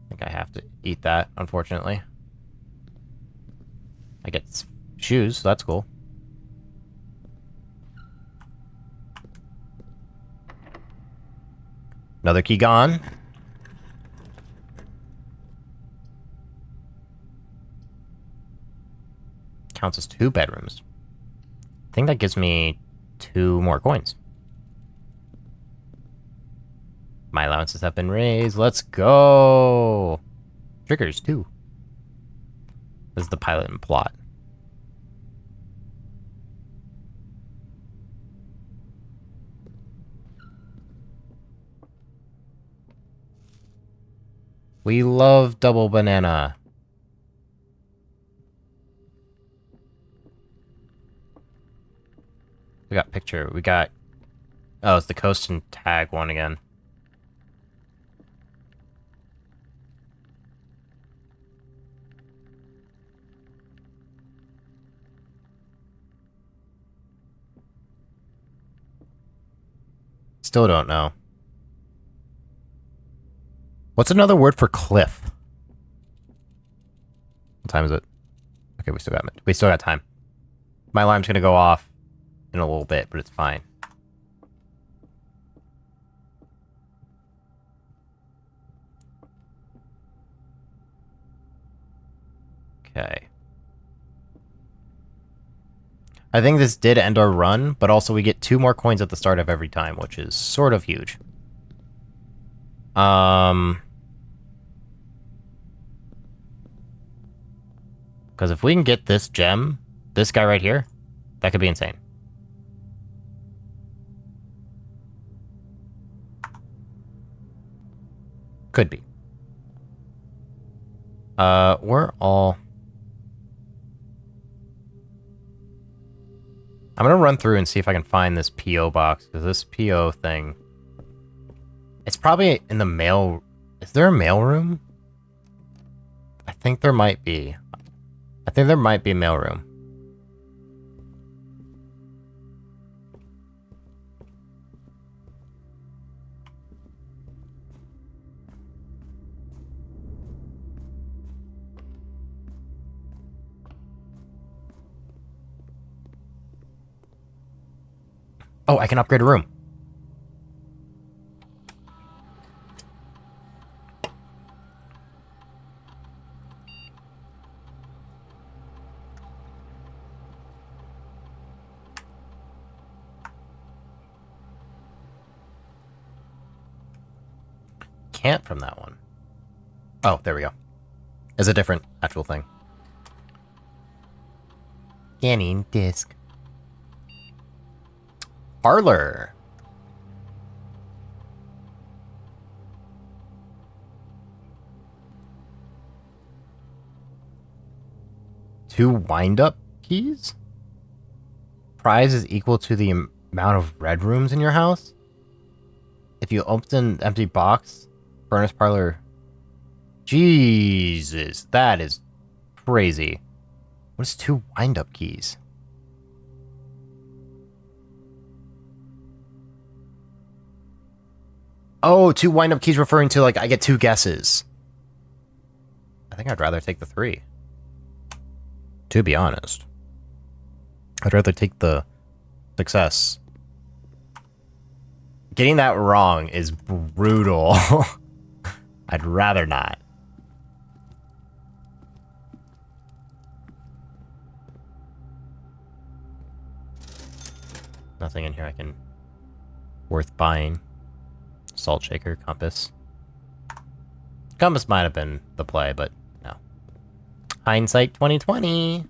I think I have to eat that, unfortunately. I get shoes, so that's cool. Another key gone. Counts as 2 bedrooms. I think that gives me 2 more coins. My allowances have been raised. Let's go. Triggers, too. This is the pilot and plot. We love double banana. We got picture. We got... Oh, it's the coast and tag one again. Still don't know. What's another word for cliff? What time is it? Okay, we still got time. My alarm's gonna go off in a little bit, but it's fine. Okay. I think this did end our run, but also we get 2 more coins at the start of every time, which is sort of huge. Because if we can get this gem, this guy right here, that could be insane. Could be. We're all... I'm gonna run through and see if I can find this PO box, because this PO thing... It's probably in the mail... Is there a mail room? I think there might be. I think there might be a mail room. Oh, I can upgrade a room. Can't from that one. Oh, there we go. It's a different actual thing. Scanning disk. Parlor. Two wind-up keys? Prize is equal to the amount of red rooms in your house? If you open an empty box, furnace parlor... Jesus, that is crazy. What is 2 wind-up keys? Oh, 2 wind-up keys referring to, like, I get 2 guesses. I think I'd rather take the 3. To be honest. I'd rather take the success. Getting that wrong is brutal. I'd rather not. Nothing in here I can... worth buying. Salt shaker, compass. Compass might have been the play, but no. Hindsight 2020.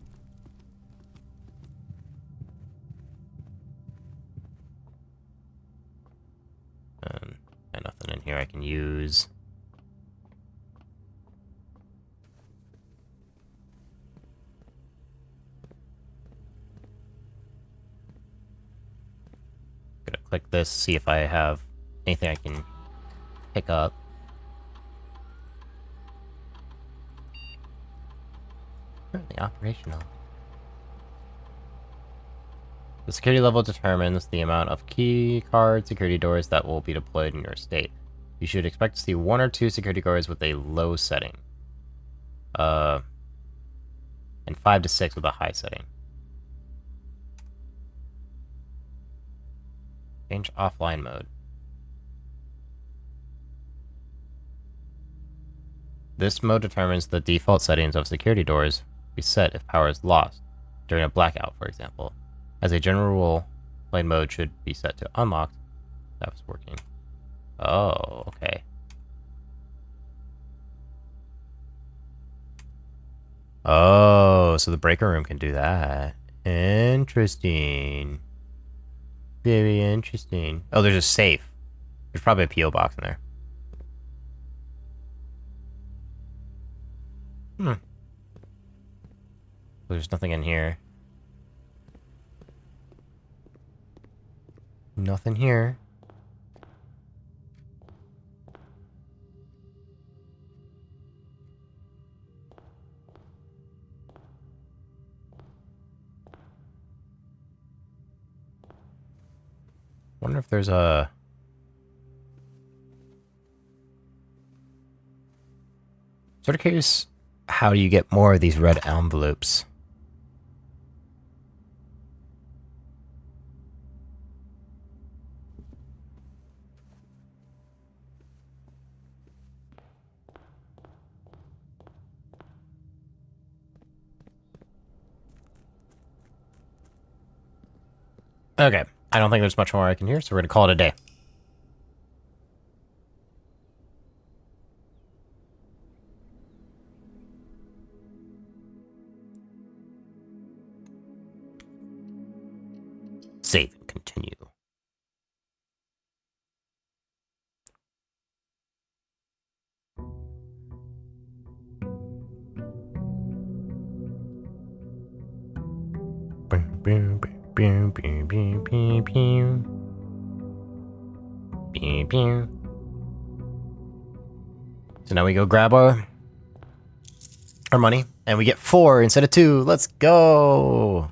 Got nothing in here I can use. Gonna click this, see if I have anything I can pick up. Currently operational. The security level determines the amount of key card security doors that will be deployed in your estate. You should expect to see 1 or 2 security doors with a low setting. And 5 to 6 with a high setting. Change offline mode. This mode determines the default settings of security doors be set if power is lost, during a blackout, for example. As a general rule, plane mode should be set to unlocked. That was working. Oh, okay. Oh, so the breaker room can do that. Interesting. Very interesting. Oh, there's a safe. There's probably a P.O. box in there. Hmm. There's nothing in here. Nothing here. Wonder if there's a... Sort of curious how you get more of these red envelopes. Okay, I don't think there's much more I can hear, so we're gonna call it a day. Save and continue. Boom, boom, boom, boom, boom, boom, boom. Boom, boom. So now we go grab our money, and we get 4 instead of 2. Let's go!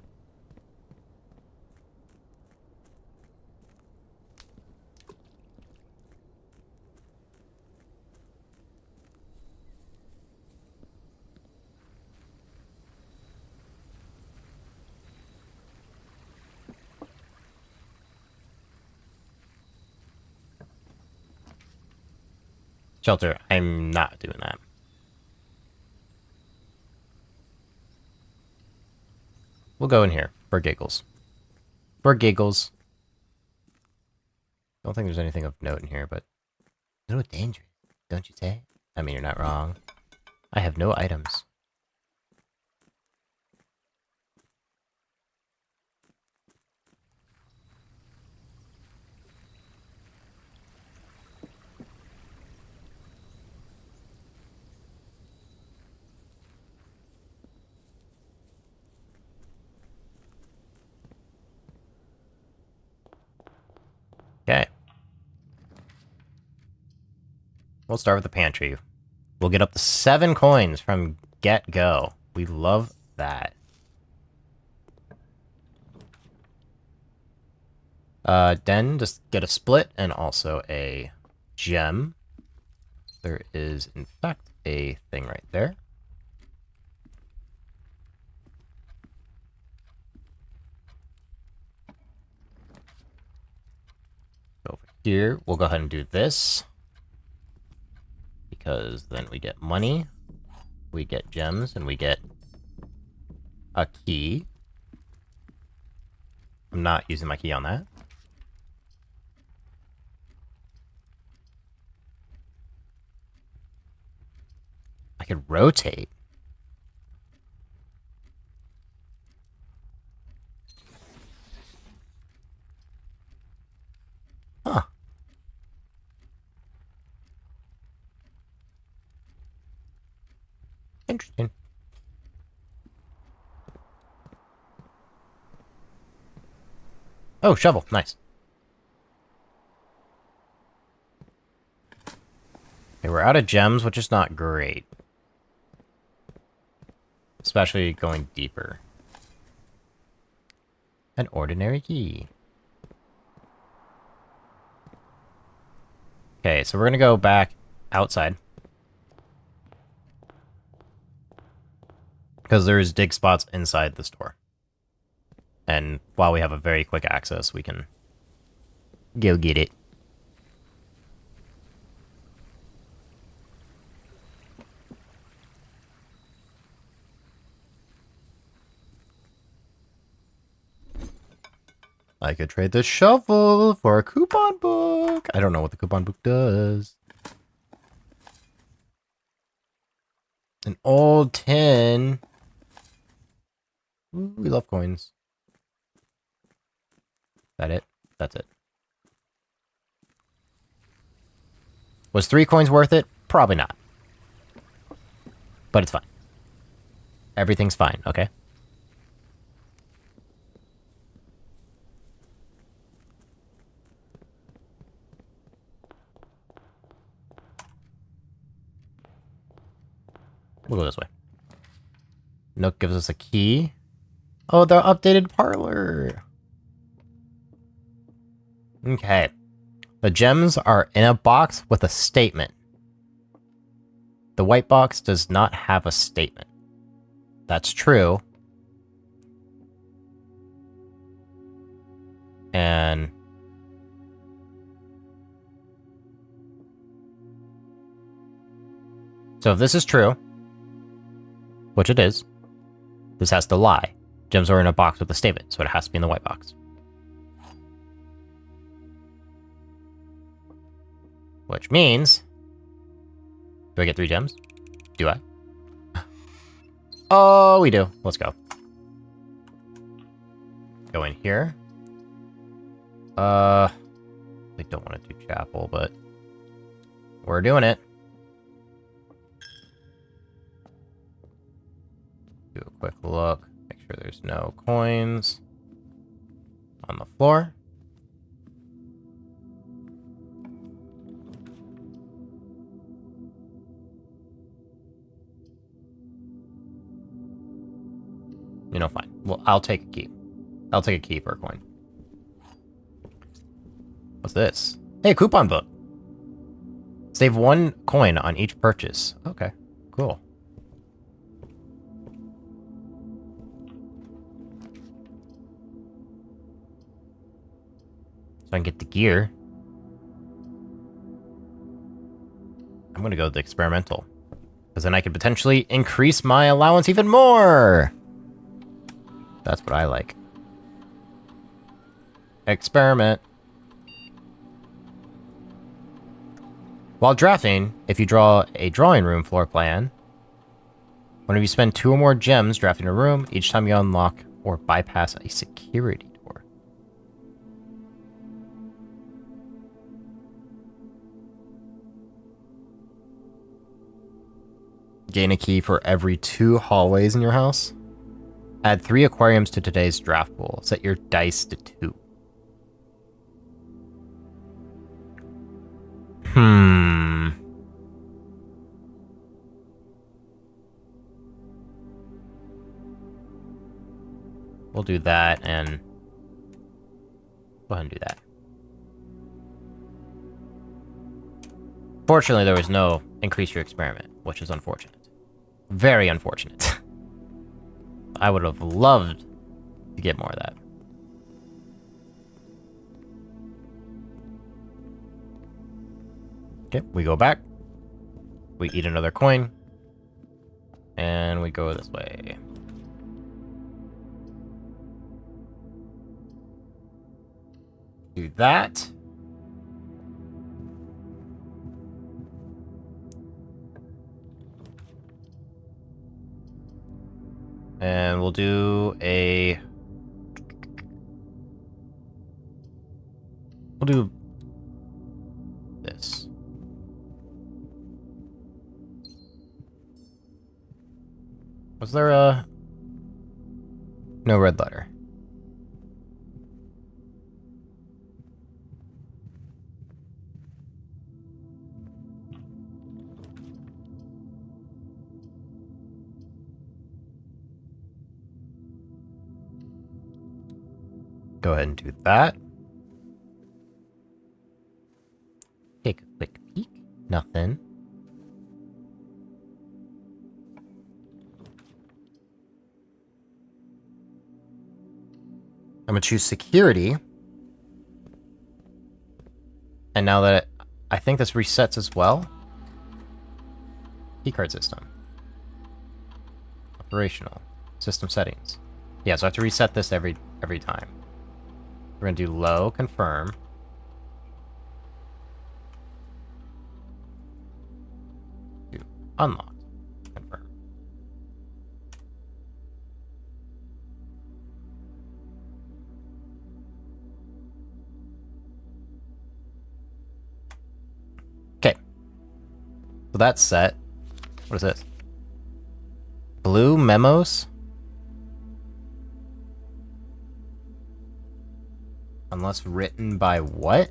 Shelter, I'm not doing that. We'll go in here, for giggles. For giggles. Don't think there's anything of note in here, but... a little dangerous, don't you say? I mean, you're not wrong. I have no items. Okay. We'll start with the pantry. We'll get up to 7 coins from get-go. We love that. Den, just get a split and also a gem. There is, in fact, a thing right there. Over here, we'll go ahead and do this. Because then we get money, we get gems, and we get a key. I'm not using my key on that. I could rotate. Huh. Interesting. Oh, shovel. Nice. Okay, we're out of gems, which is not great. Especially going deeper. An ordinary key. Okay, so we're gonna go back outside. Because there's dig spots inside the store. And while we have a very quick access, we can go get it. I could trade this shovel for a coupon book. I don't know what the coupon book does. An old tin. Ooh, we love coins. That it? That's it. Was 3 coins worth it? Probably not. But it's fine. Everything's fine, okay? We'll go this way. Nook gives us a key. Oh, the updated parlor. Okay. The gems are in a box with a statement. The white box does not have a statement. That's true. And so if this is true, which it is, this has to lie. Gems are in a box with a statement, so it has to be in the white box. Which means... Do I get 3 gems? Do I? Oh, we do. Let's go. Go in here. I don't want to do chapel, but... We're doing it. Do a quick look. Make sure there's no coins on the floor. You know, fine. Well, I'll take a key. I'll take a key for a coin. What's this? Hey, a coupon book. Save 1 coin on each purchase. Okay, cool. So I can get the gear. I'm gonna go with the experimental. Because then I could potentially increase my allowance even more! That's what I like. Experiment. While drafting, if you draw a drawing room floor plan, whenever you spend 2 or more gems drafting a room, each time you unlock or bypass a security door. Gain a key for every 2 hallways in your house. Add 3 aquariums to today's draft pool. Set your dice to 2. We'll do that and... Go ahead and do that. Fortunately, there was no increase your experiment, which is unfortunate. Very unfortunate. I would have loved to get more of that. Okay, we go back. We eat another coin. And we go this way. Do that. And we'll do a... We'll do this. Was there a... No red letter. Go ahead and do that. Take a quick peek. Nothing. I'm gonna choose security. And now that I think this resets as well. Keycard system. Operational. System settings. Yeah, so I have to reset this every time. We're gonna do low, confirm. Do unlocked, confirm. Okay. So that's set. What is this? Blue memos? Unless written by what?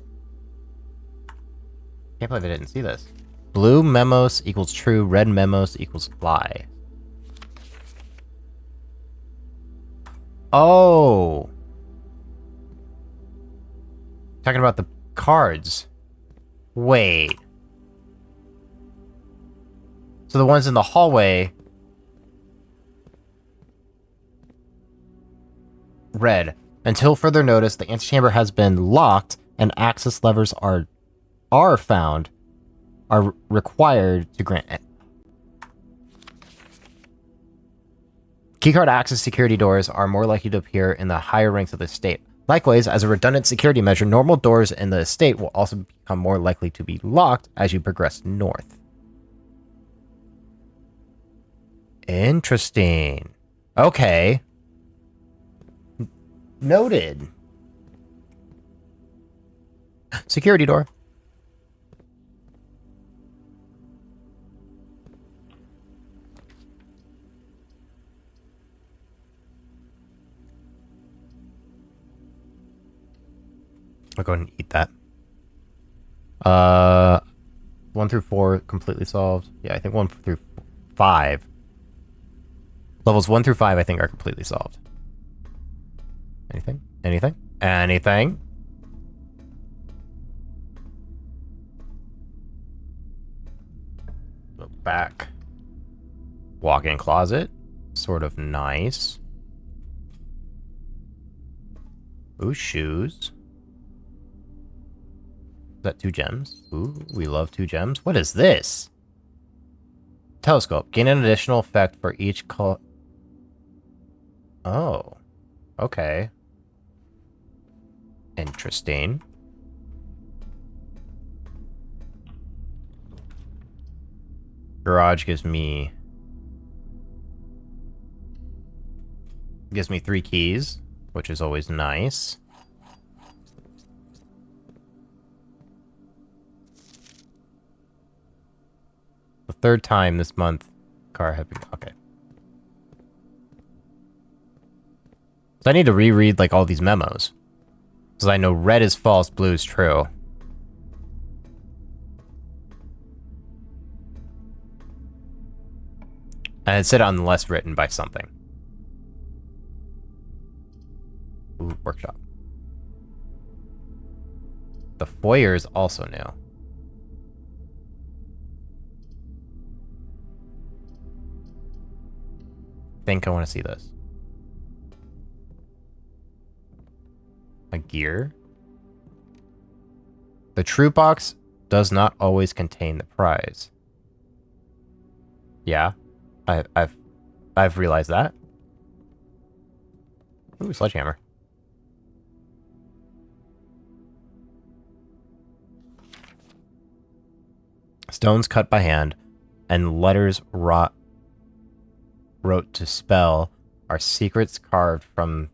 Can't believe I didn't see this. Blue memos equals true, red memos equals lie. Oh! Talking about the cards. Wait. So the ones in the hallway... Red. Until further notice, the antechamber has been locked and access levers are required to grant it. Keycard access security doors are more likely to appear in the higher ranks of the estate. Likewise, as a redundant security measure, normal doors in the estate will also become more likely to be locked as you progress north. Interesting. Okay. Noted. Security door. I'll go ahead and eat that. 1 through 4 completely solved. Yeah, I think 1 through 5. Levels 1 through 5 I think are completely solved. Anything? Anything? Anything? Look back. Walk-in closet. Sort of nice. Ooh, shoes. Is that 2 gems? Ooh, we love 2 gems. What is this? Telescope. Gain an additional effect for each Oh. Okay. Interesting. Garage gives me 3 keys, which is always nice. The 3rd time this month car had been okay. So I need to reread like all these memos. Because I know red is false, blue is true. And it said unless written by something. Ooh, workshop. The foyer is also new. I think I want to see this. A gear. The true box does not always contain the prize. Yeah, I've realized that. Ooh, sledgehammer. Stones cut by hand, and letters wrote to spell are secrets carved from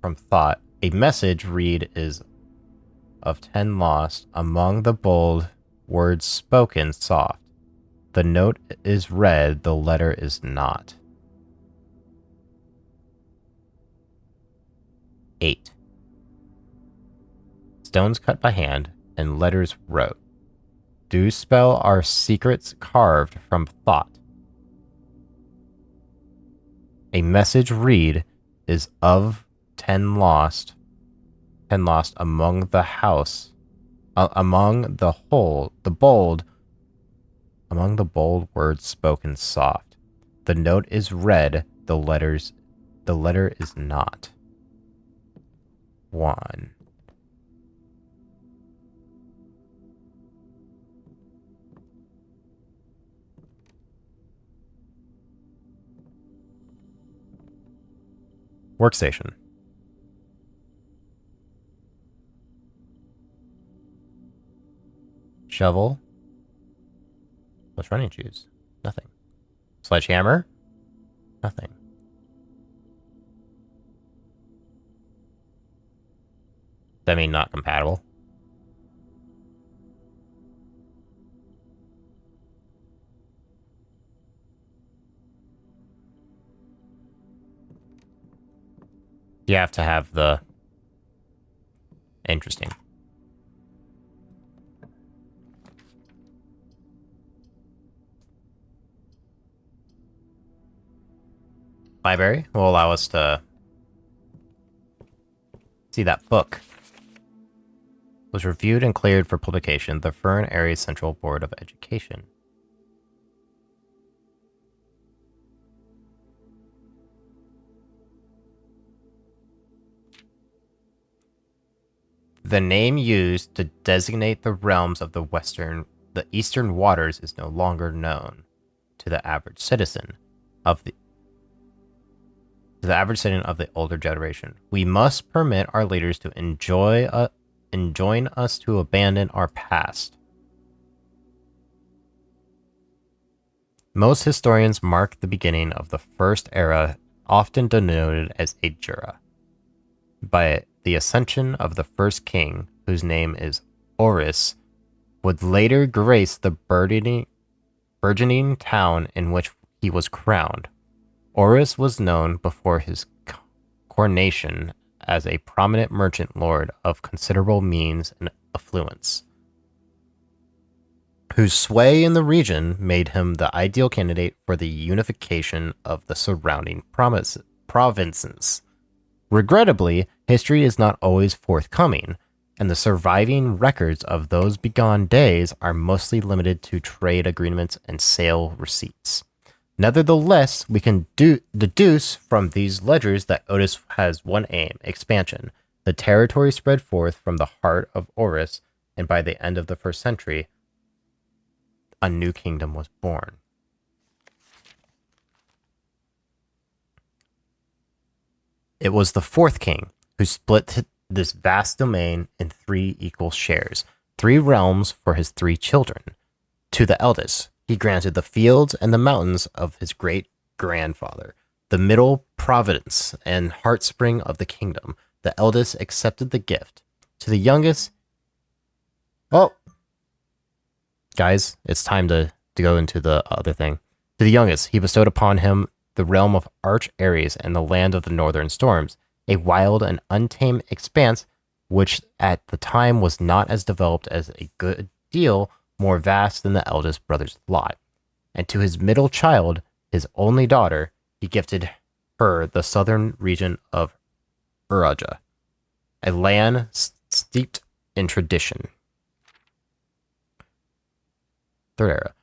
thought. A message read is of 10 lost, among the bold words spoken soft. The note is read, the letter is not. 8. Stones cut by hand, and letters wrote. Do spell are secrets carved from thought. A message read is of 10 lost among the house, among the bold words spoken soft. The note is read, the letter is not. 1. Workstation. Shovel. What's running shoes? Nothing. Sledgehammer? Nothing. Does that mean not compatible? You have to have the... Interesting. Library will allow us to see that book was reviewed and cleared for publication, the Fern Area Central Board of Education. The name used to designate the realms of the eastern waters is no longer known to the average citizen of the older generation. We must permit our leaders to enjoin us to abandon our past. Most historians mark the beginning of the first era, often denoted as Ejura, by the ascension of the first king, whose name is Oris, would later grace the burgeoning town in which he was crowned. Oris was known before his coronation as a prominent merchant lord of considerable means and affluence, whose sway in the region made him the ideal candidate for the unification of the surrounding provinces. Regrettably, history is not always forthcoming, and the surviving records of those bygone days are mostly limited to trade agreements and sale receipts. Nevertheless, we can deduce from these ledgers that Otis has one aim: expansion. The territory spread forth from the heart of Oris, and by the end of the 1st century, a new kingdom was born. It was the 4th king who split this vast domain in 3 equal shares, 3 realms for his 3 children. To the eldest, he granted the fields and the mountains of his great-grandfather, the middle province and heartspring of the kingdom. The eldest accepted the gift. To the youngest... Oh! Guys, it's time to go into the other thing. To the youngest, he bestowed upon him the realm of Arch Ares and the land of the northern storms, a wild and untamed expanse which at the time was not as developed as a good deal more vast than the eldest brother's lot. And to his middle child, his only daughter, he gifted her the southern region of Uraja, a land steeped in tradition. 3rd era.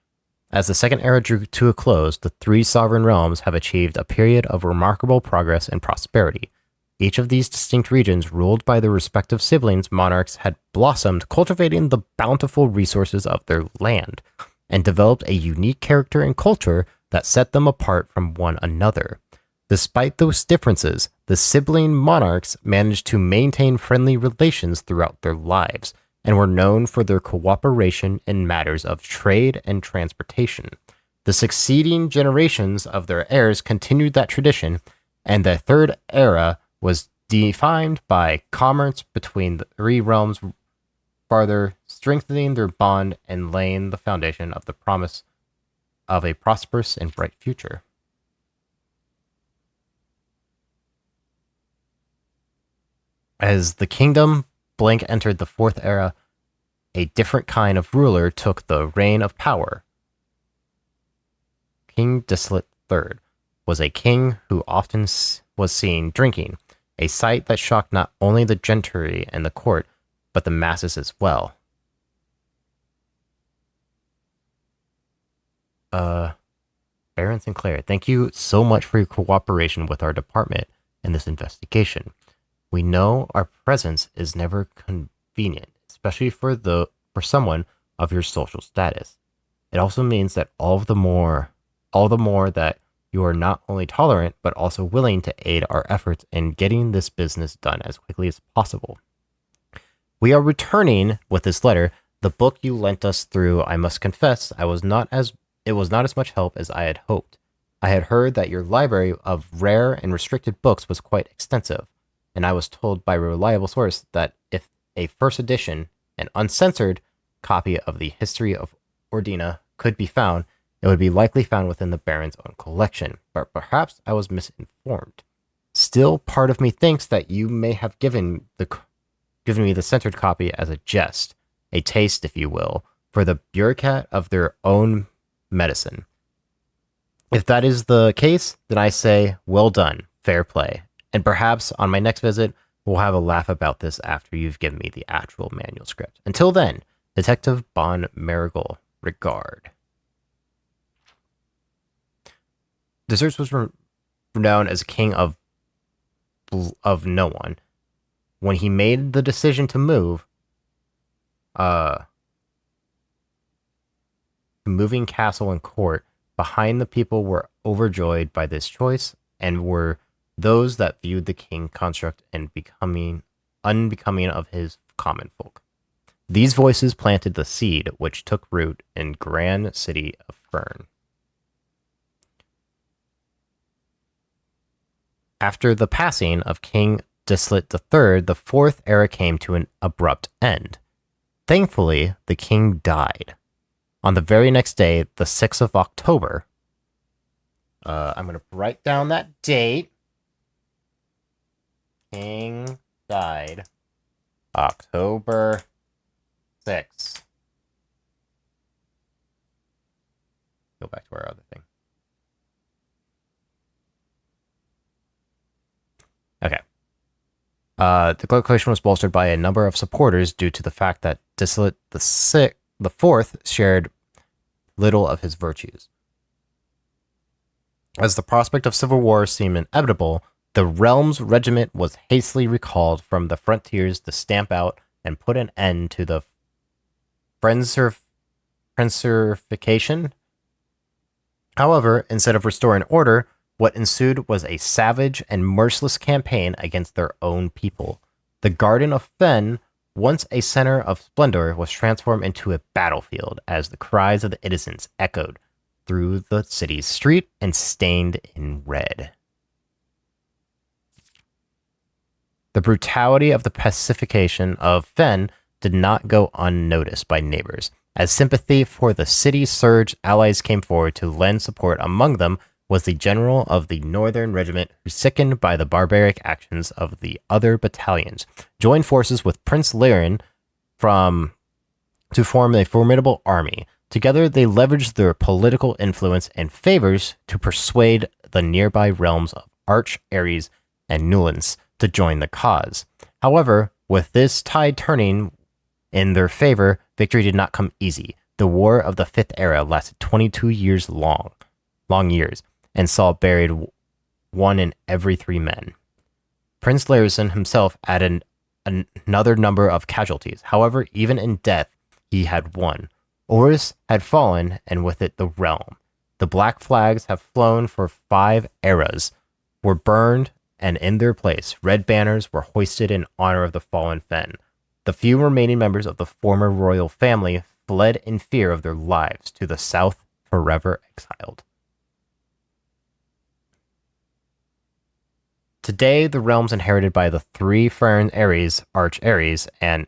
As the 2nd era drew to a close, the 3 sovereign realms have achieved a period of remarkable progress and prosperity. Each of these distinct regions, ruled by their respective siblings, monarchs had blossomed, cultivating the bountiful resources of their land, and developed a unique character and culture that set them apart from one another. Despite those differences, the sibling monarchs managed to maintain friendly relations throughout their lives, and were known for their cooperation in matters of trade and transportation. The succeeding generations of their heirs continued that tradition, and the 3rd era was defined by commerce between the 3 realms, farther strengthening their bond and laying the foundation of the promise of a prosperous and bright future. As the kingdom Blank entered the 4th era, a different kind of ruler took the reign of power. King Dislet III was a king who often was seen drinking, a sight that shocked not only the gentry and the court, but the masses as well. Baron Sinclair, thank you so much for your cooperation with our department in this investigation. We know our presence is never convenient, especially for someone of your social status. It also means that all the more that you are not only tolerant, but also willing to aid our efforts in getting this business done as quickly as possible. We are returning with this letter. The book you lent us through, I must confess, it was not as much help as I had hoped. I had heard that your library of rare and restricted books was quite extensive, and I was told by a reliable source that if a first edition, an uncensored copy of the history of Ordina could be found, it would be likely found within the Baron's own collection, but perhaps I was misinformed. Still, part of me thinks that you may have given me the censored copy as a jest, a taste, if you will, for the bureaucrat of their own medicine. If that is the case, then I say, well done, fair play. And perhaps on my next visit, we'll have a laugh about this after you've given me the actual manual script. Until then, Detective Bon Marigold, regard. Deserts was renowned as king of no one. When he made the decision to move, moving castle and court, behind the people were overjoyed by this choice and were those that viewed the king construct and unbecoming of his common folk. These voices planted the seed which took root in grand city of Fern. After the passing of King Dislet III, the fourth era came to an abrupt end. Thankfully, the king died. On the very next day, the 6th of October, I'm going to write down that date. King died October 6th. Go back to our other thing. Okay. The declaration was bolstered by a number of supporters due to the fact that Dislet the Fourth shared little of his virtues. As the prospect of civil war seemed inevitable, the Realms Regiment was hastily recalled from the frontiers to stamp out and put an end to the Frenchification. However, instead of restoring order, what ensued was a savage and merciless campaign against their own people. The Garden of Fen, once a center of splendor, was transformed into a battlefield as the cries of the innocents echoed through the city's street and stained in red. The brutality of the pacification of Fen did not go unnoticed by neighbors. As sympathy for the city surged, allies came forward to lend support. Among them was the general of the Northern Regiment, who, sickened by the barbaric actions of the other battalions, joined forces with Prince Laren to form a formidable army. Together, they leveraged their political influence and favors to persuade the nearby realms of Arch, Ares, and Newlands to join the cause. However, with this tide turning in their favor, victory did not come easy. The War of the Fifth Era lasted 22 years long years, and saw buried one in every 3 men. Prince Larison himself added another number of casualties. However, even in death, he had won. Oris had fallen, and with it the realm. The black flags have flown for 5 eras, were burned, and in their place, red banners were hoisted in honor of the fallen Fen. The few remaining members of the former royal family fled in fear of their lives to the south, forever exiled. Today, the realms inherited by the 3 Fern Ares, Arch Ares, and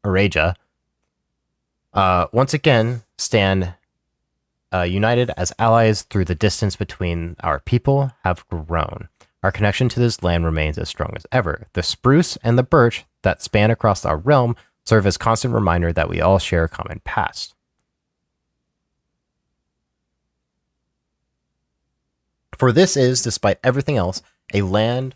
Araja, once again stand united as allies through the distance between our people have grown. Our connection to this land remains as strong as ever. The spruce and the birch that span across our realm serve as constant reminder that we all share a common past. For this is, despite everything else, a land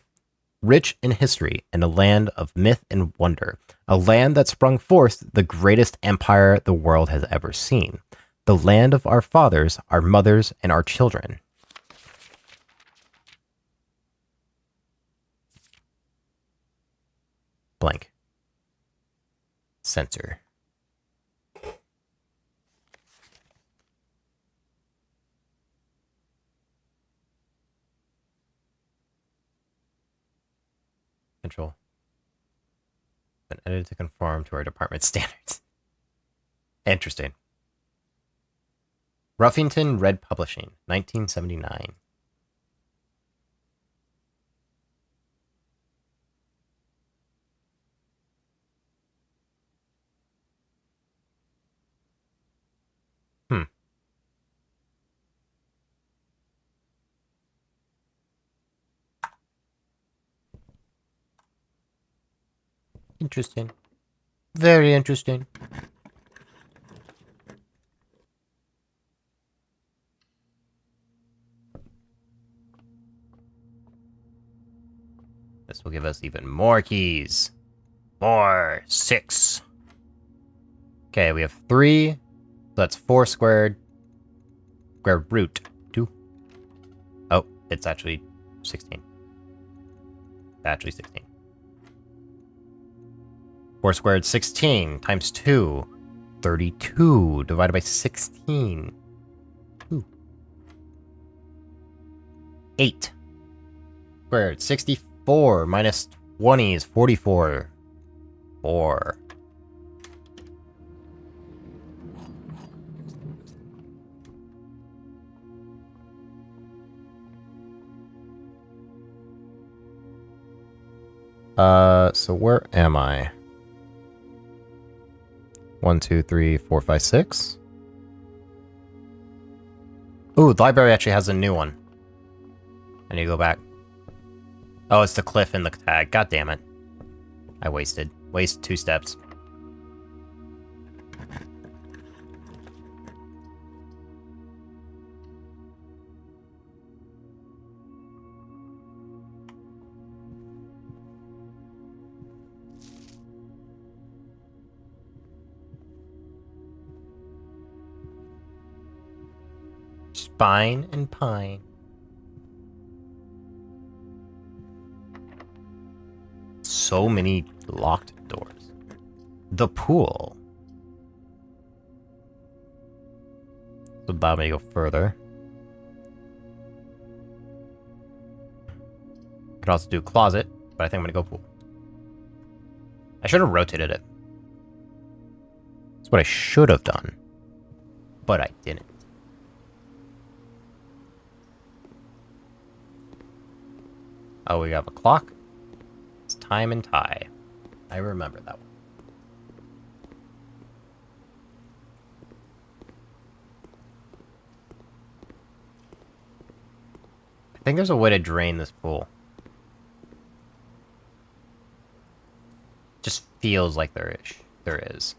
rich in history and a land of myth and wonder, a land that sprung forth the greatest empire the world has ever seen, the land of our fathers, our mothers, and our children. Blank. Censor. Control. Been edited to conform to our department standards. Interesting. Ruffington Red Publishing, 1979. Interesting. Very interesting. This will give us even more keys. More. 6. Okay, we have 3. So that's 4 squared. Square root 2. Oh, it's actually 16. Actually 16. 4 squared, 16 times 2. 32 divided by 16. 2. 8 squared, 64 minus 20 is 44. 4. So where am I? 1, 2, 3, 4, 5, 6. Ooh, the library actually has a new one. I need to go back. Oh, it's the cliff in the tag. God damn it. I wasted 2 steps. Spine and pine. So many locked doors. The pool. So allow me to go further. Could also do closet, but I think I'm gonna go pool. I should have rotated it. That's what I should have done. But I didn't. Oh, we have a clock. It's time and tie. I remember that one. I think there's a way to drain this pool. Just feels like there is.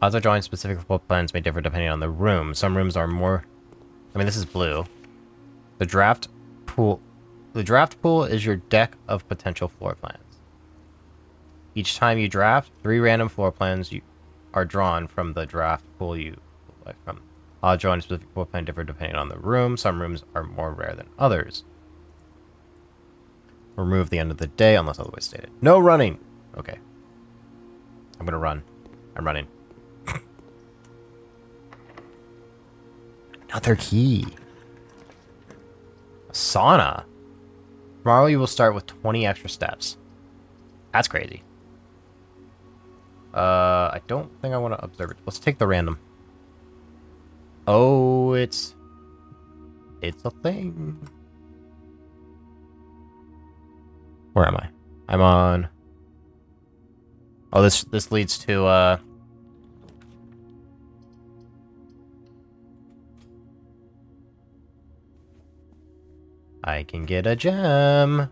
Odds of drawing specific floor plans may differ depending on the room. Some rooms are more... I mean, this is blue. The draft pool is your deck of potential floor plans. Each time you draft, 3 random floor plans are drawn from the draft pool you select from. Odds drawing a specific floor plan differ depending on the room. Some rooms are more rare than others. Remove the end of the day unless otherwise stated. No running! Okay. I'm gonna run. I'm running. Another key. A sauna. Tomorrow you will start with 20 extra steps. That's crazy. I don't think I want to observe it. Let's take the random. Oh, it's a thing. Where am I? I'm on... Oh, this leads to, I can get a gem.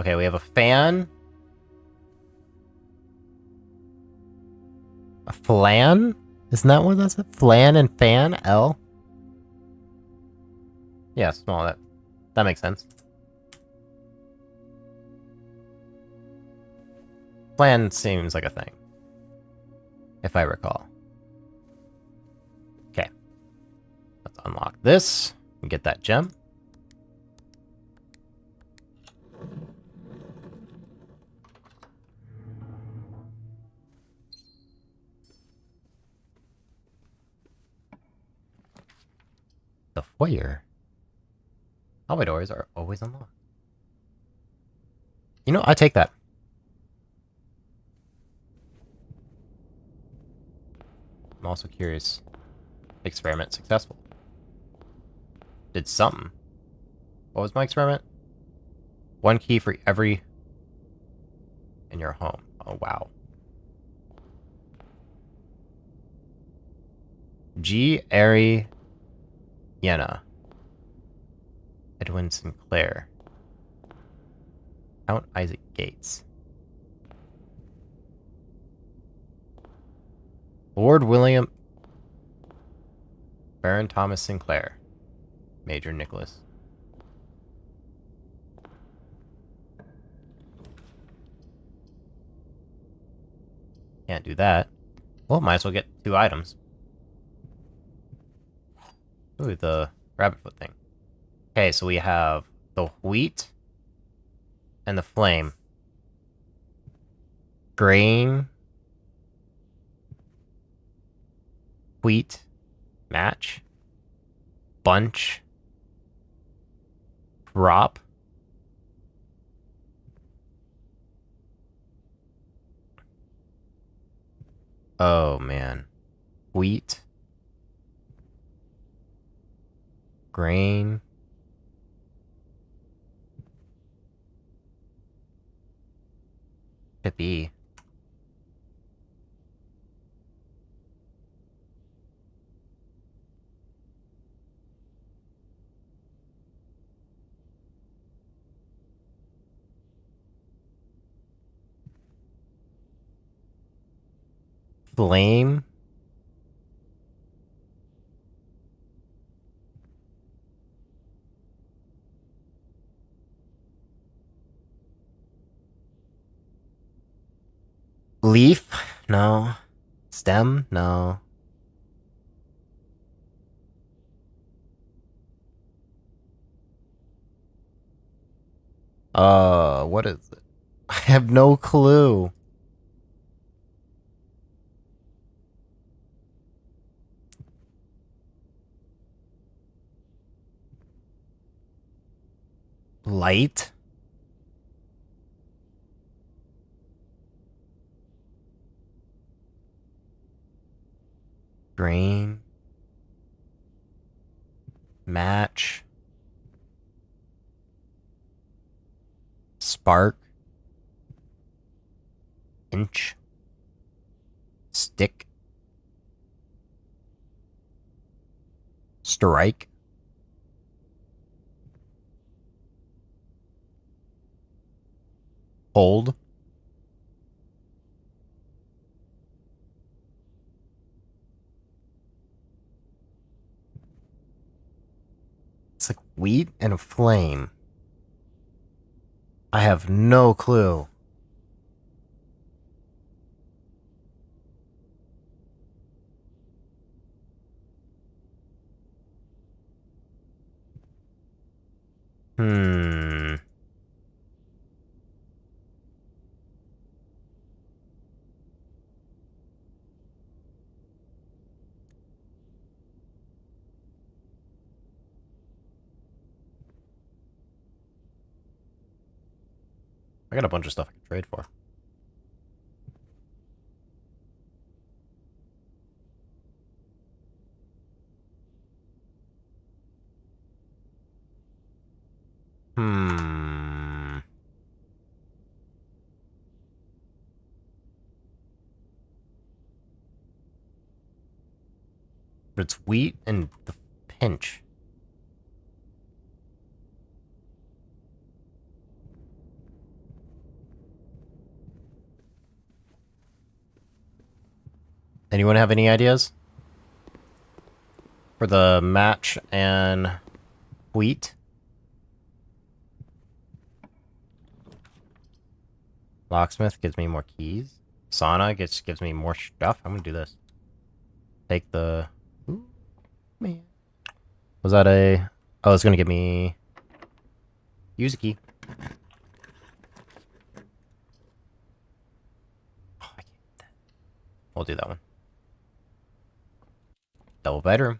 Okay, we have a fan. A flan? Isn't that what that's? Flan and fan? L? Yeah, small. That makes sense. Flan seems like a thing. If I recall. Okay. Let's unlock this and get that gem. The foyer. Hallway doors are always unlocked. You know, I take that. I'm also curious. Experiment successful. Did something. What was my experiment? 1 key for every in your home. Oh, wow. G. Airy Yenna. Edwin Sinclair. Count Isaac Gates. Lord William. Baron Thomas Sinclair. Major Nicholas. Can't do that. Well, might as well get 2 items. Ooh, the rabbit foot thing. Okay, so we have the wheat and the flame. Grain. Wheat. Match. Bunch. Crop. Oh, man. Wheat. Grain. Could be. Flame. Leaf? No. Stem? No. What is it? I have no clue. Light? Grain? Match? Spark? Inch? Stick? Strike? Hold? It's like wheat and a flame. I have no clue. Hmm. I got a bunch of stuff I can trade for. Hmm. But it's wheat and the pinch. Anyone have any ideas? For the match and wheat? Locksmith gives me more keys. Sauna gives me more stuff. I'm gonna do this. Take the... Ooh, man. Was that a... Oh, it's gonna give me... Use a key. Oh, I can't do that. We'll do that one. Double bedroom.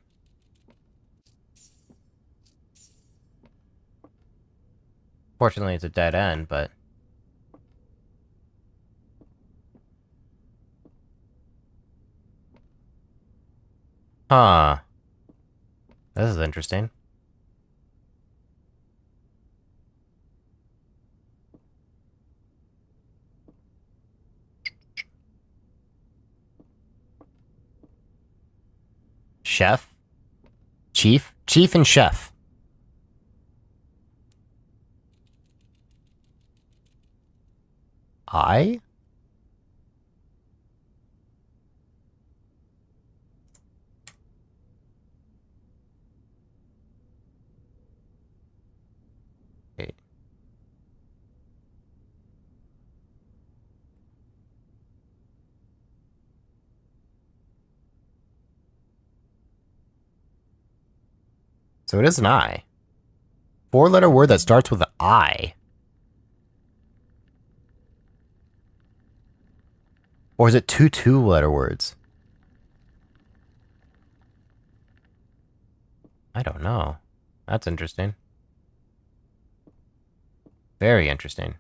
Fortunately, it's a dead end, but... Huh. This is interesting. Chef? Chief? Chief and chef. I? Okay. So it is an I. 4-letter word that starts with an I. Or is it 2-letter words? I don't know. That's interesting. Very interesting.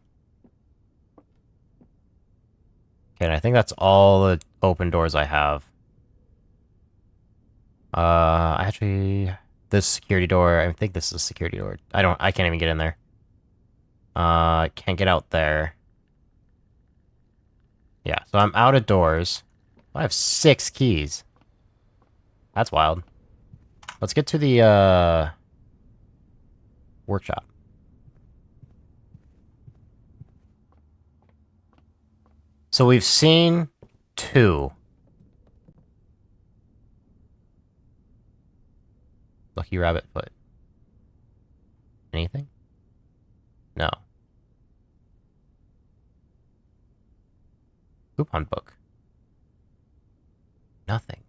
Okay, and I think that's all the open doors I have. Actually, this security door, I think this is a security door. I can't even get in there. Can't get out there. Yeah, so I'm out of doors. I have 6 keys. That's wild. Let's get to the, workshop. So we've seen 2. Lucky rabbit foot. Anything? No. Coupon book. Nothing.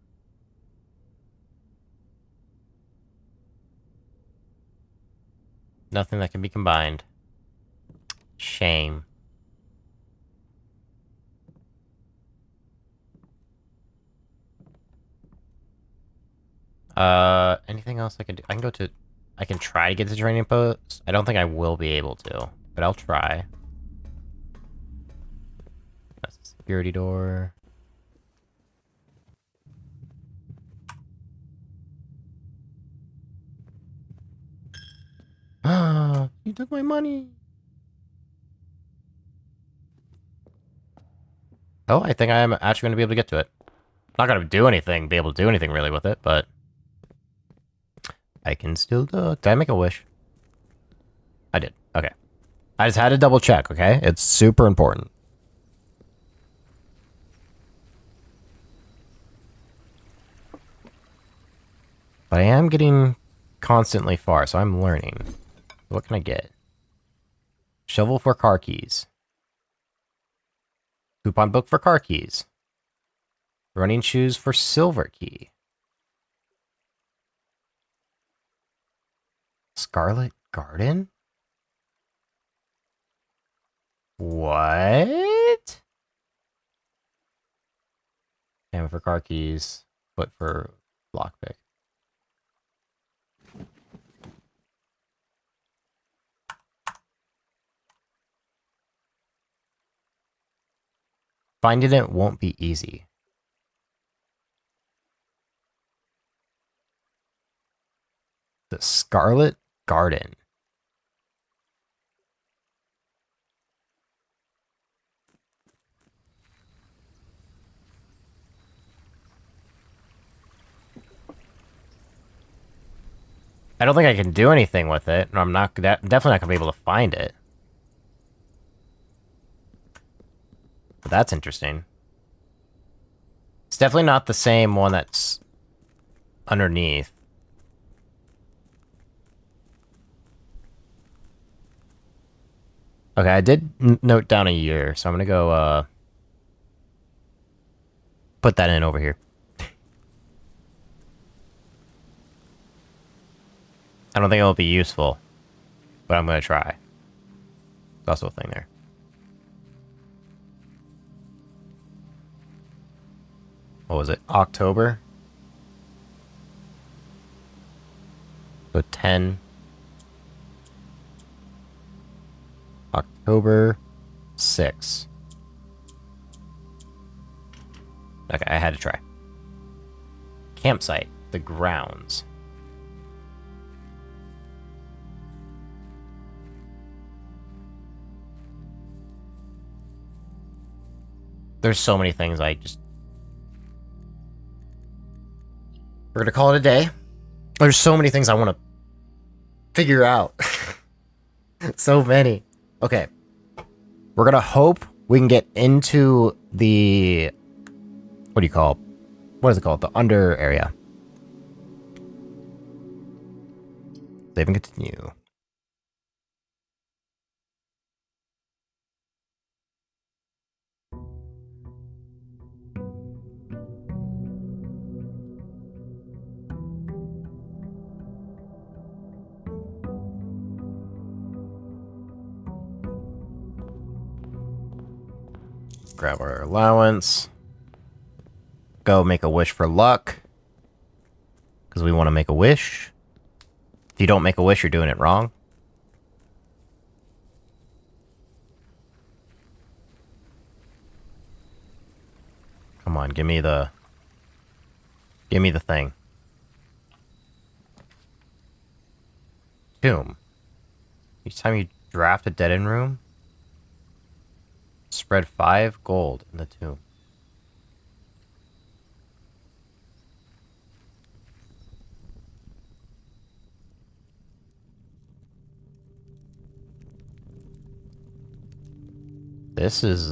Nothing that can be combined. Shame. Anything else I can do? I can try to get to the training post. I don't think I will be able to, but I'll try. That's the security door. Ah, you took my money. Oh, I think I am actually going to be able to get to it. Not going to be able to do anything really with it, but I can still do it. Did I make a wish? I did. Okay. I just had to double check, okay? It's super important. But I am getting constantly far, so I'm learning. What can I get? Shovel for car keys. Coupon book for car keys. Running shoes for silver key. Scarlet Garden? What? Hammer for car keys. Foot for lockpick. Finding it won't be easy. The Scarlet Garden. I don't think I can do anything with it, and I'm definitely not gonna be able to find it. But that's interesting. It's definitely not the same one that's underneath. Okay, I did note down a year, so I'm gonna go, put that in over here. I don't think it'll be useful, but I'm gonna try. There's also a thing there. What was it? October? So 10. October 6. Okay, I had to try. Campsite. The grounds. There's so many things I just... We're gonna call it a day. There's so many things I want to figure out. So many. Okay. We're gonna hope we can get into the... What do you call it? What is it called? The under area. Save and continue. Grab our allowance. Go make a wish for luck. Because we want to make a wish. If you don't make a wish, you're doing it wrong. Come on, give me the thing. Tomb. Each time you draft a dead-end room, spread 5 gold in the tomb. This is,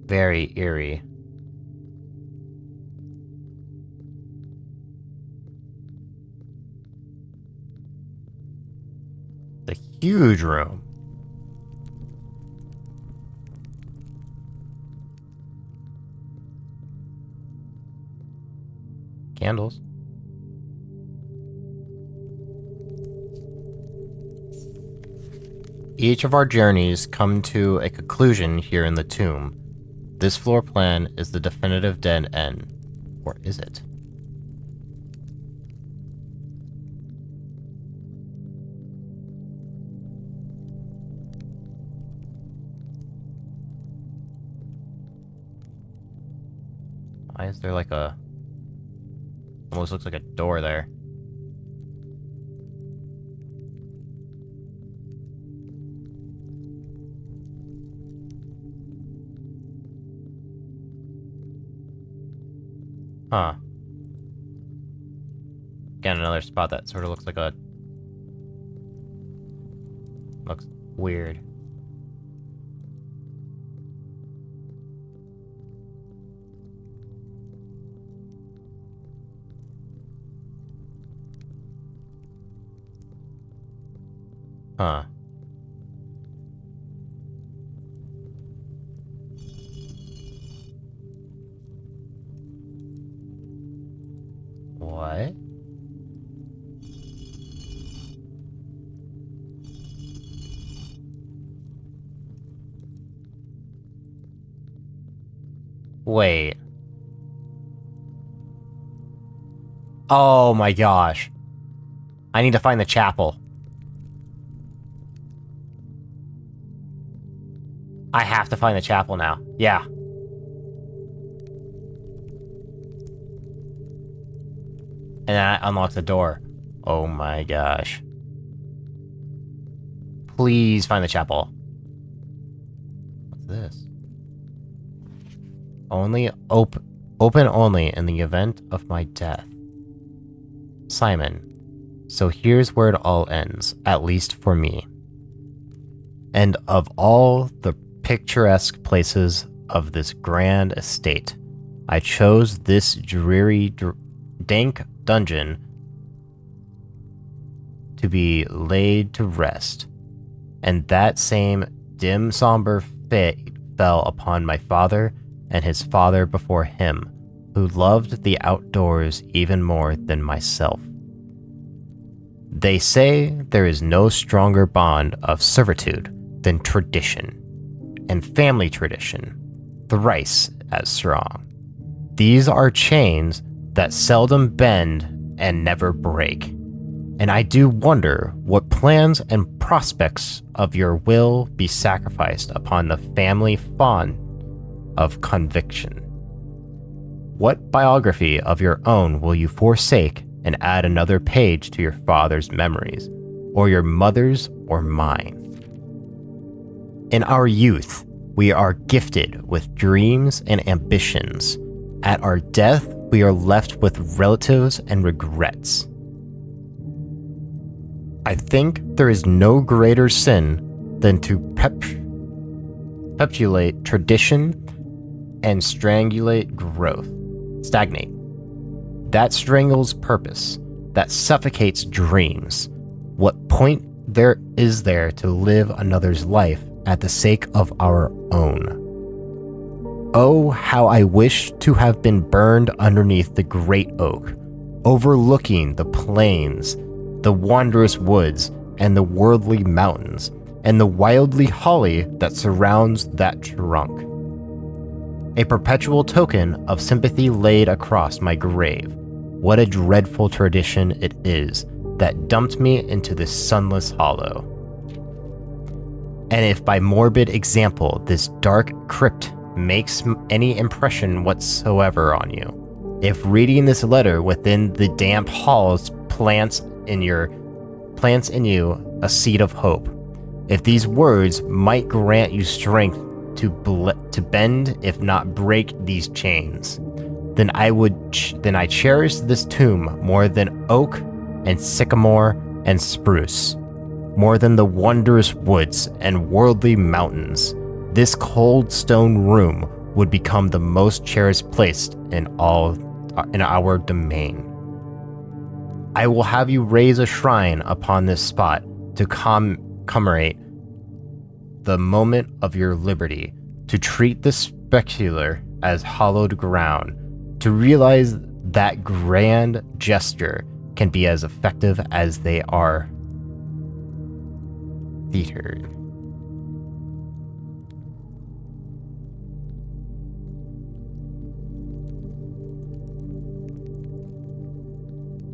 very eerie. It's a huge room. Candles. Each of our journeys come to a conclusion here in the tomb. This floor plan is the definitive dead end. Or is it? Why is there like a... Almost looks like a door there. Huh. Again, another spot that sort of looks like a... Looks weird. Huh. What? Wait. Oh my gosh. I need to find the chapel. I have to find the chapel now. Yeah. And that unlocks the door. Oh my gosh. Please find the chapel. What's this? Open only in the event of my death. Simon. So here's where it all ends, at least for me. And of all the picturesque places of this grand estate, I chose this dreary, dank dungeon to be laid to rest, and that same dim, somber fate fell upon my father and his father before him, who loved the outdoors even more than myself. They say there is no stronger bond of servitude than tradition, and family tradition, thrice as strong. These are chains that seldom bend and never break, and I do wonder what plans and prospects of your will be sacrificed upon the family fond of conviction. What biography of your own will you forsake and add another page to your father's memories, or your mother's or mine? In our youth, we are gifted with dreams and ambitions. At our death, we are left with relatives and regrets. I think there is no greater sin than to perpetuate tradition and stagnate growth. That strangles purpose, that suffocates dreams. What point there is there to live another's life at the sake of our own? Oh, how I wish to have been burned underneath the great oak, overlooking the plains, the wondrous woods, and the worldly mountains, and the wildly holly that surrounds that trunk. A perpetual token of sympathy laid across my grave. What a dreadful tradition it is that dumped me into this sunless hollow. And if by morbid example this dark crypt makes any impression whatsoever on you, if reading this letter within the damp halls plants in you a seed of hope, if these words might grant you strength to bend, if not break, these chains, then I cherish this tomb more than oak and sycamore and spruce, more than the wondrous woods and worldly mountains. This cold stone room would become the most cherished place in our domain. I will have you raise a shrine upon this spot to commemorate the moment of your liberty, to treat the spectacular as hallowed ground, to realize that grand gesture can be as effective as they are theatered.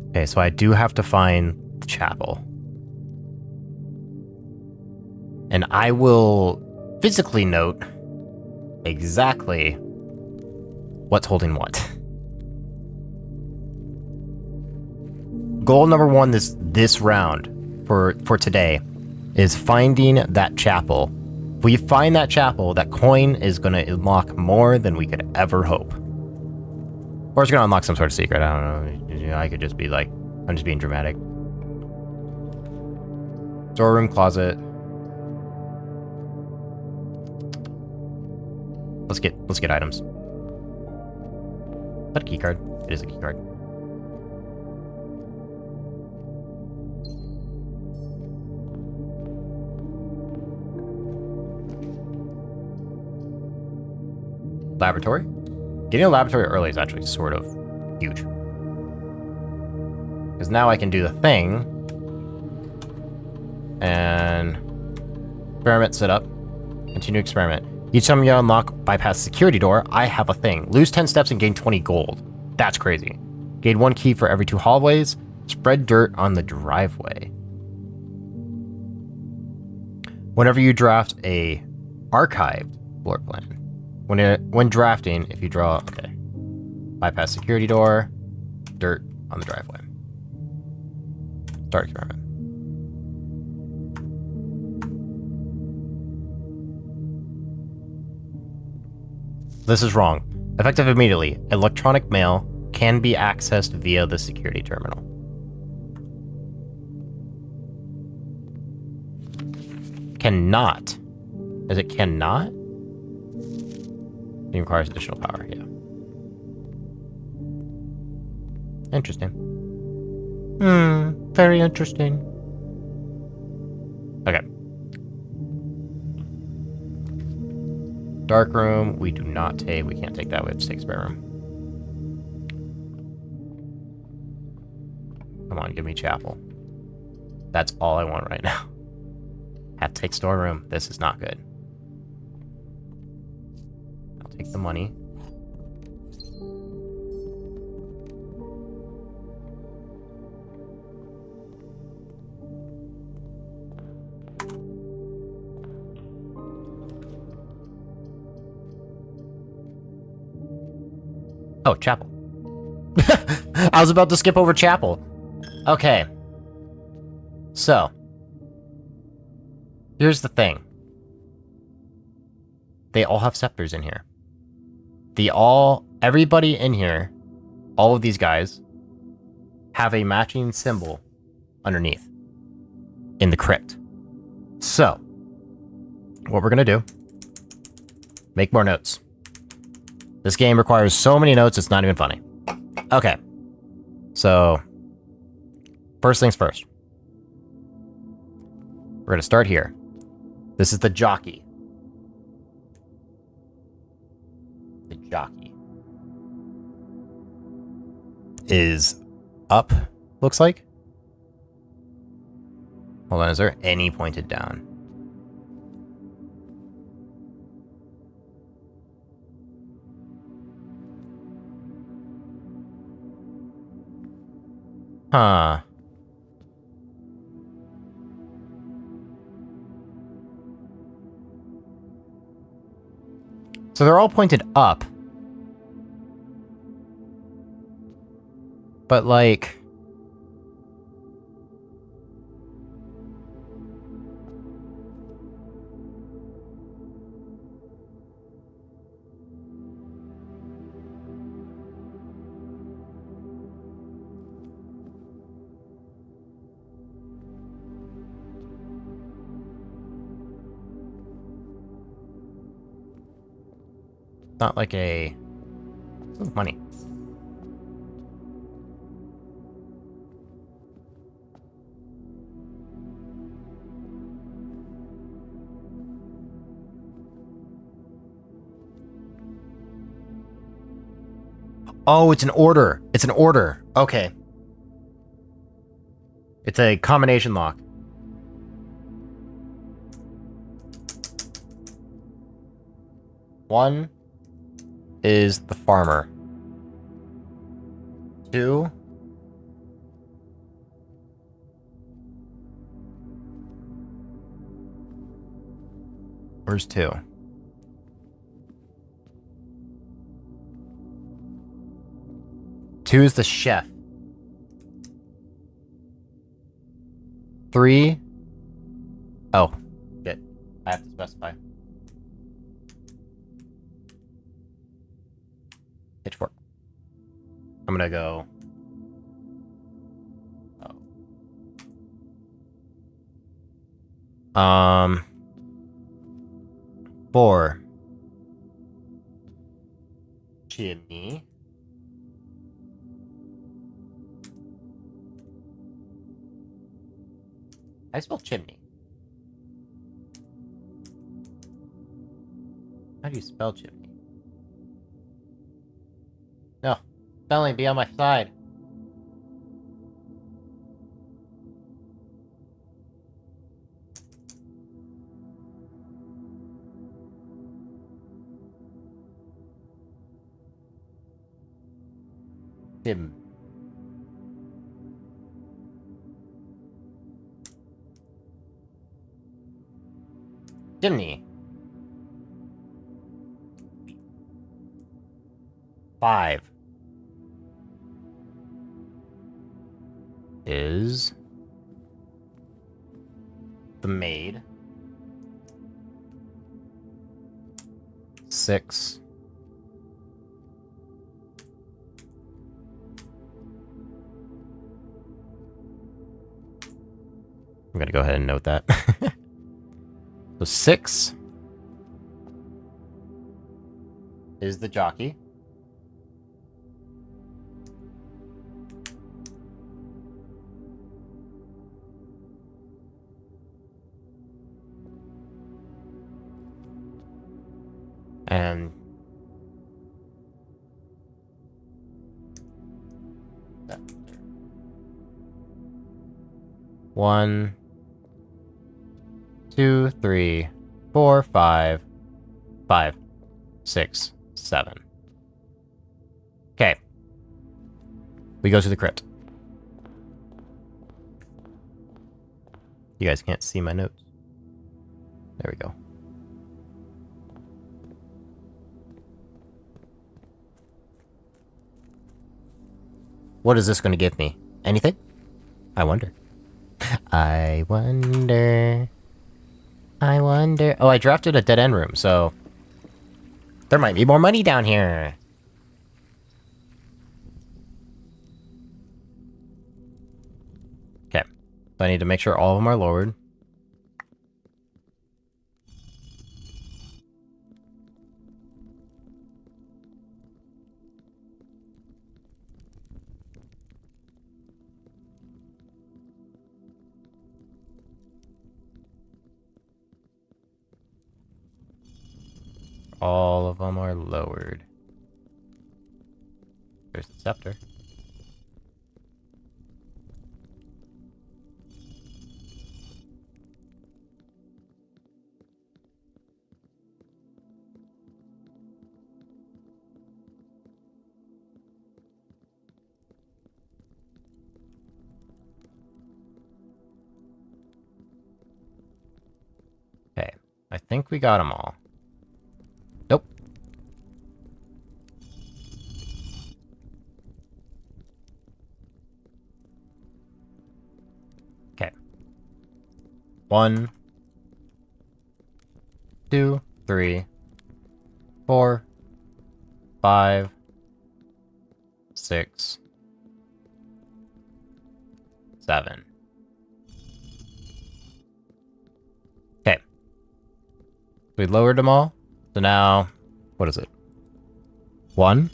Okay, so I do have to find the chapel. And I will physically note exactly what's holding what. Goal number one this round for today is finding that chapel. If we find that chapel, that coin is going to unlock more than we could ever hope. Or it's going to unlock some sort of secret. I don't know. I could just be like, I'm just being dramatic. Storeroom, closet. Let's get items. Is that a key card? It is a key card. Laboratory? Getting a laboratory early is actually sort of huge. Because now I can do the thing. And experiment set up. Continue experiment. Each time you unlock bypass security door, I have a thing. Lose 10 steps and gain 20 gold. That's crazy. Gain 1 key for every 2 hallways. Spread dirt on the driveway. Whenever you draft a archived floor plan. When drafting, if you draw, okay. Bypass security door, dirt on the driveway. Start experiment. This is wrong. Effective immediately. Electronic mail can be accessed via the security terminal. Cannot. Is it cannot? It requires additional power, yeah. Interesting. Very interesting. Okay. Dark room, we do not take. We can't take that. We have to take spare room. Come on, give me chapel. That's all I want right now. Have to take storeroom. This is not good. I'll take the money. Oh, chapel. I was about to skip over chapel. Okay. So. Here's the thing. They all have scepters in here. Everybody in here all of these guys have a matching symbol underneath in the crypt. So, what we're gonna do, make more notes. This game requires so many notes, it's not even funny. Okay. So, first things first. We're gonna start here. This is the jockey. The jockey is up, looks like. Hold on, is there any pointed down? Huh. So they're all pointed up. But like... not like a... Ooh, money. Oh, it's an order. It's an order. Okay. It's a combination lock. One is the farmer. Two. Where's two? Two is the chef. Three. Oh, shit. I have to specify. Pitchfork. I'm gonna go. Oh. 4. Chimney. I spell chimney. How do you spell chimney? No. Spelling, be on my side. Tim. Chimney. 5 is the maid. 6 I'm gonna go ahead and note that. So 6 is the jockey. And one, 2, 3, 4, 5, 5, 6, 7. Okay. We go to the crypt. You guys can't see my notes. There we go. What is this going to give me? Anything? I wonder. I wonder. I wonder. Oh, I drafted a dead end room, so there might be more money down here. I need to make sure all of them are lowered. All of them are lowered. There's the scepter. Okay, I think we got them all. Nope. Okay. 1, 2, 3, 4, 5, 6, 7. Okay. We lowered them all. So now, what is it? 1.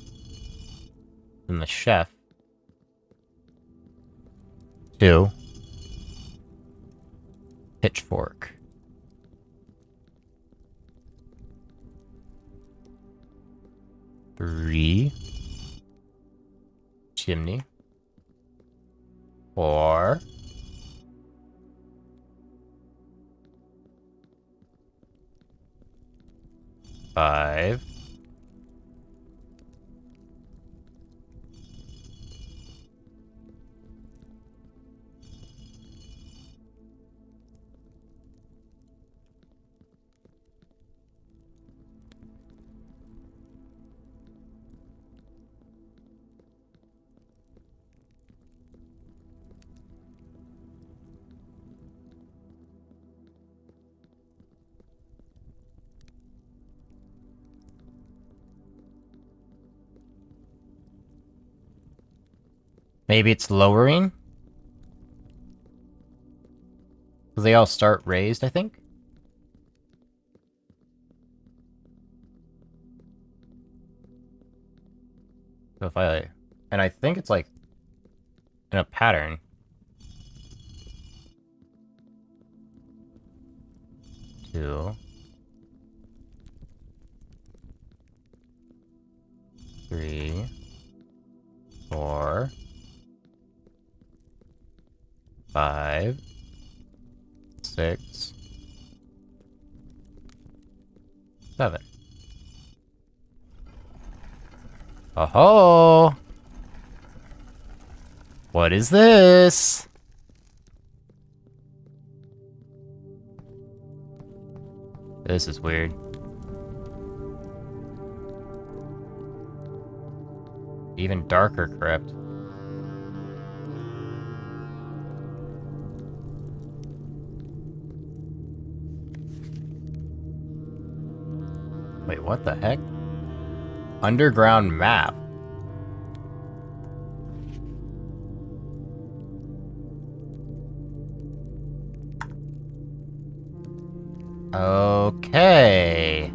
Then the chef. 2. Pitchfork. 3. Chimney. 4. 5. 'Maybe it's lowering? Because they all start raised, I think? So if I... And I think it's like... in a pattern. Two. 3. 4. 5. 6. 7. Oh-ho! What is this? This is weird. Even darker crypt. Wait, what the heck? Underground map. Okay.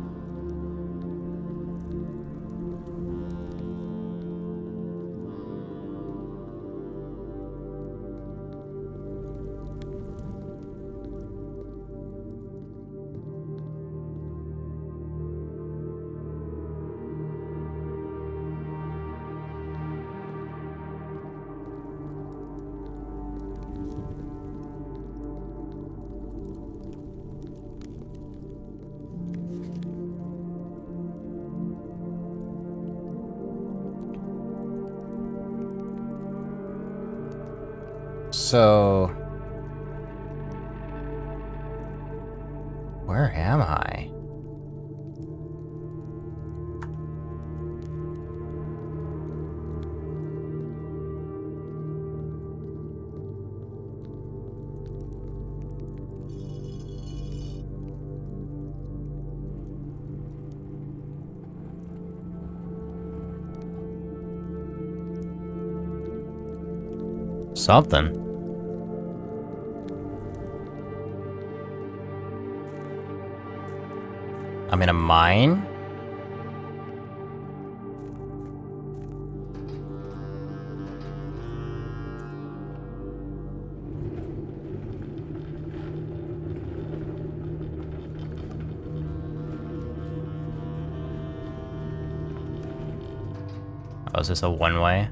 So... where am I? Something. I'm in a mine? Oh, is this a one-way?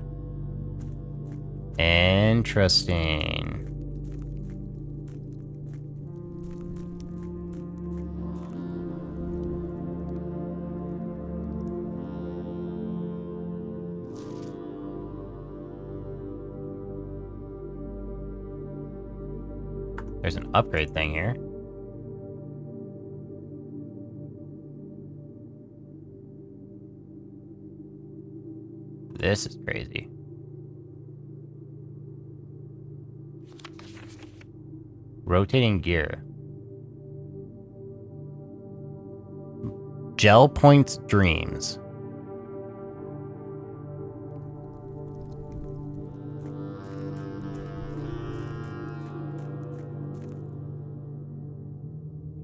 Interesting. There's an upgrade thing here. This is crazy. Rotating gear. Gel points dreams.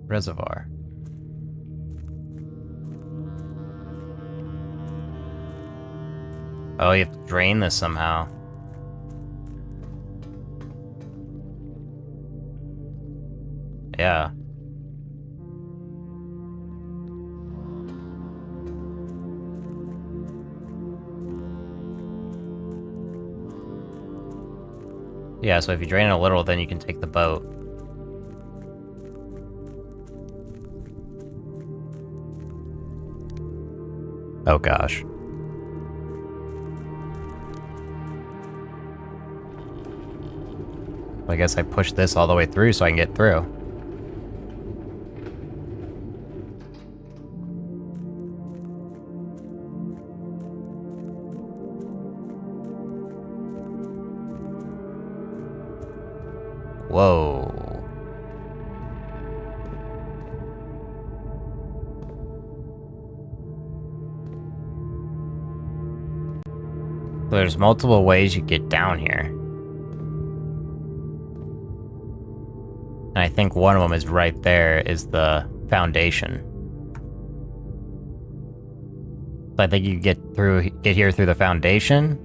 Reservoir. Oh, you have to drain this somehow. Yeah. Yeah, so if you drain it a little, then you can take the boat. Oh gosh. I guess I push this all the way through so I can get through. Whoa. There's multiple ways you get down here. And I think one of them is right there, is the foundation. So I think you get here through the foundation.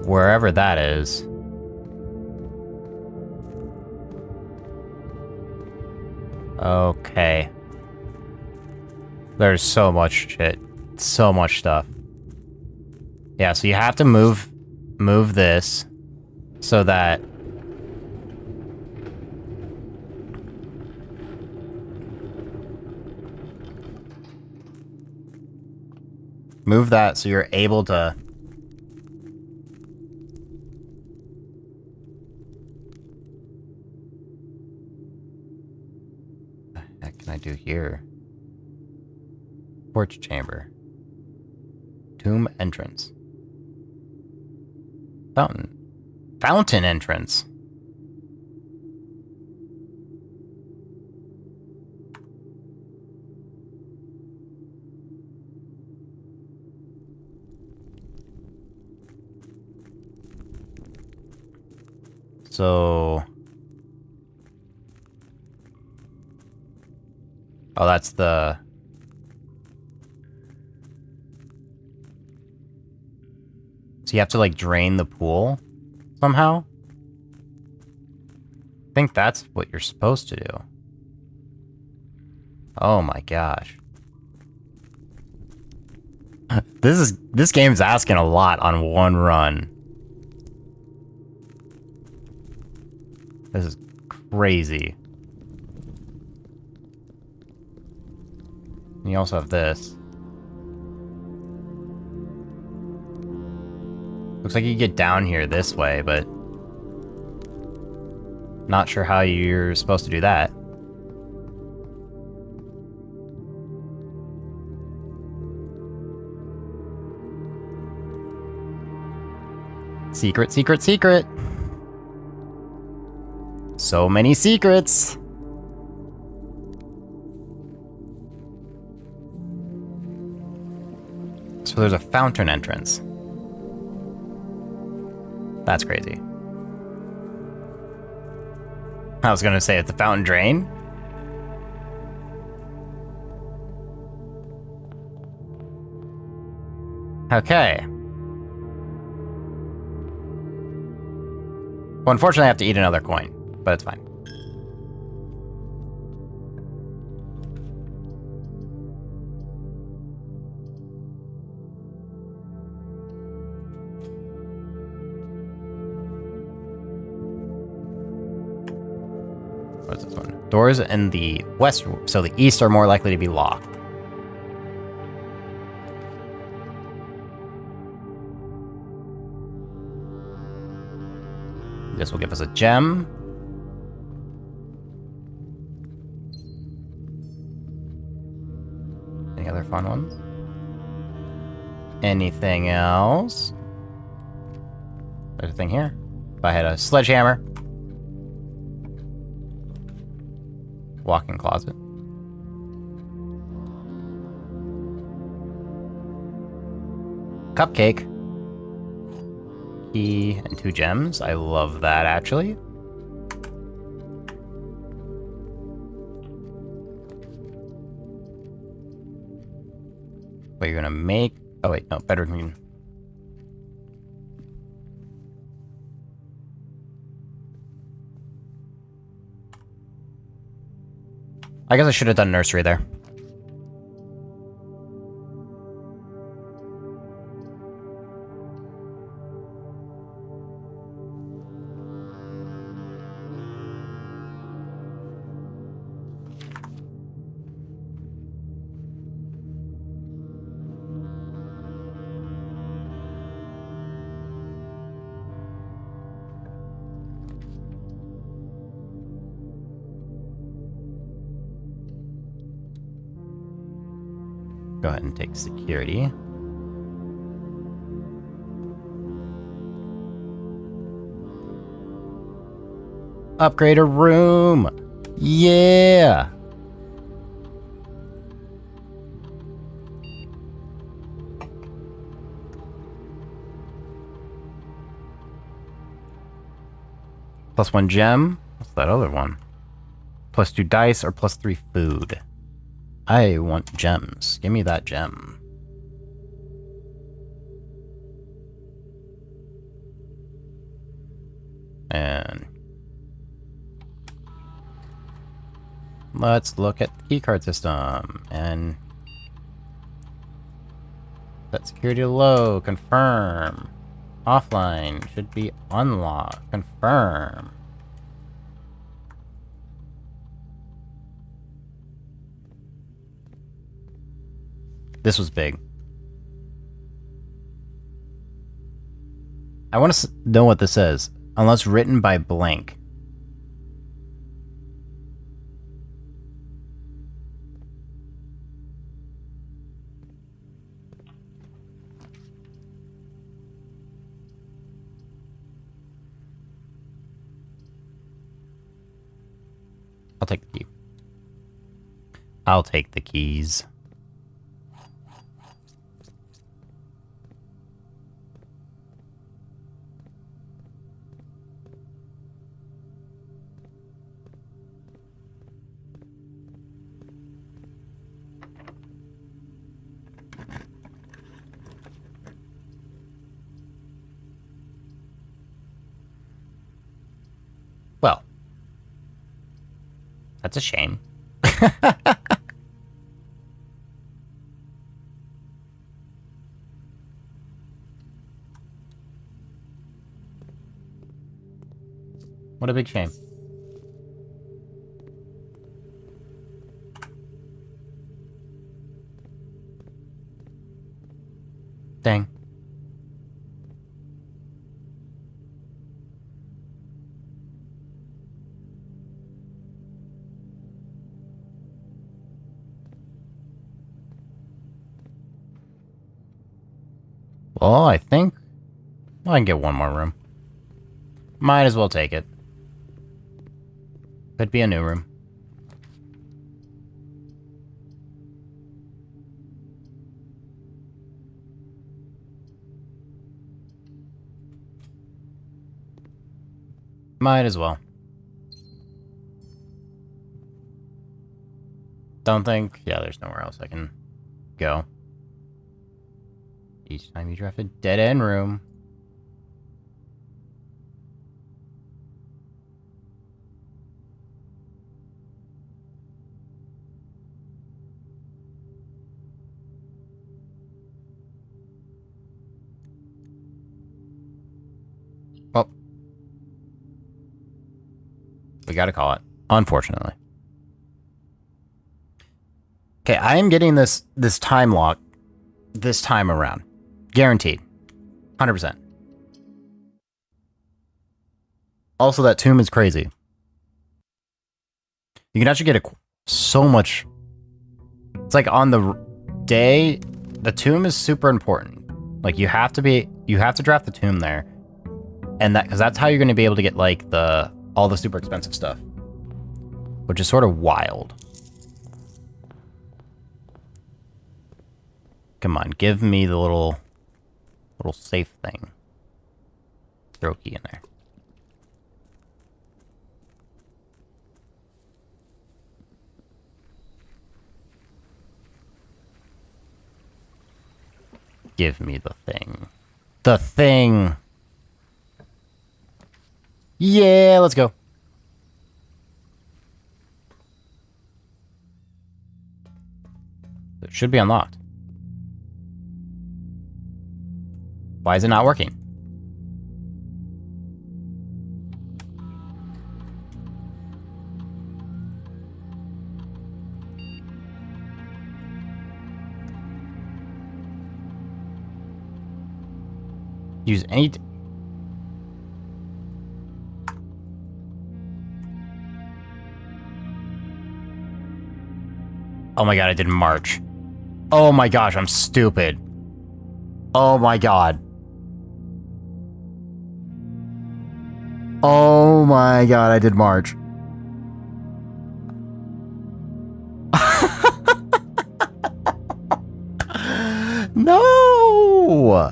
Wherever that is. Okay. There's so much shit. So much stuff. Yeah, so you have to move this so that move that so you're able to what the heck can I do here? Porch chamber. Tomb entrance. Fountain entrance. So... oh, that's the... so you have to, like, drain the pool somehow? I think that's what you're supposed to do. Oh my gosh. This game's asking a lot on one run. This is crazy. And you also have this. Looks like you get down here this way, but not sure how you're supposed to do that. Secret, secret, secret. So many secrets. So there's a fountain entrance. That's crazy. I was gonna say, it's the fountain drain. Okay. Well, unfortunately, I have to eat another coin, but it's fine. What's this one? Doors in the west, so the east are more likely to be locked. This will give us a gem. Any other fun ones? Anything else? There's a thing here. If I had a sledgehammer. Walk-in closet. Cupcake. Key and 2 gems. I love that, actually. What you're gonna make... Oh, wait, no, better than... I guess I should have done nursery there. Go ahead and take security. Upgrade a room! Yeah! +1 gem? What's that other one? +2 dice or +3 food? I want gems. Give me that gem. And let's look at the keycard system and set security to low. Confirm. Offline should be unlocked. Confirm. This was big. I want to know what this is. Unless written by blank. I'll take the key. I'll take the keys. Well, that's a shame. What a big shame. Dang. Well, I think I can get one more room. Might as well take it. Could be a new room. Might as well. Don't think... Yeah, there's nowhere else I can go. Each time you draft a dead-end room. Well, we gotta call it, unfortunately. Okay, I am getting this time lock this time around. Guaranteed. 100%. Also, that tomb is crazy. You can actually get so much. It's like on the day, the tomb is super important. Like you have to draft the tomb there. And because that's how you're going to be able to get like all the super expensive stuff. Which is sort of wild. Come on, give me the little safe thing. Throw a key in there. Give me the thing. The thing! Yeah, let's go. It should be unlocked. Why is it not working? Use any... Oh my god, I didn't march. Oh my gosh, I'm stupid. Oh my god. Oh my god, I did march. No!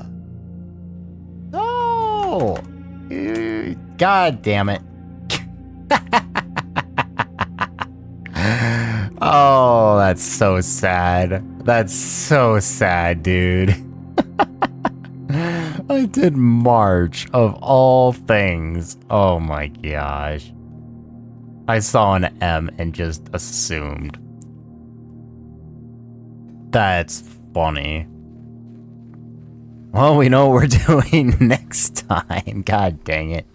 No! God damn it. Oh, that's so sad. That's so sad, dude. I did March, of all things. Oh my gosh. I saw an M and just assumed. That's funny. Well, we know what we're doing next time. God dang it.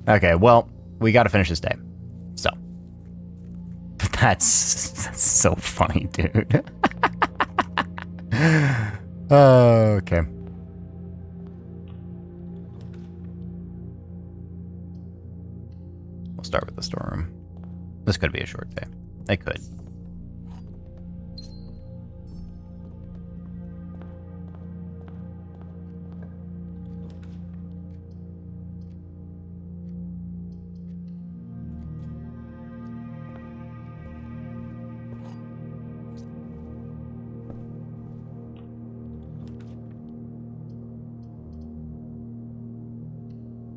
Okay, well, we gotta finish this day. So. That's so funny, dude. Okay. We'll start with the storeroom. This could be a short day. It could.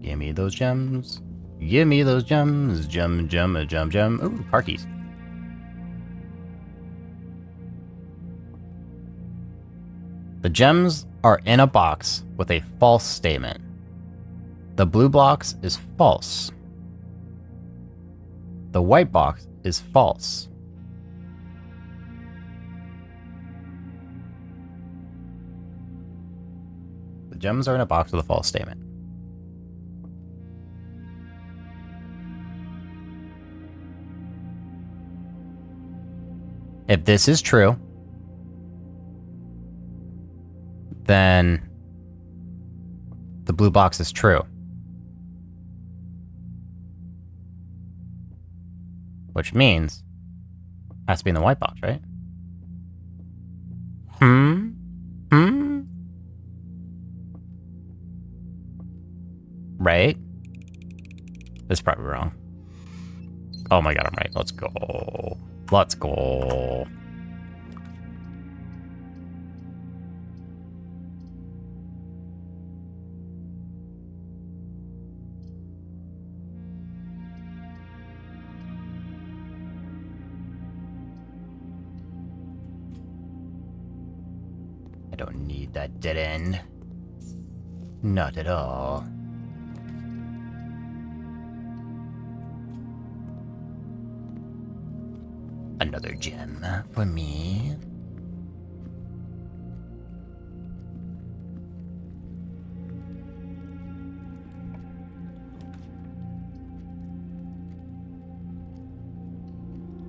Give me those gems. Give me those gems. Gem. Ooh, car keys. The gems are in a box with a false statement. The blue box is false. The white box is false. The gems are in a box with a false statement. If this is true, then the blue box is true. Which means it has to be in the white box, right? Right? This is probably wrong. Oh my god, I'm right. Let's go. Let's go. I don't need that dead end. Not at all. Another gem for me.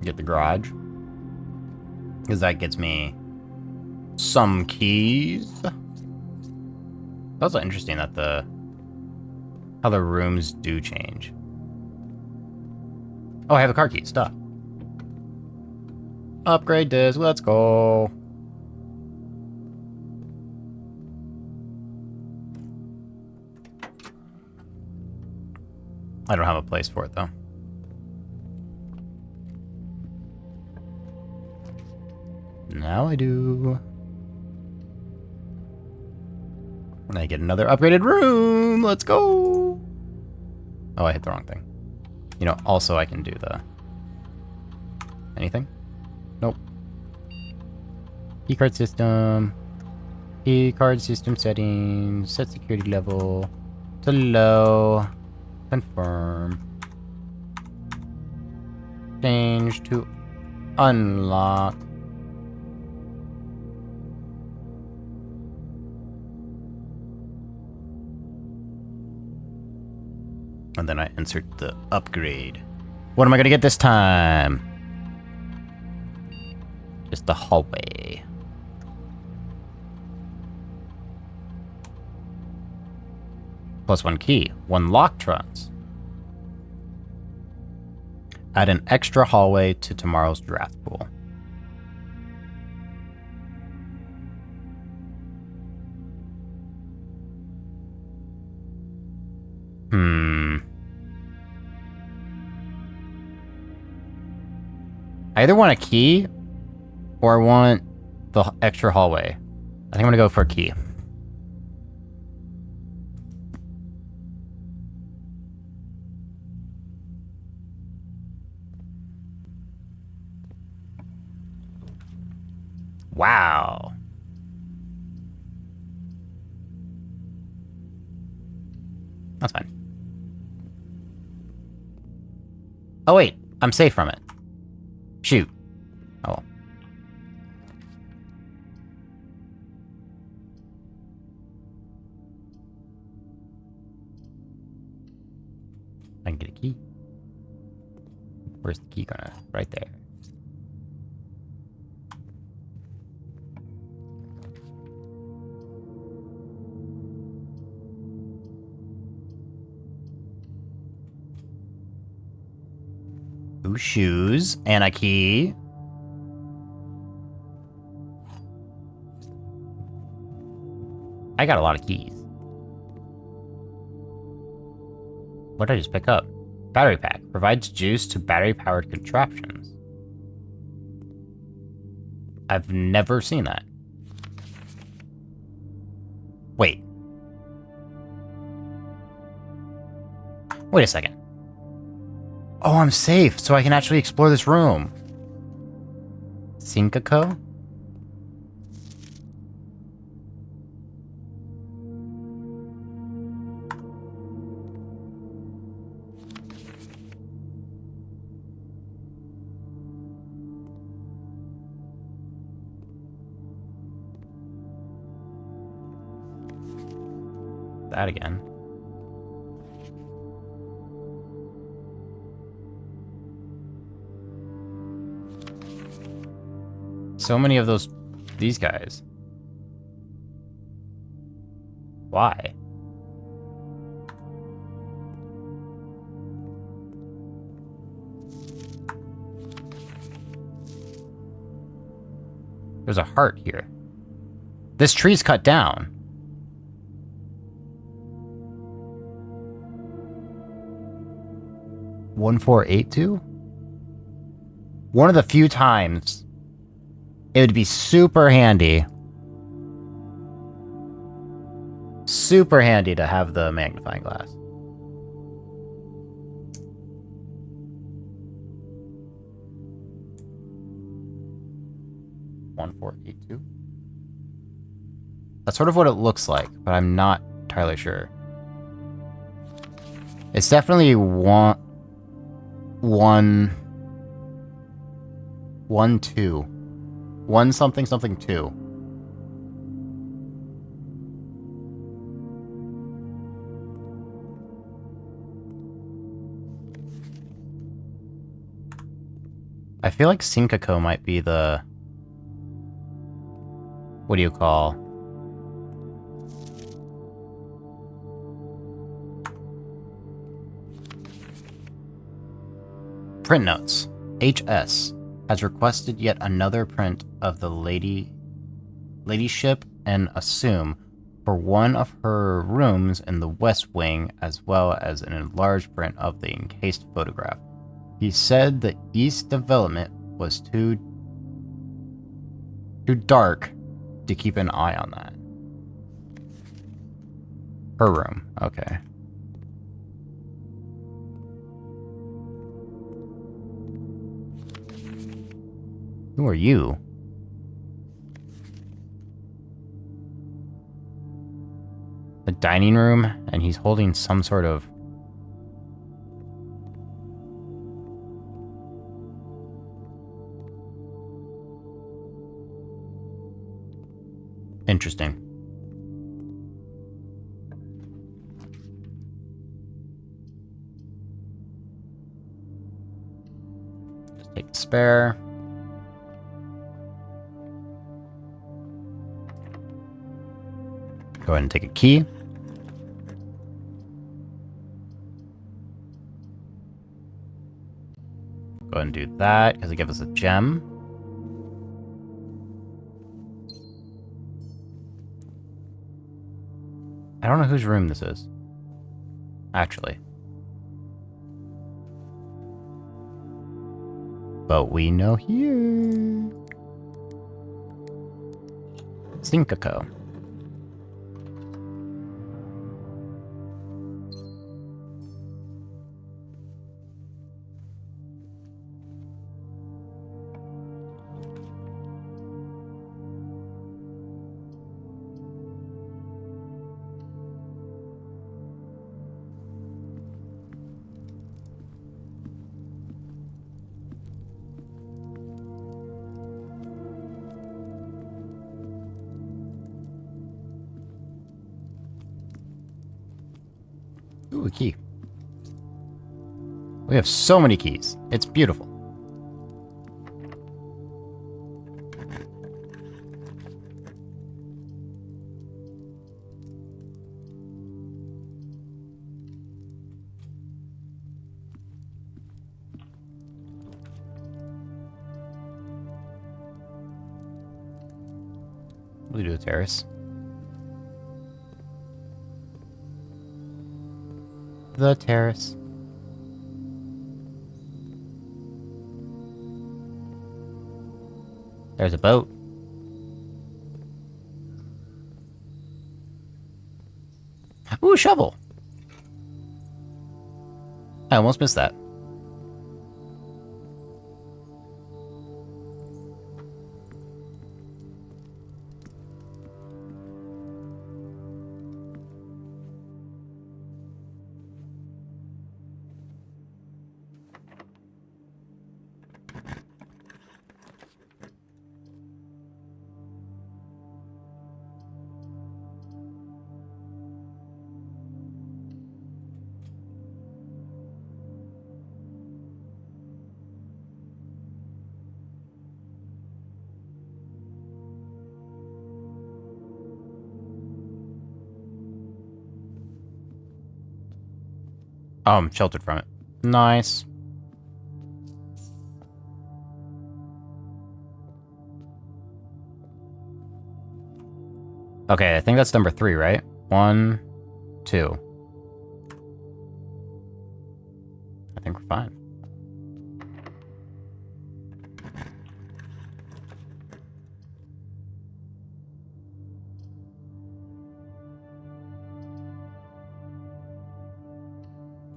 Get the garage. Because that gets me some keys. It's also interesting that how the rooms do change. Oh, I have a car key. Stop. Upgrade this. Let's go. I don't have a place for it, though. Now I do. And I get another upgraded room. Let's go. Oh, I hit the wrong thing. You know, also I can do the... Anything? Nope. Keycard system. Keycard system settings. Set security level to low. Confirm. Change to unlock. And then I insert the upgrade. What am I gonna get this time? Just the hallway. Plus 1 key. 1 lock trunks. Add an extra hallway to tomorrow's draft pool. I either want a key or I want the extra hallway. I think I'm gonna go for a key. Wow. That's fine. Oh wait, I'm safe from it. Shoot. Oh. I can get a key. Where's the key gonna? Right there. Ooh, shoes and a key. I got a lot of keys. What did I just pick up? Battery pack. Provides juice to battery-powered contraptions. I've never seen that. Wait. Wait a second. Oh, I'm safe, so I can actually explore this room. Sinkako? That again. So many of these guys. Why? There's a heart here. This tree's cut down. $1482? One of the few times it would be super handy to have the magnifying glass. $1482. That's sort of what it looks like, but I'm not entirely sure. It's definitely one, two. One something something two. I feel like Sinkako might be the... What do you call? Print notes. HS has requested yet another print of the ladyship and assume for one of her rooms in the West Wing, as well as an enlarged print of the encased photograph. He said the East development was too dark to keep an eye on that. Her room, okay. Who are you? The dining room, and he's holding some sort of... Interesting. Just take the spare. Go ahead and take a key. Go ahead and do that, because it gives us a gem. I don't know whose room this is. Actually. But we know here. Sinkako. Ooh, a key. We have so many keys. It's beautiful. We'll do a terrace. The terrace. There's a boat. Ooh, shovel! I almost missed that. Oh, I'm sheltered from it. Nice. Okay, I think that's number 3, right? 1, 2. I think we're fine.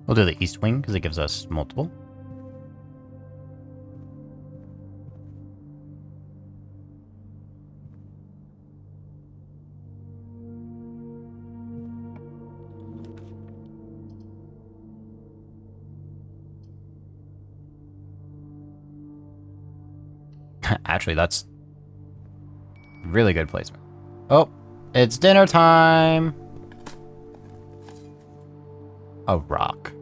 We'll do the east wing because it gives us multiple. Actually, that's really good placement. Oh, it's dinner time! A rock.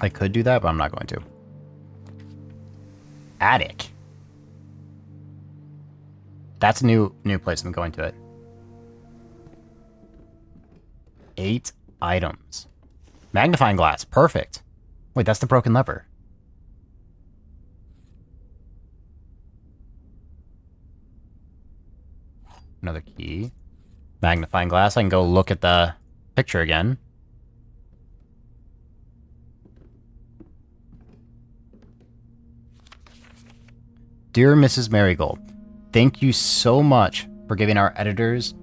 I could do that, but I'm not going to. Attic. That's a new placement going to it. 8 items. Magnifying glass. Perfect. Wait, that's the broken lever. Another key. Magnifying glass. I can go look at the picture again. Dear Mrs. Marigold, thank you so much for giving our editors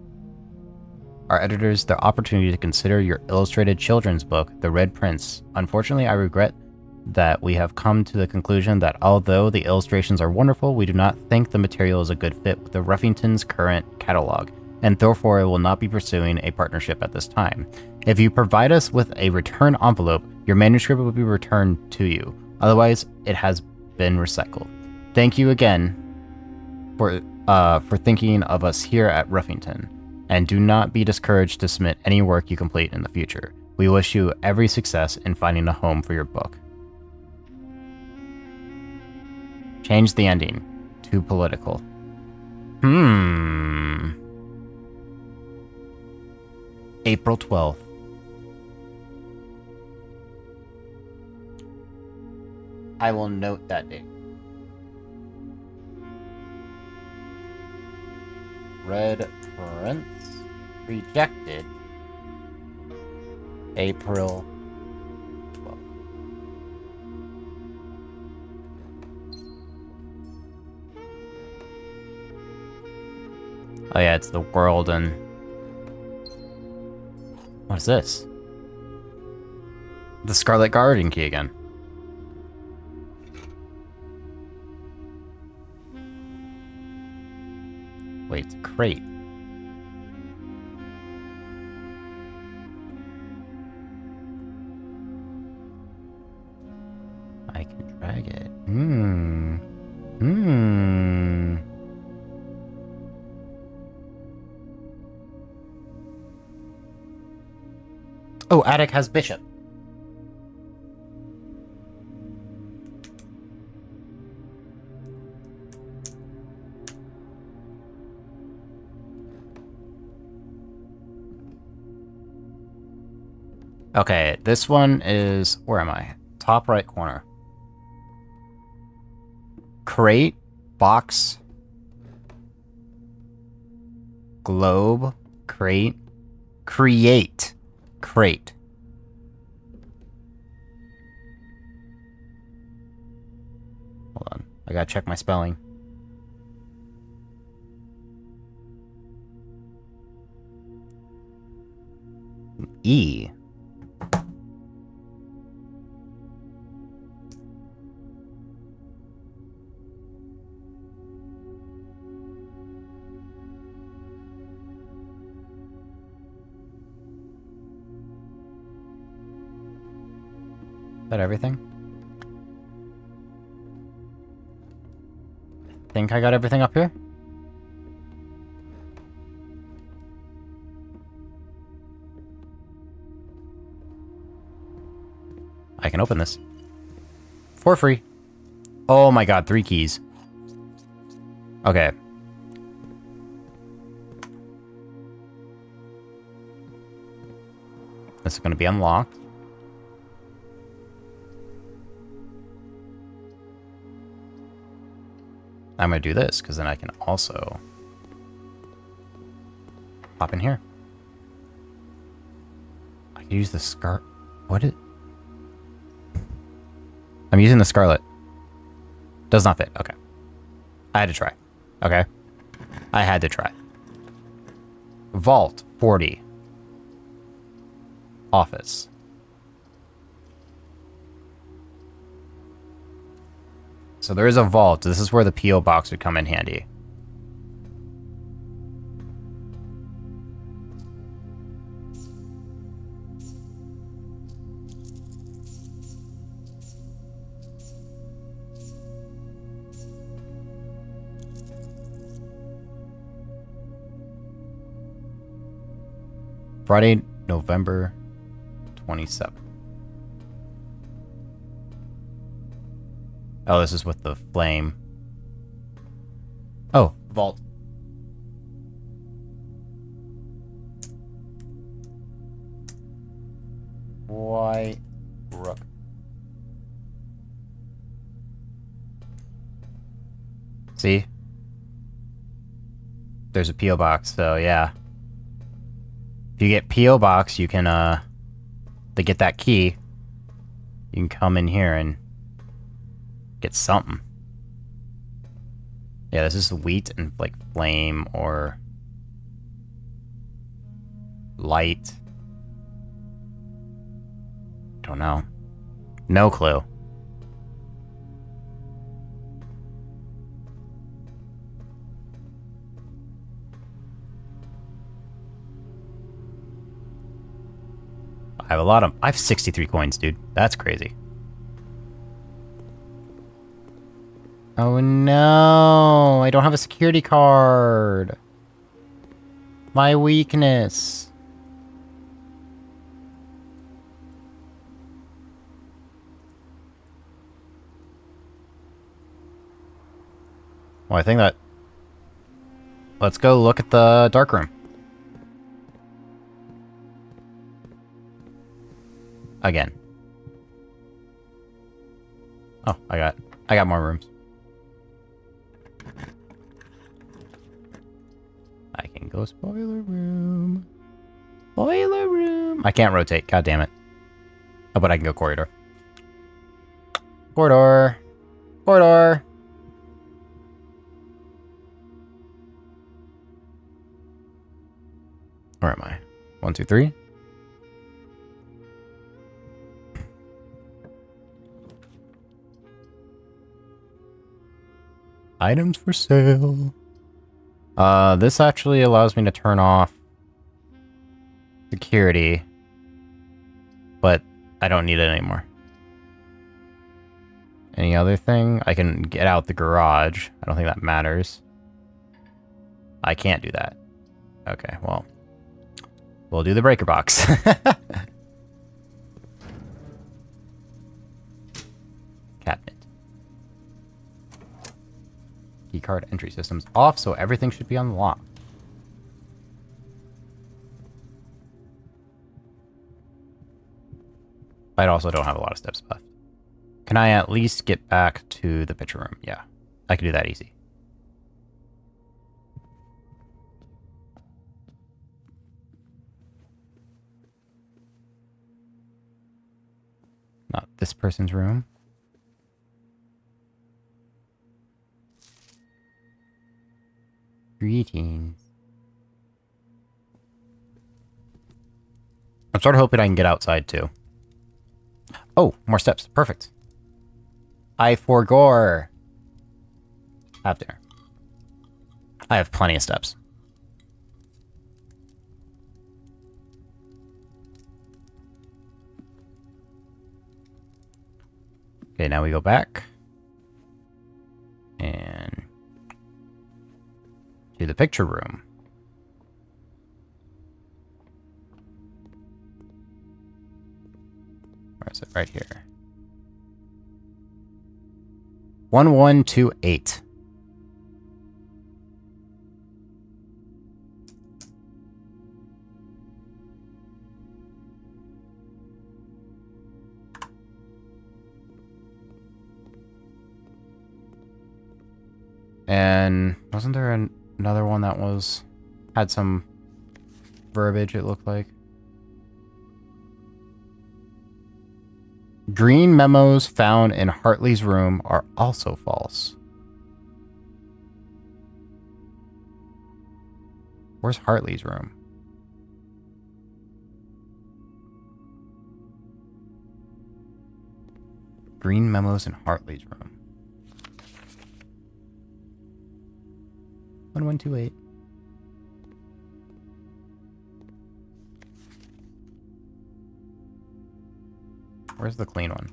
the opportunity to consider your illustrated children's book, The Red Prince. Unfortunately, I regret that we have come to the conclusion that although the illustrations are wonderful, we do not think the material is a good fit with the Ruffington's current catalog, and therefore will not be pursuing a partnership at this time. If you provide us with a return envelope, your manuscript will be returned to you. Otherwise, it has been recycled. Thank you again for thinking of us here at Ruffington, and do not be discouraged to submit any work you complete in the future. We wish you every success in finding a home for your book. Change the ending. Too political. April 12th. I will note that date. Red Prince rejected April 12th. Oh yeah, it's the world and... What is this? The Scarlet Guardian key again. Wait, it's a crate. I can drag it. Oh, attic has bishop. Okay, this one is... Where am I? Top right corner. Crate, box, globe, crate, create, crate. Hold on, I gotta check my spelling. E. Is that everything? I think I got everything up here. I can open this. For free. Oh my god, 3 keys. Okay. This is going to be unlocked. I'm going to do this, because then I can also hop in here. I can use the scar... What is... I'm using the Scarlet. Does not fit. Okay. I had to try. Okay. I had to try. Vault, 40. Office. So there is a vault. This is where the P.O. box would come in handy. Friday, November 27th. Oh, this is with the flame. Oh, vault. White Rook. See? There's a P.O. box, so yeah. If you get P.O. box, you can, to get that key, you can come in here and get something. Yeah, this is wheat and, like, flame or light. Don't know. No clue. I have 63 coins, dude. That's crazy. Oh no, I don't have a security card. My weakness. Well, I think that... Let's go look at the dark room. Again. Oh, I got more rooms. I can go spoiler room. Spoiler room. I can't rotate. God damn it. Oh, but I can go corridor. Corridor. Corridor. Where am I? 1, 2, 3. Items for sale. This actually allows me to turn off security, but I don't need it anymore. Any other thing? I can get out the garage. I don't think that matters. I can't do that. Okay, well. We'll do the breaker box. Cabinet. Keycard entry system's off, so everything should be unlocked. I also don't have a lot of steps left. Can I at least get back to the picture room? Yeah, I can do that easy. Not this person's room. Greetings. I'm sort of hoping I can get outside too. Oh, more steps. Perfect. I forgore. Out there. I have plenty of steps. Okay, now we go back. And to the picture room. Where is it? Right here. 1128. And wasn't there another one that had some verbiage, it looked like? Green memos found in Hartley's room are also false. Where's Hartley's room? Green memos in Hartley's room. 1128. Where's the clean one?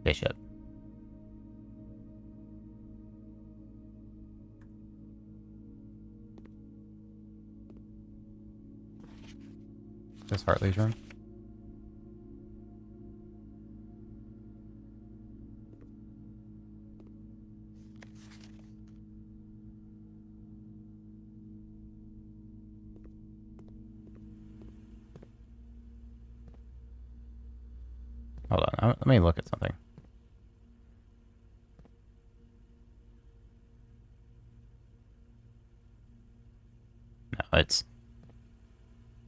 Bishop. This Hartley's room. Hold on, let me look at something. No, it's...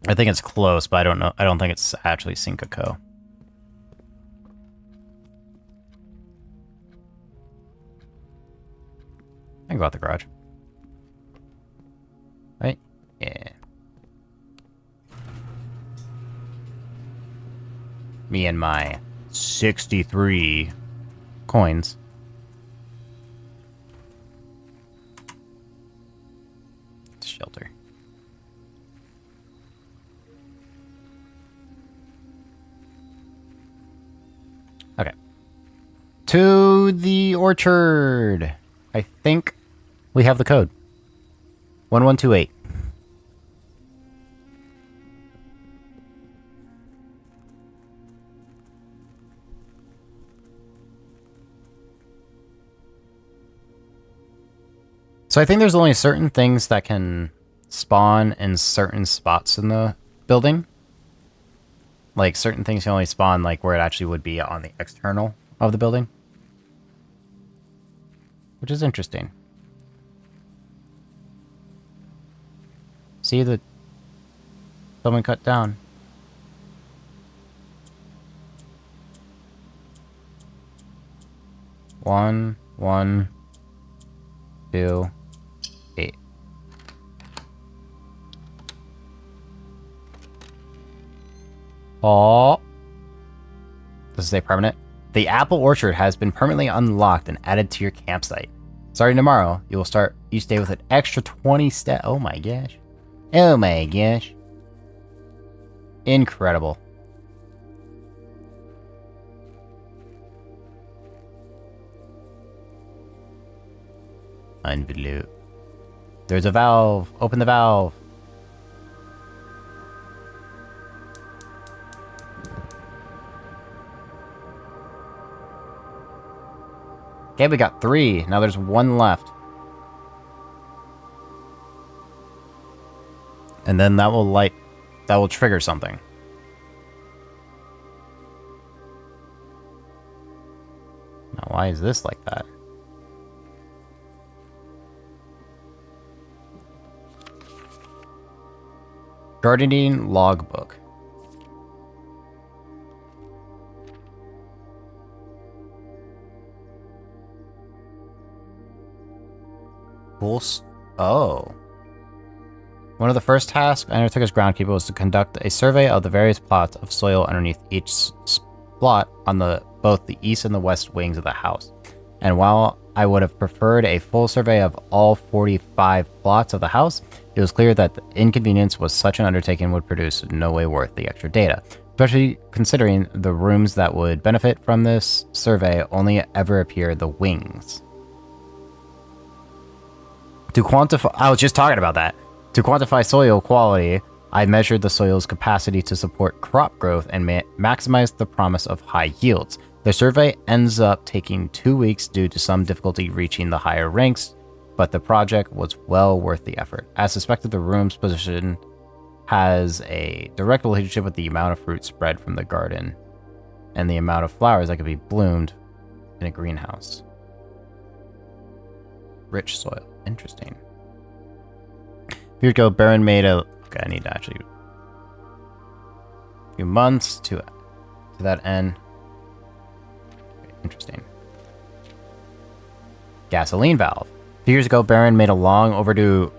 I think it's close, but I don't know. I don't think it's actually Cinco. I can go out the garage. Right? Yeah. Me and my 63 coins. Shelter. Okay. To the orchard. I think we have the code. 1128. So I think there's only certain things that can spawn in certain spots in the building. Like, certain things can only spawn, like, where it actually would be on the external of the building. Which is interesting. See the... someone cut down. One, 2, 8. Oh. Does it say permanent? The apple orchard has been permanently unlocked and added to your campsite. Starting tomorrow, you will start each day with an extra 20 step. Oh my gosh. Oh my gosh. Incredible. Envelope. There's a valve. Open the valve. Okay, we got 3. Now there's 1 left. And then that will light... that will trigger something. Now why is this like that? Gardening logbook. Oh. One of the first tasks I undertook as groundkeeper was to conduct a survey of the various plots of soil underneath each plot on both the east and the west wings of the house. And while I would have preferred a full survey of all 45 plots of the house, it was clear that the inconvenience was such an undertaking would produce no way worth the extra data, especially considering the rooms that would benefit from this survey only ever appear the wings. To quantify, I was just talking about that. To quantify soil quality, I measured the soil's capacity to support crop growth and maximize the promise of high yields. The survey ends up taking 2 weeks due to some difficulty reaching the higher ranks, but the project was well worth the effort. As suspected, the room's position has a direct relationship with the amount of fruit spread from the garden and the amount of flowers that could be bloomed in a greenhouse. Rich soil. Interesting. Here we go. Brennon made a... okay, I need to actually... a few months to that end. Interesting. gasoline valve. A few years ago, Brennon made a long overdue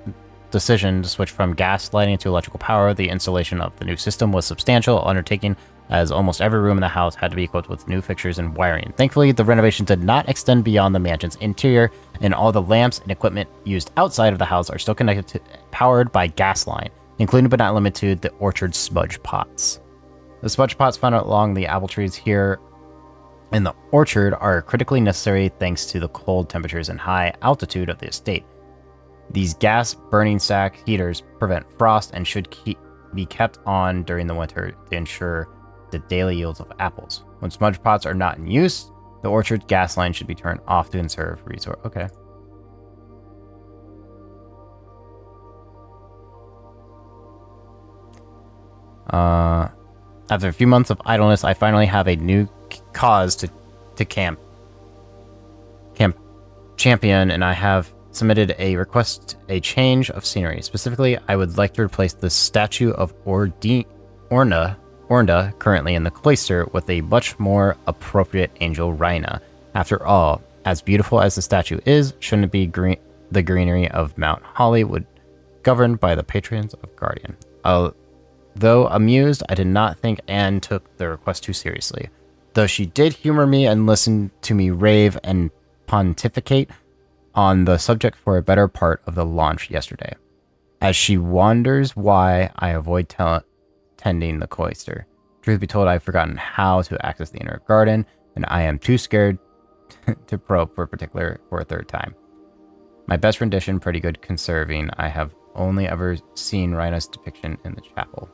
decision to switch from gas lighting to electrical power. The installation of the new system was a substantial undertaking, as almost every room in the house had to be equipped with new fixtures and wiring. Thankfully, the renovation did not extend beyond the mansion's interior, and all the lamps and equipment used outside of the house are still connected to powered by gas line, including but not limited to the orchard smudge pots. The smudge pots found along the apple trees here in the orchard are critically necessary thanks to the cold temperatures and high altitude of the estate. These gas burning stack heaters prevent frost and should be kept on during the winter to ensure the daily yields of apples. When smudge pots are not in use, the orchard gas line should be turned off to conserve resource. Okay. After a few months of idleness, I finally have a new cause to camp champion, and I have submitted a request, a change of scenery. Specifically, I would like to replace the statue of Ornda currently in the cloister with a much more appropriate angel Rhina. After all, as beautiful as the statue is, shouldn't it be the greenery of Mount Hollywood, governed by the patrons of Guardian? Though amused, I did not think Anne took the request too seriously, though she did humor me and listen to me rave and pontificate on the subject for a better part of the launch yesterday, as she wonders why I avoid tending the cloister. Truth be told, I've forgotten how to access the inner garden, and I am too scared to probe for a third time. My best rendition, pretty good conserving. I have only ever seen Rhina's depiction in the chapel.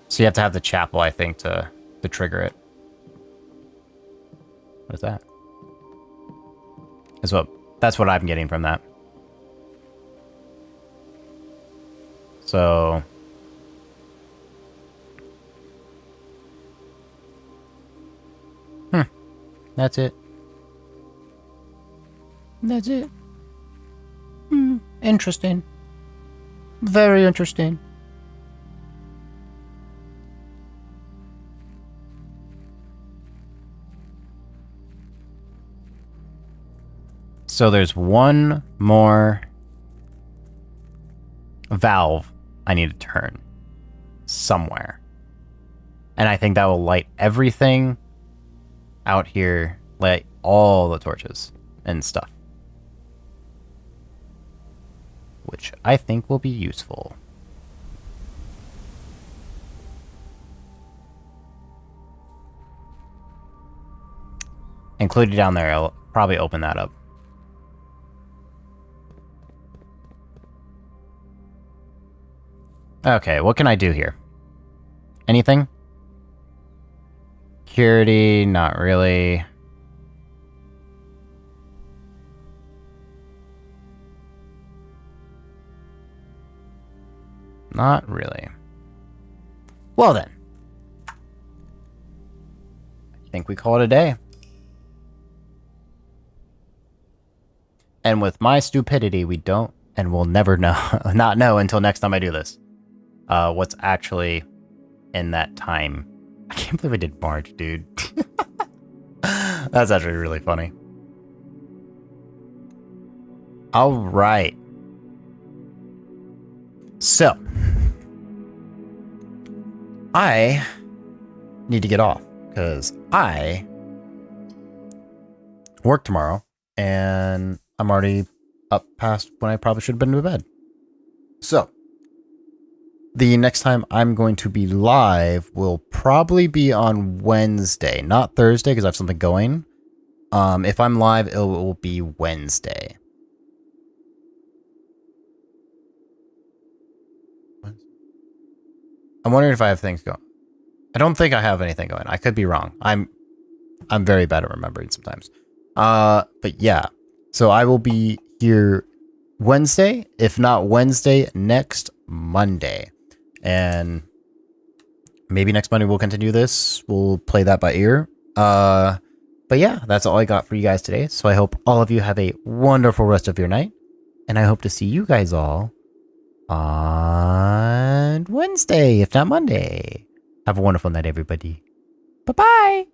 So you have to have the chapel, I think, to trigger it. What is that? That's what I'm getting from that. So that's it. That's it. Interesting. Very interesting. So there's one more valve I need to turn somewhere. And I think that will light everything out here, light all the torches and stuff, which I think will be useful. Included down there, I'll probably open that up. Okay, what can I do here? Anything? Security, not really. Not really. Well then. I think we call it a day. And with my stupidity, we don't and we'll never know, not know until next time I do this. What's actually in that time. I can't believe I did March, dude. That's actually really funny. All right. So, I need to get off because I work tomorrow and I'm already up past when I probably should have been to bed. So, the next time I'm going to be live will probably be on Wednesday, not Thursday because I have something going. If I'm live, it will be Wednesday. I'm wondering if I have things going. I don't think I have anything going. I could be wrong. I'm very bad at remembering sometimes. But yeah. So I will be here Wednesday, if not Wednesday, next Monday. And maybe next Monday we'll continue this. We'll play that by ear. But yeah, that's all I got for you guys today. So I hope all of you have a wonderful rest of your night. And I hope to see you guys all on Wednesday, if not Monday. Have a wonderful night, everybody. Bye-bye.